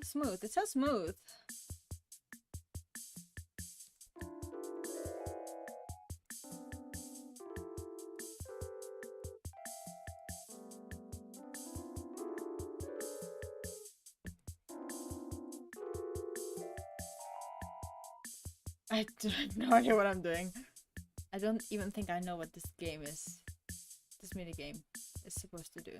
Smooth. It says smooth. I have no idea what I'm doing. I don't even think I know what this game is. This minigame is supposed to do.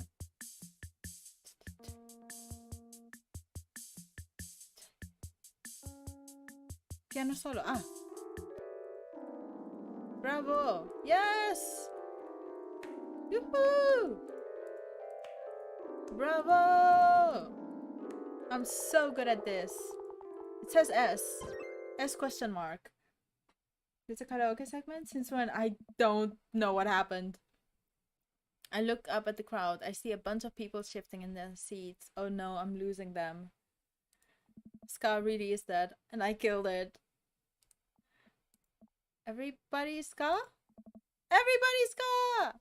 Piano solo. Ah. Bravo. Yes. Yoo-hoo. Bravo. I'm so good at this. It says S. S question mark. It's a karaoke segment? Since when? I don't know what happened. I look up at the crowd. I see a bunch of people shifting in their seats. Oh no, I'm losing them. Scar really is dead, and I killed it. Everybody Scar? Everybody Scar!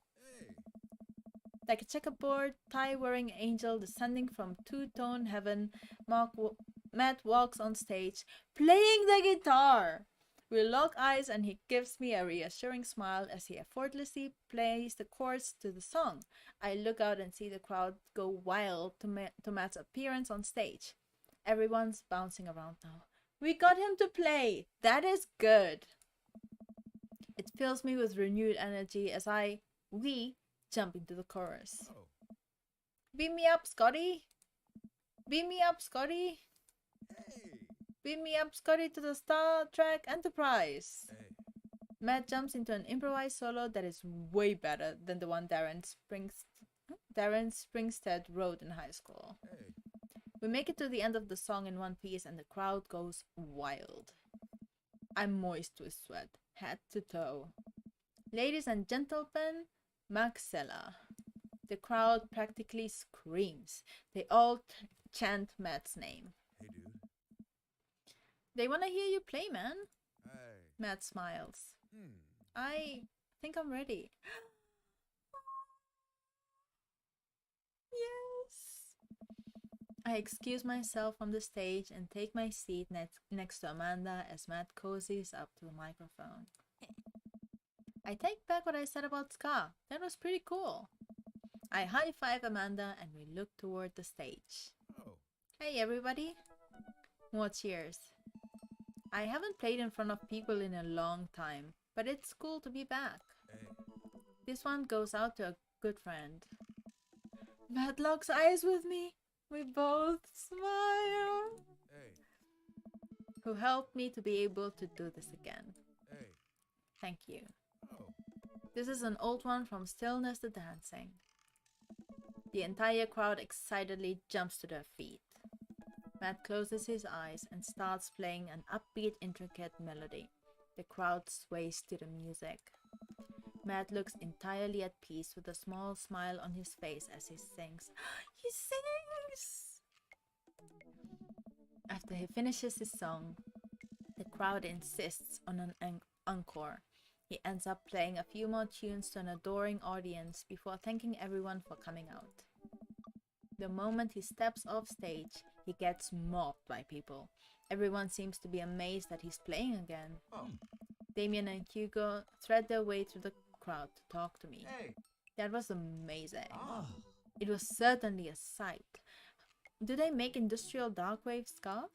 Like a checkerboard, tie-wearing angel descending from two-tone heaven, Matt walks on stage, playing the guitar. We lock eyes and he gives me a reassuring smile as he effortlessly plays the chords to the song. I look out and see the crowd go wild to Matt's appearance on stage. Everyone's bouncing around now. We got him to play! That is good! It fills me with renewed energy as we jump into the chorus. Beam me up, Scotty! Beam me up, Scotty! Beam me up, Scotty, to the Star Trek Enterprise! Matt jumps into an improvised solo that is way better than the one Darren Springstead wrote in high school. We make it to the end of the song in one piece and the crowd goes wild. I'm moist with sweat, head to toe. Ladies and gentlemen, Maxella. The crowd practically screams. They all chant Matt's name. Hey, dude. They wanna hear you play, man. Hey. Matt smiles. I think I'm ready. Yes. I excuse myself from the stage and take my seat next to Amanda as Matt cozies up to the microphone. I take back what I said about Ska. That was pretty cool. I high-five Amanda and we look toward the stage. Hey everybody. More cheers. I haven't played in front of people in a long time, but it's cool to be back. This one goes out to a good friend. Matt locks eyes with me. We both smile. Who helped me to be able to do this again. Thank you. This is an old one from Stillness to Dancing. The entire crowd excitedly jumps to their feet. Matt closes his eyes and starts playing an upbeat, intricate melody. The crowd sways to the music. Matt looks entirely at peace with a small smile on his face as he sings. He sings! After he finishes his song, the crowd insists on an encore. He ends up playing a few more tunes to an adoring audience before thanking everyone for coming out. The moment he steps off stage, he gets mobbed by people. Everyone seems to be amazed that he's playing again. Damien and Hugo thread their way through the crowd to talk to me. That was amazing. It was certainly a sight. Do they make industrial darkwave ska?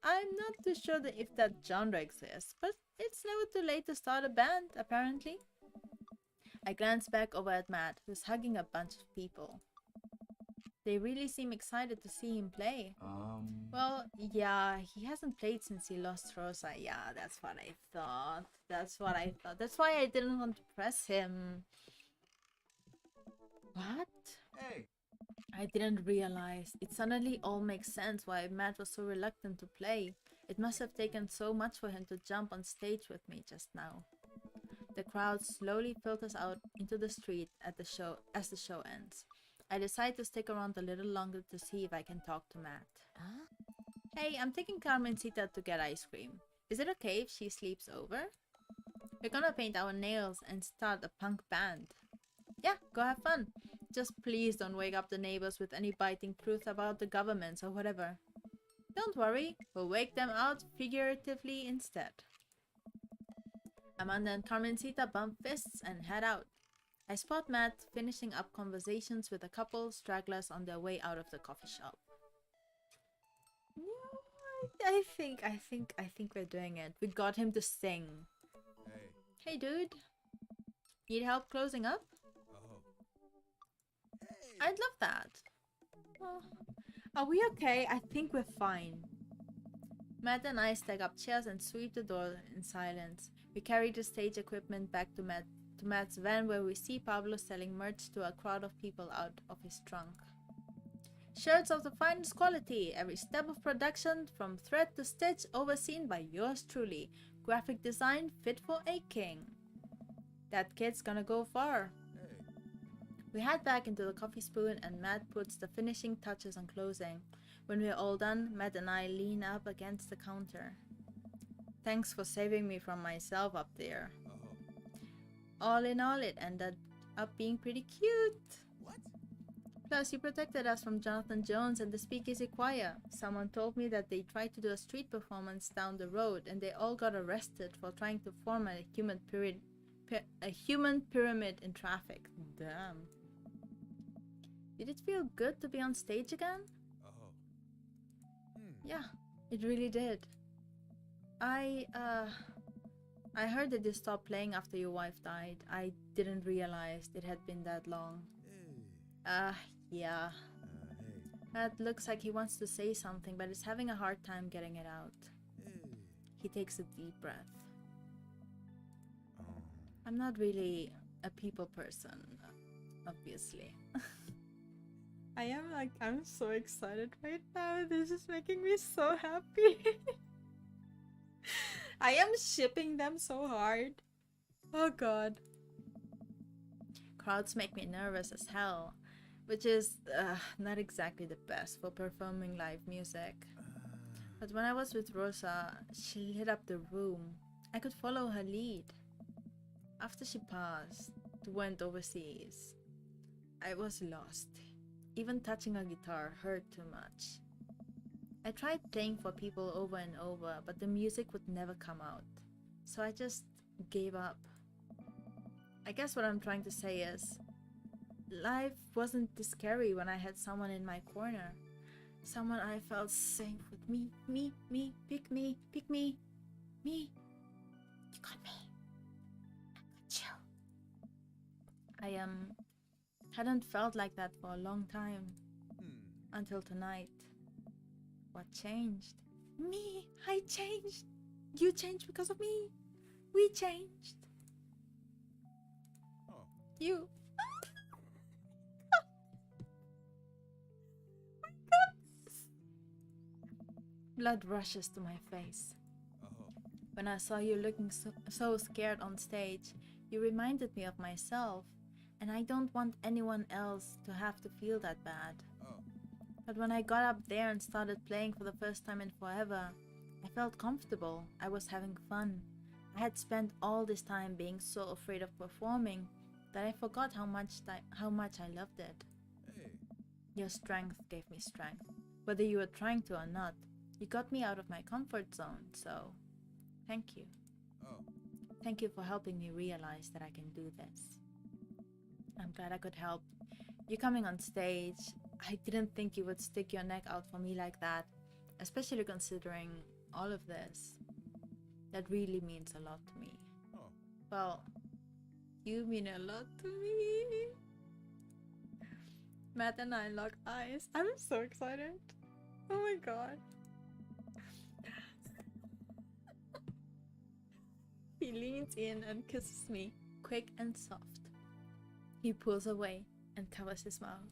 I'm not too sure if that genre exists, but it's never too late to start a band, apparently. I glance back over at Matt, who's hugging a bunch of people. They really seem excited to see him play. Well, yeah, he hasn't played since he lost Rosa. Yeah, that's what I thought. That's why I didn't want to press him. What? I didn't realize. It suddenly all makes sense why Matt was so reluctant to play. It must have taken so much for him to jump on stage with me just now. The crowd slowly filters out into the street as the show ends. I decide to stick around a little longer to see if I can talk to Matt. Hey, I'm taking Carmencita to get ice cream. Is it okay if she sleeps over? We're gonna paint our nails and start a punk band. Yeah, go have fun. Just please don't wake up the neighbors with any biting truth about the governments or whatever. Don't worry, we'll wake them out figuratively instead. Amanda and Carmencita bump fists and head out. I spot Matt finishing up conversations with a couple stragglers on their way out of the coffee shop. Yeah, I think we're doing it. We got him to sing. Hey dude. Need help closing up? I'd love that. Oh. Are we okay? I think we're fine. Matt and I stack up chairs and sweep the door in silence. We carry the stage equipment back to Matt's van where we see Pablo selling merch to a crowd of people out of his trunk. Shirts of the finest quality, every step of production from thread to stitch overseen by yours truly. Graphic design fit for a king. That kid's gonna go far. We head back into the coffee spoon and Matt puts the finishing touches on closing. When we're all done, Matt and I lean up against the counter. Thanks for saving me from myself up there. All in all, it ended up being pretty cute. What? Plus, you protected us from Jonathan Jones and the Speakeasy Choir. Someone told me that they tried to do a street performance down the road and they all got arrested for trying to form a human pyramid in traffic. Damn. Did it feel good to be on stage again? Yeah, it really did. I heard that you stopped playing after your wife died. I didn't realize it had been that long. Yeah. Matt looks like he wants to say something, but is having a hard time getting it out. He takes a deep breath. I'm not really a people person, obviously. I'm so excited right now. This is making me so happy. I am shipping them so hard. Oh god. Crowds make me nervous as hell, which is not exactly the best for performing live music. But when I was with Rosa, she lit up the room. I could follow her lead. After she went overseas, I was lost. Even touching a guitar hurt too much. I tried playing for people over and over, but the music would never come out. So I just gave up. I guess what I'm trying to say is, life wasn't this scary when I had someone in my corner. Someone I felt safe with. Me, pick me, me. You got me. I got you. I hadn't felt like that for a long time. Until tonight. What changed? Me! I changed! You changed because of me! We changed! You! Blood rushes to my face. When I saw you looking so scared on stage, you reminded me of myself, and I don't want anyone else to have to feel that bad. But when I got up there and started playing for the first time in forever, I felt comfortable. I was having fun. I had spent all this time being so afraid of performing that I forgot how much I loved it. Your strength gave me strength. Whether you were trying to or not, you got me out of my comfort zone, so thank you. Thank you for helping me realize that I can do this. I'm glad I could help. You coming on stage, I didn't think you would stick your neck out for me like that, especially considering all of this. That really means a lot to me. Well, you mean a lot to me. Matt and I lock eyes. I'm so excited. Oh my god. He leans in and kisses me, quick and soft. He pulls away and covers his mouth.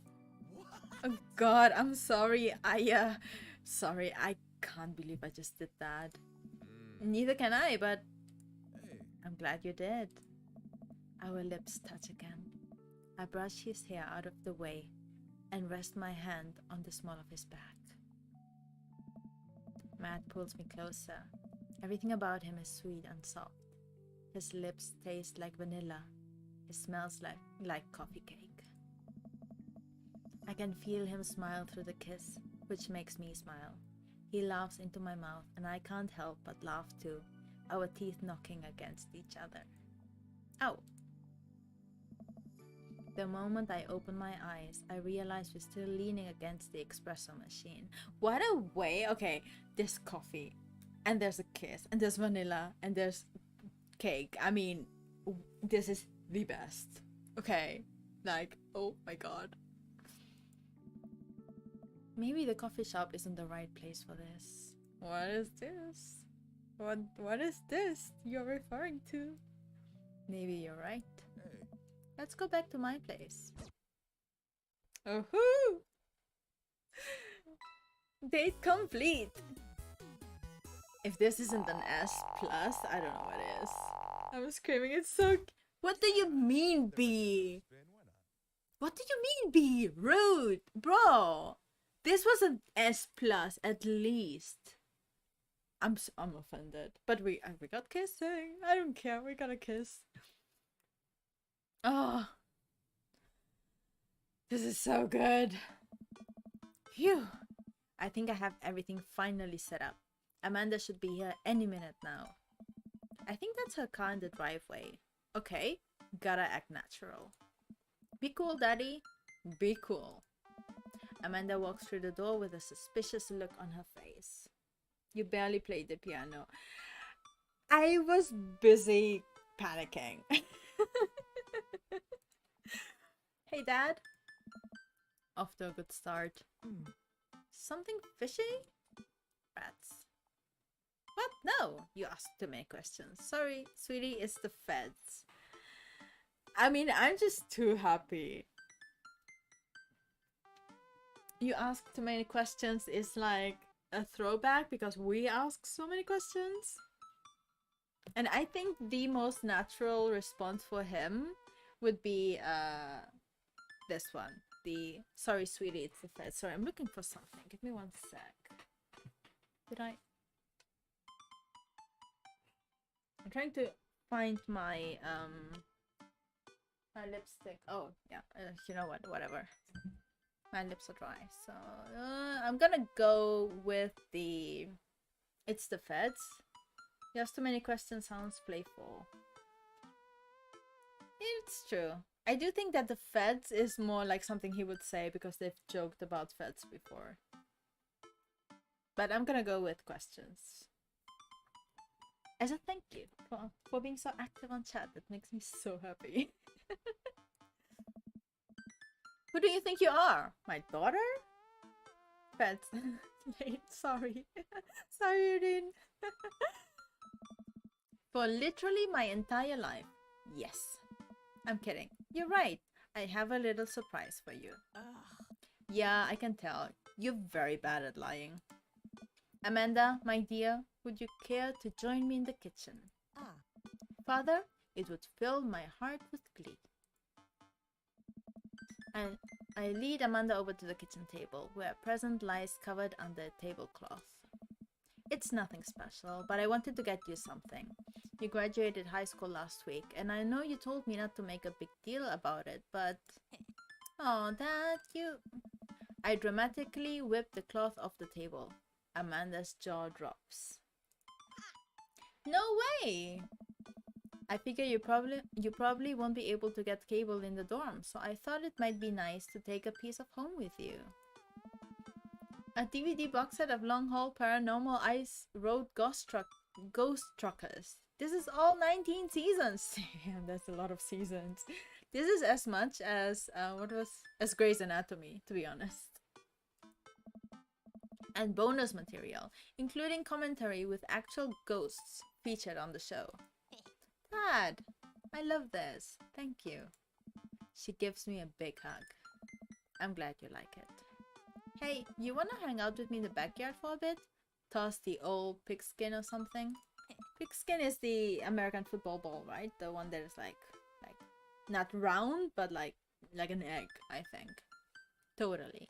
Oh god, I'm sorry. Sorry, I can't believe I just did that. Neither can I, but I'm glad you did. Our lips touch again. I brush his hair out of the way and rest my hand on the small of his back. Matt pulls me closer. Everything about him is sweet and soft. His lips taste like vanilla. He smells like coffee cake. I can feel him smile through the kiss, which makes me smile. He laughs into my mouth, and I can't help but laugh too, our teeth knocking against each other. Ow! The moment I open my eyes, I realize we're still leaning against the espresso machine. What a way! Okay, there's coffee, and there's a kiss, and there's vanilla, and there's cake. I mean, this is the best. Okay, like, oh my god. Maybe the coffee shop isn't the right place for this. What is this? What is this you're referring to? Maybe you're right. Let's go back to my place. Oh-hoo! Date complete. If this isn't an S plus, I don't know what is. I'm screaming. It's so. What do you mean, B? What do you mean, B? Rude, bro. This was an S plus at least. I'm offended, but we got kissing. I don't care. We got a kiss. Oh, this is so good. Phew. I think I have everything finally set up. Amanda should be here any minute now. I think that's her car in the driveway. Okay, gotta act natural. Be cool, daddy. Be cool. Amanda walks through the door with a suspicious look on her face. You barely played the piano. I was busy panicking. Hey, Dad. Off to a good start. Something fishy? Rats. What? No, you asked too many questions. Sorry, sweetie, it's the feds. I mean, I'm just too happy. You ask too many questions is like a throwback because we ask so many questions. And I think the most natural response for him would be this one. The sorry sweetie, it's the feds. Sorry, I'm looking for something. Give me one sec. Did I? I'm trying to find my my lipstick. Oh yeah, you know what? Whatever. My lips are dry, so I'm gonna go with the. It's the feds. You ask too many questions sounds playful. It's true. I do think that the feds is more like something he would say because they've joked about feds before. But I'm gonna go with questions. As a thank you for being so active on chat. That makes me so happy. Who do you think you are? My daughter? Feds. Late, sorry. Sorry, Erin. For literally my entire life. Yes. I'm kidding. You're right. I have a little surprise for you. Yeah, I can tell. You're very bad at lying. Amanda, my dear, would you care to join me in the kitchen? Father, it would fill my heart with glee. And I lead Amanda over to the kitchen table, where a present lies covered under a tablecloth. It's nothing special, but I wanted to get you something. You graduated high school last week, and I know you told me not to make a big deal about it, but... Oh, Dad, you... I dramatically whip the cloth off the table. Amanda's jaw drops. No way! I figure you probably won't be able to get cable in the dorm, so I thought it might be nice to take a piece of home with you. A DVD box set of Long Haul Paranormal Ice Road Ghost Truckers. This is all 19 seasons. Damn, that's a lot of seasons. This is as much as as Grey's Anatomy, to be honest. And bonus material, including commentary with actual ghosts featured on the show. Dad, I love this. Thank you. She gives me a big hug. I'm glad you like it. Hey, you wanna hang out with me in the backyard for a bit? Toss the old pigskin or something? Pigskin is the American football ball, right? The one that is like not round, but like an egg, I think. Totally.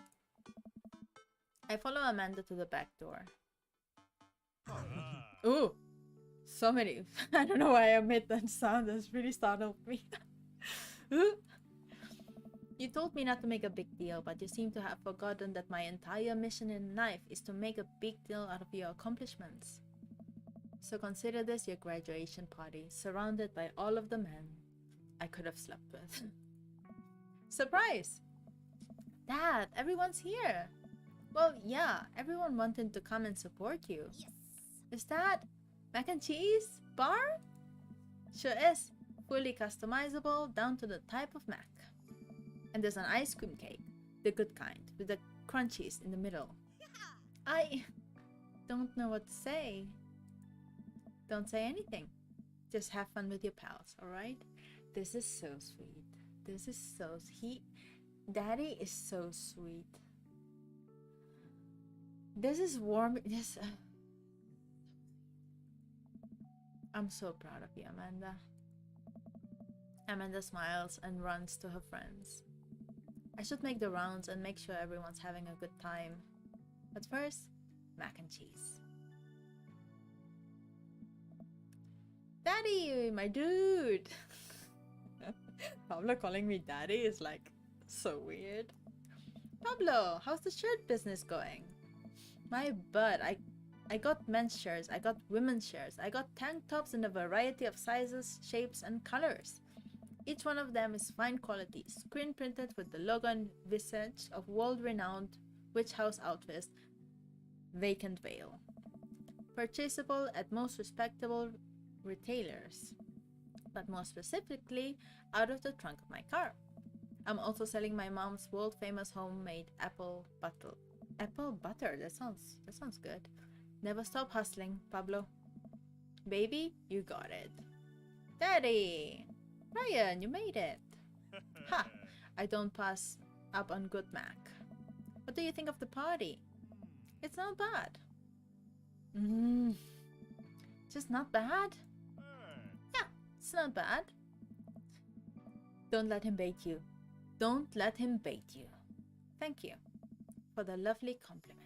I follow Amanda to the back door. Ooh! So many. I don't know why I made that sound. That's really startled me. You told me not to make a big deal, but you seem to have forgotten that my entire mission in life is to make a big deal out of your accomplishments. So consider this your graduation party, surrounded by all of the men I could have slept with. Surprise! Dad, everyone's here! Well, yeah, everyone wanted to come and support you. Yes! Is that mac and cheese bar? Sure is. Fully customizable down to the type of mac. And there's an ice cream cake, the good kind, with the crunchies in the middle. I don't know what to say. Don't say anything. Just have fun with your pals, alright? This is so sweet. This is so... Daddy is so sweet. This is warm. Yes. I'm so proud of you, Amanda. Amanda smiles and runs to her friends. I should make the rounds and make sure everyone's having a good time. But first, mac and cheese. Daddy, my dude! Pablo calling me daddy is like so weird. Pablo, how's the shirt business going? My butt, I got men's shirts, I got women's shirts, I got tank tops in a variety of sizes, shapes, and colors. Each one of them is fine quality, screen printed with the logo and visage of world-renowned witch house outfit, Vacant Veil. Purchasable at most respectable retailers, but more specifically, out of the trunk of my car. I'm also selling my mom's world-famous homemade apple butter. Apple butter, that sounds good. Never stop hustling, Pablo. Baby, you got it. Daddy! Ryan, you made it! Ha! I don't pass up on good Mac. What do you think of the party? It's not bad. Just not bad? Yeah, it's not bad. Don't let him bait you. Don't let him bait you. Thank you for the lovely compliment.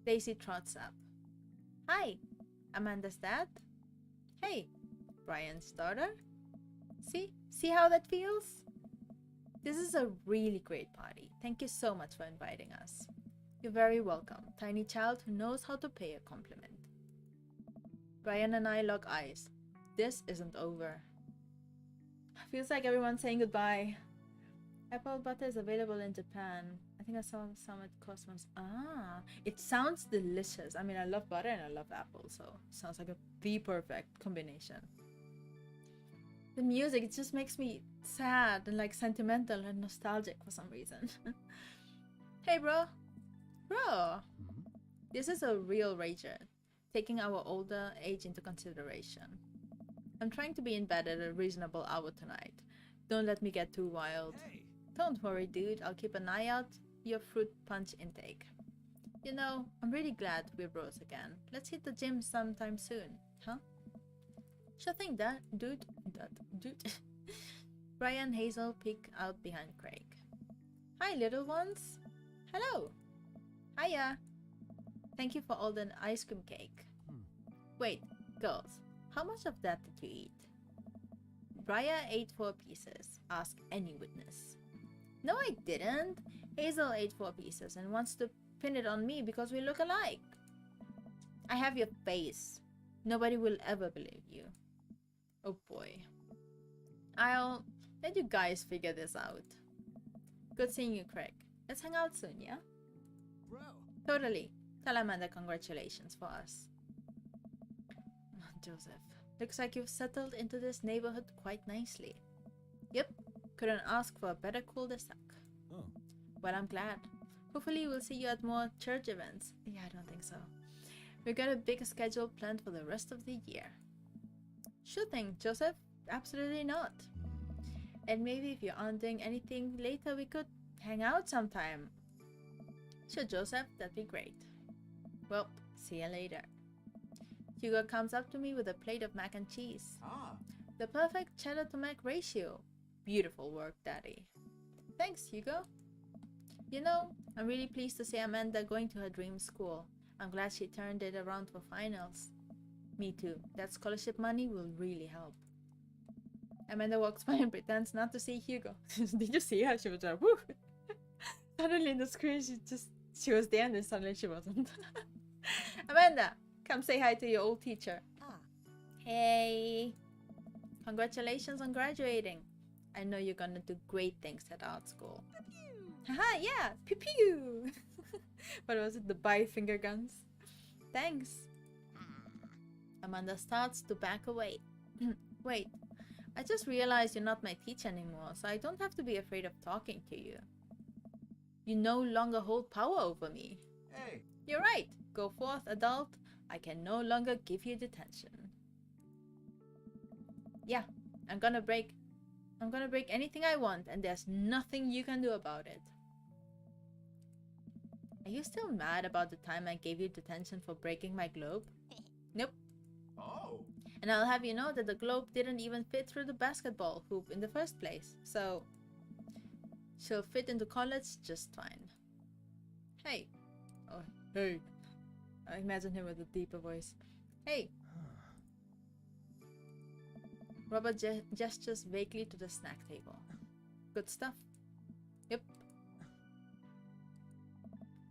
Daisy trots up. Hi, Amanda's dad. Hey, Brian's daughter. See how that feels? This is a really great party. Thank you so much for inviting us. You're very welcome, tiny child who knows how to pay a compliment. Brian and I lock eyes. This isn't over. Feels like everyone's saying goodbye. Apple butter is available in Japan. I think I saw some at Cosmos. Ah, it sounds delicious. I mean, I love butter and I love apple, so it sounds like the perfect combination. The music, it just makes me sad and like sentimental and nostalgic for some reason. Hey, bro. This is a real rager, taking our older age into consideration. I'm trying to be in bed at a reasonable hour tonight. Don't let me get too wild. Hey. Don't worry, dude. I'll keep an eye out your fruit punch intake. You know, I'm really glad we're bros again. Let's hit the gym sometime soon, huh? Sure thing, dude. Brian and Hazel peek out behind Craig. Hi, little ones. Hello. Hiya. Thank you for all the ice cream cake. Wait, girls, how much of that did you eat? Brian ate 4 pieces. Ask any witness. No, I didn't. Hazel ate 4 pieces and wants to pin it on me because we look alike. I have your face. Nobody will ever believe you. Oh boy. I'll let you guys figure this out. Good seeing you, Craig. Let's hang out soon, yeah? Bro. Totally. Tell Amanda congratulations for us. Joseph, looks like you've settled into this neighborhood quite nicely. Yep, couldn't ask for a better cul-de-sac. Oh. Well, I'm glad. Hopefully we'll see you at more church events. Yeah, I don't think so. We've got a big schedule planned for the rest of the year. Sure thing, Joseph. Absolutely not. And maybe if you aren't doing anything later, we could hang out sometime. Sure, Joseph, that'd be great. Well, see you later. Hugo comes up to me with a plate of mac and cheese. Ah. The perfect cheddar to mac ratio. Beautiful work, Daddy. Thanks, Hugo. You know, I'm really pleased to see Amanda going to her dream school. I'm glad she turned it around for finals. Me too. That scholarship money will really help. Amanda walks by and pretends not to see Hugo. Did you see her? She was like, woo! Suddenly in the screen, she was there and then suddenly she wasn't. Amanda, come say hi to your old teacher. Ah. Hey. Congratulations on graduating. I know you're gonna do great things at art school. Haha, yeah, pew pew. What was it, the bi-finger guns? Thanks. Amanda starts to back away. Wait, I just realized you're not my teacher anymore, so I don't have to be afraid of talking to you. You no longer hold power over me. Hey. You're right. Go forth, adult. I can no longer give you detention. Yeah, I'm gonna break anything I want, and there's nothing you can do about it. I Are you still mad about the time I gave you detention for breaking my globe? Nope. Oh. And I'll have you know that the globe didn't even fit through the basketball hoop in the first place, so she'll fit into college just fine. Hey. Oh, hey. I imagine him with a deeper voice. Hey. Robert gestures vaguely to the snack table. Good stuff. Yep.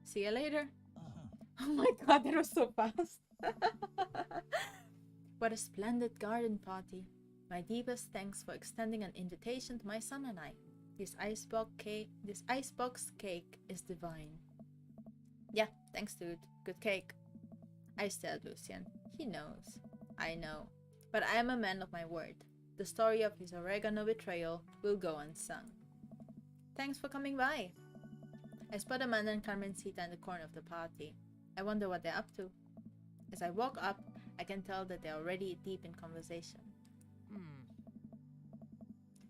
See you later. Oh my god, that was so fast. What a splendid garden party. My deepest thanks for extending an invitation to my son and I. This icebox cake is divine. Yeah, thanks dude. Good cake. I stare at Lucian. He knows. I know. But I am a man of my word. The story of his oregano betrayal will go unsung. Thanks for coming by. I spot Amanda and Carmencita in the corner of the party. I wonder what they're up to. As I walk up, I can tell that they're already deep in conversation.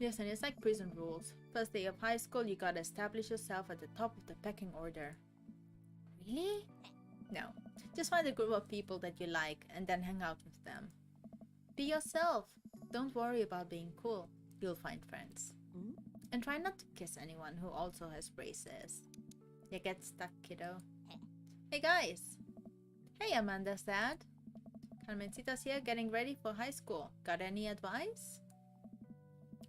Listen, it's like prison rules. First day of high school, you gotta establish yourself at the top of the pecking order. Really? No. Just find a group of people that you like and then hang out with them. Be yourself. Don't worry about being cool. You'll find friends. And try not to kiss anyone who also has braces. You get stuck, kiddo. Hey guys! Hey Amanda's dad! Carmencita's here getting ready for high school. Got any advice?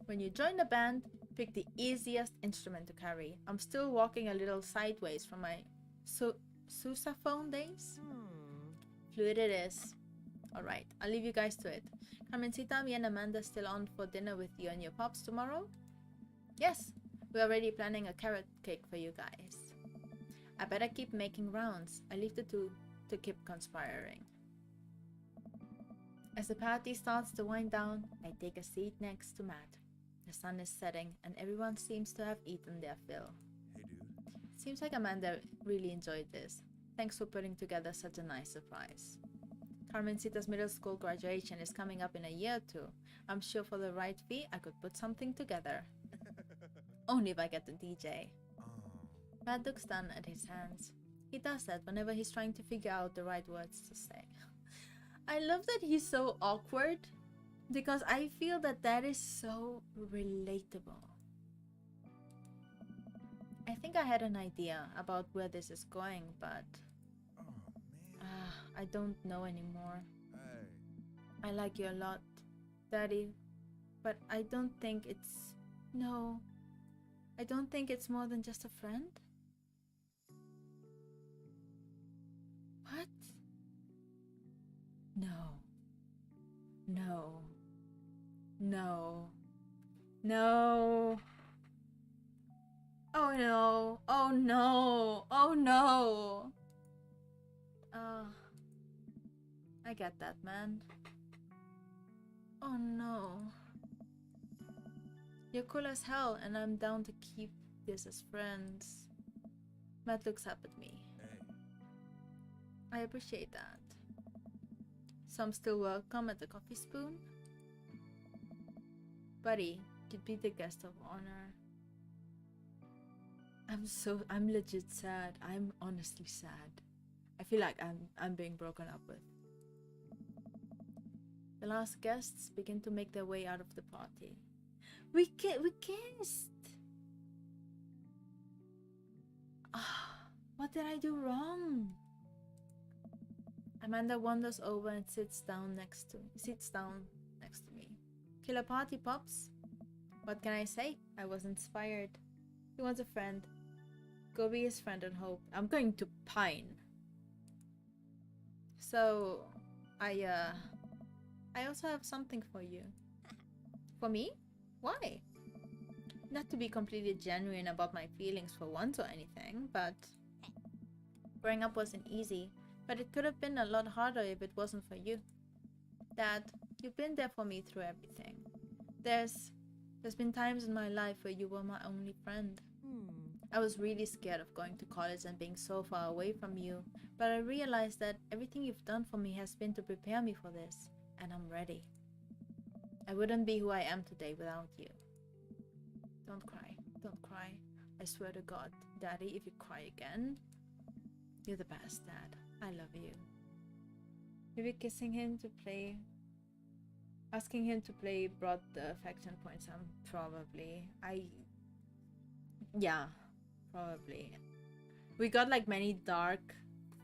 When you join the band, pick the easiest instrument to carry. I'm still walking a little sideways from my sousaphone days. Fluid it is. Alright, I'll leave you guys to it. Carmencita, me and Amanda still on for dinner with you and your pops tomorrow? Yes, we're already planning a carrot cake for you guys. I better keep making rounds. I leave the two to keep conspiring. As the party starts to wind down, I take a seat next to Matt. The sun is setting and everyone seems to have eaten their fill. Hey, dude. Seems like Amanda really enjoyed this. Thanks for putting together such a nice surprise. Carmencita's middle school graduation is coming up in a year or two. I'm sure for the right fee, I could put something together. Only if I get the DJ. Matt looks down at his hands. He does that whenever he's trying to figure out the right words to say. I love that he's so awkward, because I feel that that is so relatable. I think I had an idea about where this is going, but I don't know anymore. Hey. I like you a lot, Daddy, but I don't think it's... No, I don't think it's more than just a friend. What? No. No. No. No. Oh no. Oh no. Oh no. I get that, man. Oh no. You're cool as hell and I'm down to keep this as friends. Matt looks up at me. Hey. I appreciate that. So I'm still welcome at the coffee spoon? Buddy, you'd be the guest of honor. I'm legit sad. I'm honestly sad. I feel like I'm being broken up with. The last guests begin to make their way out of the party. We kissed! What did I do wrong? Amanda wanders over and sits down next to me. Killer party, Pops? What can I say? I was inspired. He wants a friend. Go be his friend and hope. I'm going to pine. So, I also have something for you. For me? Why? Not to be completely genuine about my feelings for once or anything, but growing up wasn't easy, but it could have been a lot harder if it wasn't for you. Dad, you've been there for me through everything. There's been times in my life where you were my only friend. I was really scared of going to college and being so far away from you, but I realized that everything you've done for me has been to prepare me for this, and I'm ready. I wouldn't be who I am today without you. Don't cry. Don't cry. I swear to God, Daddy, if you cry again, You're the best, Dad. I love you. Maybe kissing him to play. Asking him to play brought the affection points on. Probably. Yeah, probably. We got like many dark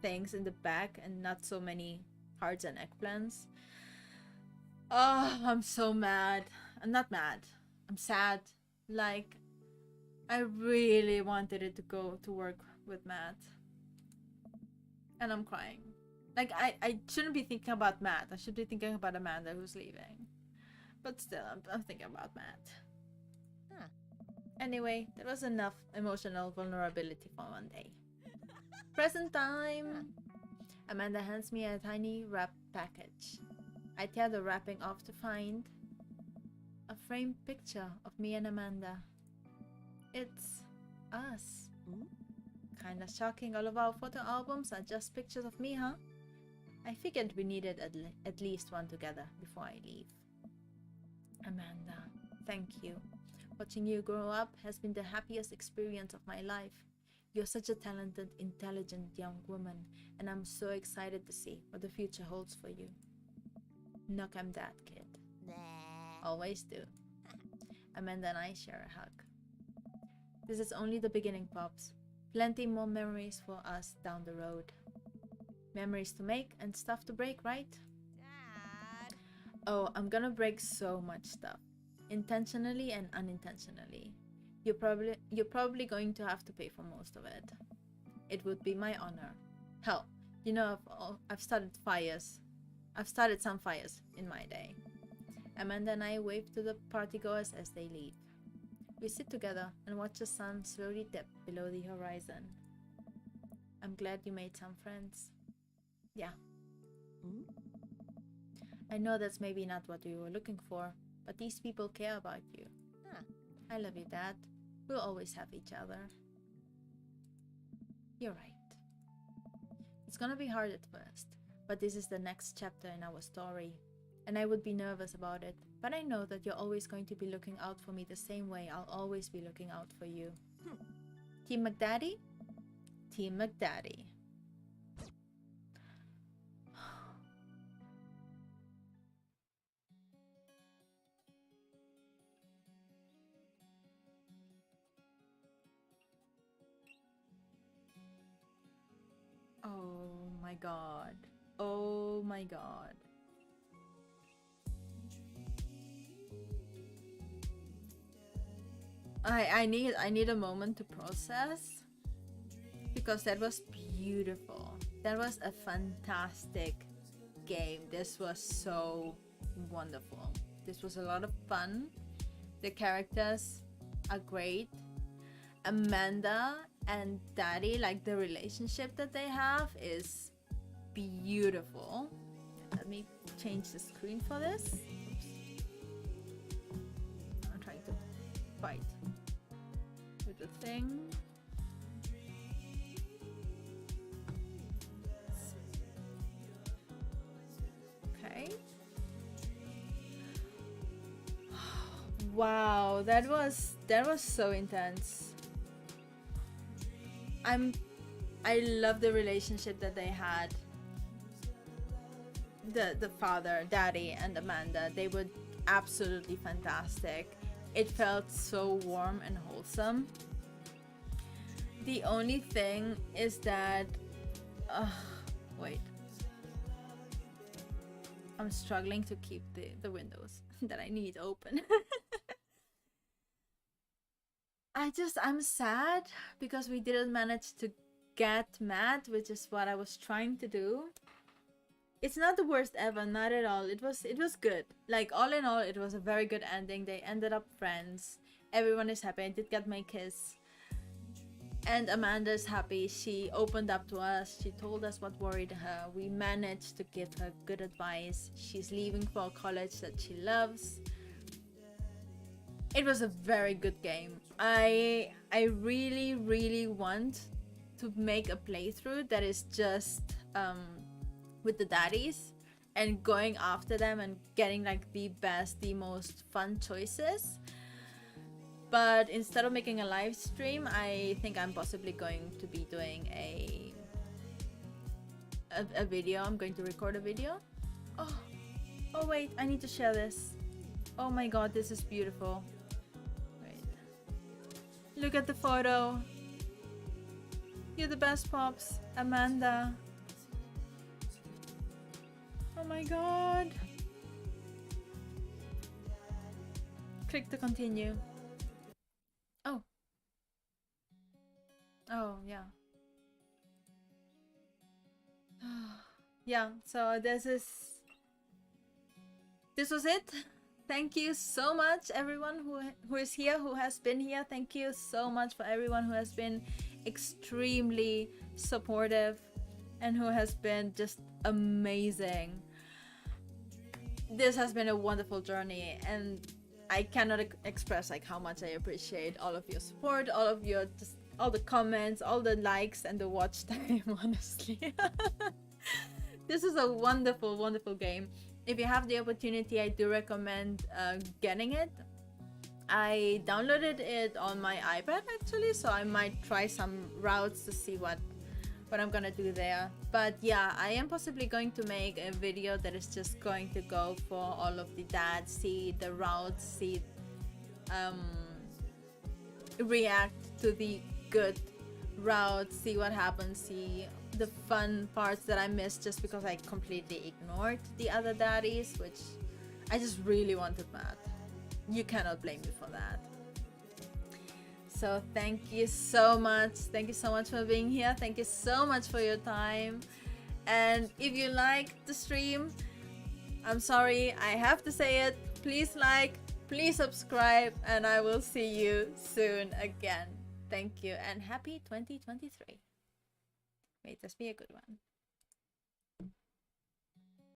things in the back and not so many hearts and eggplants. Oh, I'm so mad. I'm not mad. I'm sad. Like, I really wanted it to go to work with Matt. And I'm crying. Like, I shouldn't be thinking about Matt. I should be thinking about Amanda who's leaving. But still, I'm thinking about Matt. Huh. Anyway, that was enough emotional vulnerability for one day. Present time! Amanda hands me a tiny wrapped package. I tear the wrapping off to find a framed picture of me and Amanda. It's us. Kinda shocking, all of our photo albums are just pictures of me, huh? I figured we needed at least one together before I leave. Amanda, thank you. Watching you grow up has been the happiest experience of my life. You're such a talented, intelligent young woman, and I'm so excited to see what the future holds for you. Knock I'm that kid. Always do. Amanda and I share a hug. This is only the beginning, Pops. Plenty more memories for us down the road. Memories to make and stuff to break, right? Dad. Oh, I'm gonna break so much stuff. Intentionally and unintentionally. You're probably going to have to pay for most of it. It would be my honor. Hell, you know, I've started fires. I've started some fires in my day. Amanda and I wave to the partygoers as they leave. We sit together and watch the sun slowly dip below the horizon. I'm glad you made some friends. Yeah. I know that's maybe not what you were looking for, but these people care about you. I love you, Dad. We'll always have each other. You're right. It's gonna be hard at first, but this is the next chapter in our story, and I would be nervous about it, but I know that you're always going to be looking out for me the same way I'll always be looking out for you. Team McDaddy? Team McDaddy. Oh my god. Oh my god. I need a moment to process, because that was beautiful. That was a fantastic game. This was so wonderful. This was a lot of fun. The characters are great. Amanda and Daddy, like the relationship that they have is beautiful. Let me change the screen for this. I'm trying to fight with the thing. Okay. Wow, that was so intense. I love the relationship that they had. The father, Daddy, and Amanda, they were absolutely fantastic. It felt so warm and wholesome. The only thing is that wait, I'm struggling to keep the windows that I need open. I'm sad because we didn't manage to get Matt, which is what I was trying to do. It's not the worst ever, not at all. It was good. Like, all in all, it was a very good ending. They ended up friends. Everyone is happy. I did get my kiss. And Amanda's happy. She opened up to us. She told us what worried her. We managed to give her good advice. She's leaving for a college that she loves. It was a very good game. I really, really want to make a playthrough that is just with the daddies and going after them and getting like the best, the most fun choices. But instead of making a live stream, I think I'm possibly going to be doing a a video. I'm going to record a video. Oh wait, I need to share this. Oh my god, this is beautiful. Wait. Look at the photo. You're the best, Pops. Amanda. Oh my god. Click to continue. Oh. Oh, yeah. Yeah, so this was it. Thank you so much, everyone who is here, who has been here. Thank you so much for everyone who has been extremely supportive and who has been just amazing. This has been a wonderful journey, and I cannot express like how much I appreciate all of your support, all of your all the comments, all the likes, and the watch time. Honestly, this is a wonderful, wonderful game. If you have the opportunity, I do recommend getting it. I downloaded it on my iPad actually, so I might try some routes to see what I'm gonna do there. But yeah, I am possibly going to make a video that is just going to go for all of the dads, see the routes, see react to the good routes, see what happens, see the fun parts that I missed just because I completely ignored the other daddies, which I just really wanted that. You cannot blame me for that. So thank you so much. Thank you so much for being here. Thank you so much for your time. And if you liked the stream, I'm sorry, I have to say it. Please like, please subscribe, and I will see you soon again. Thank you, and happy 2023. May this be a good one.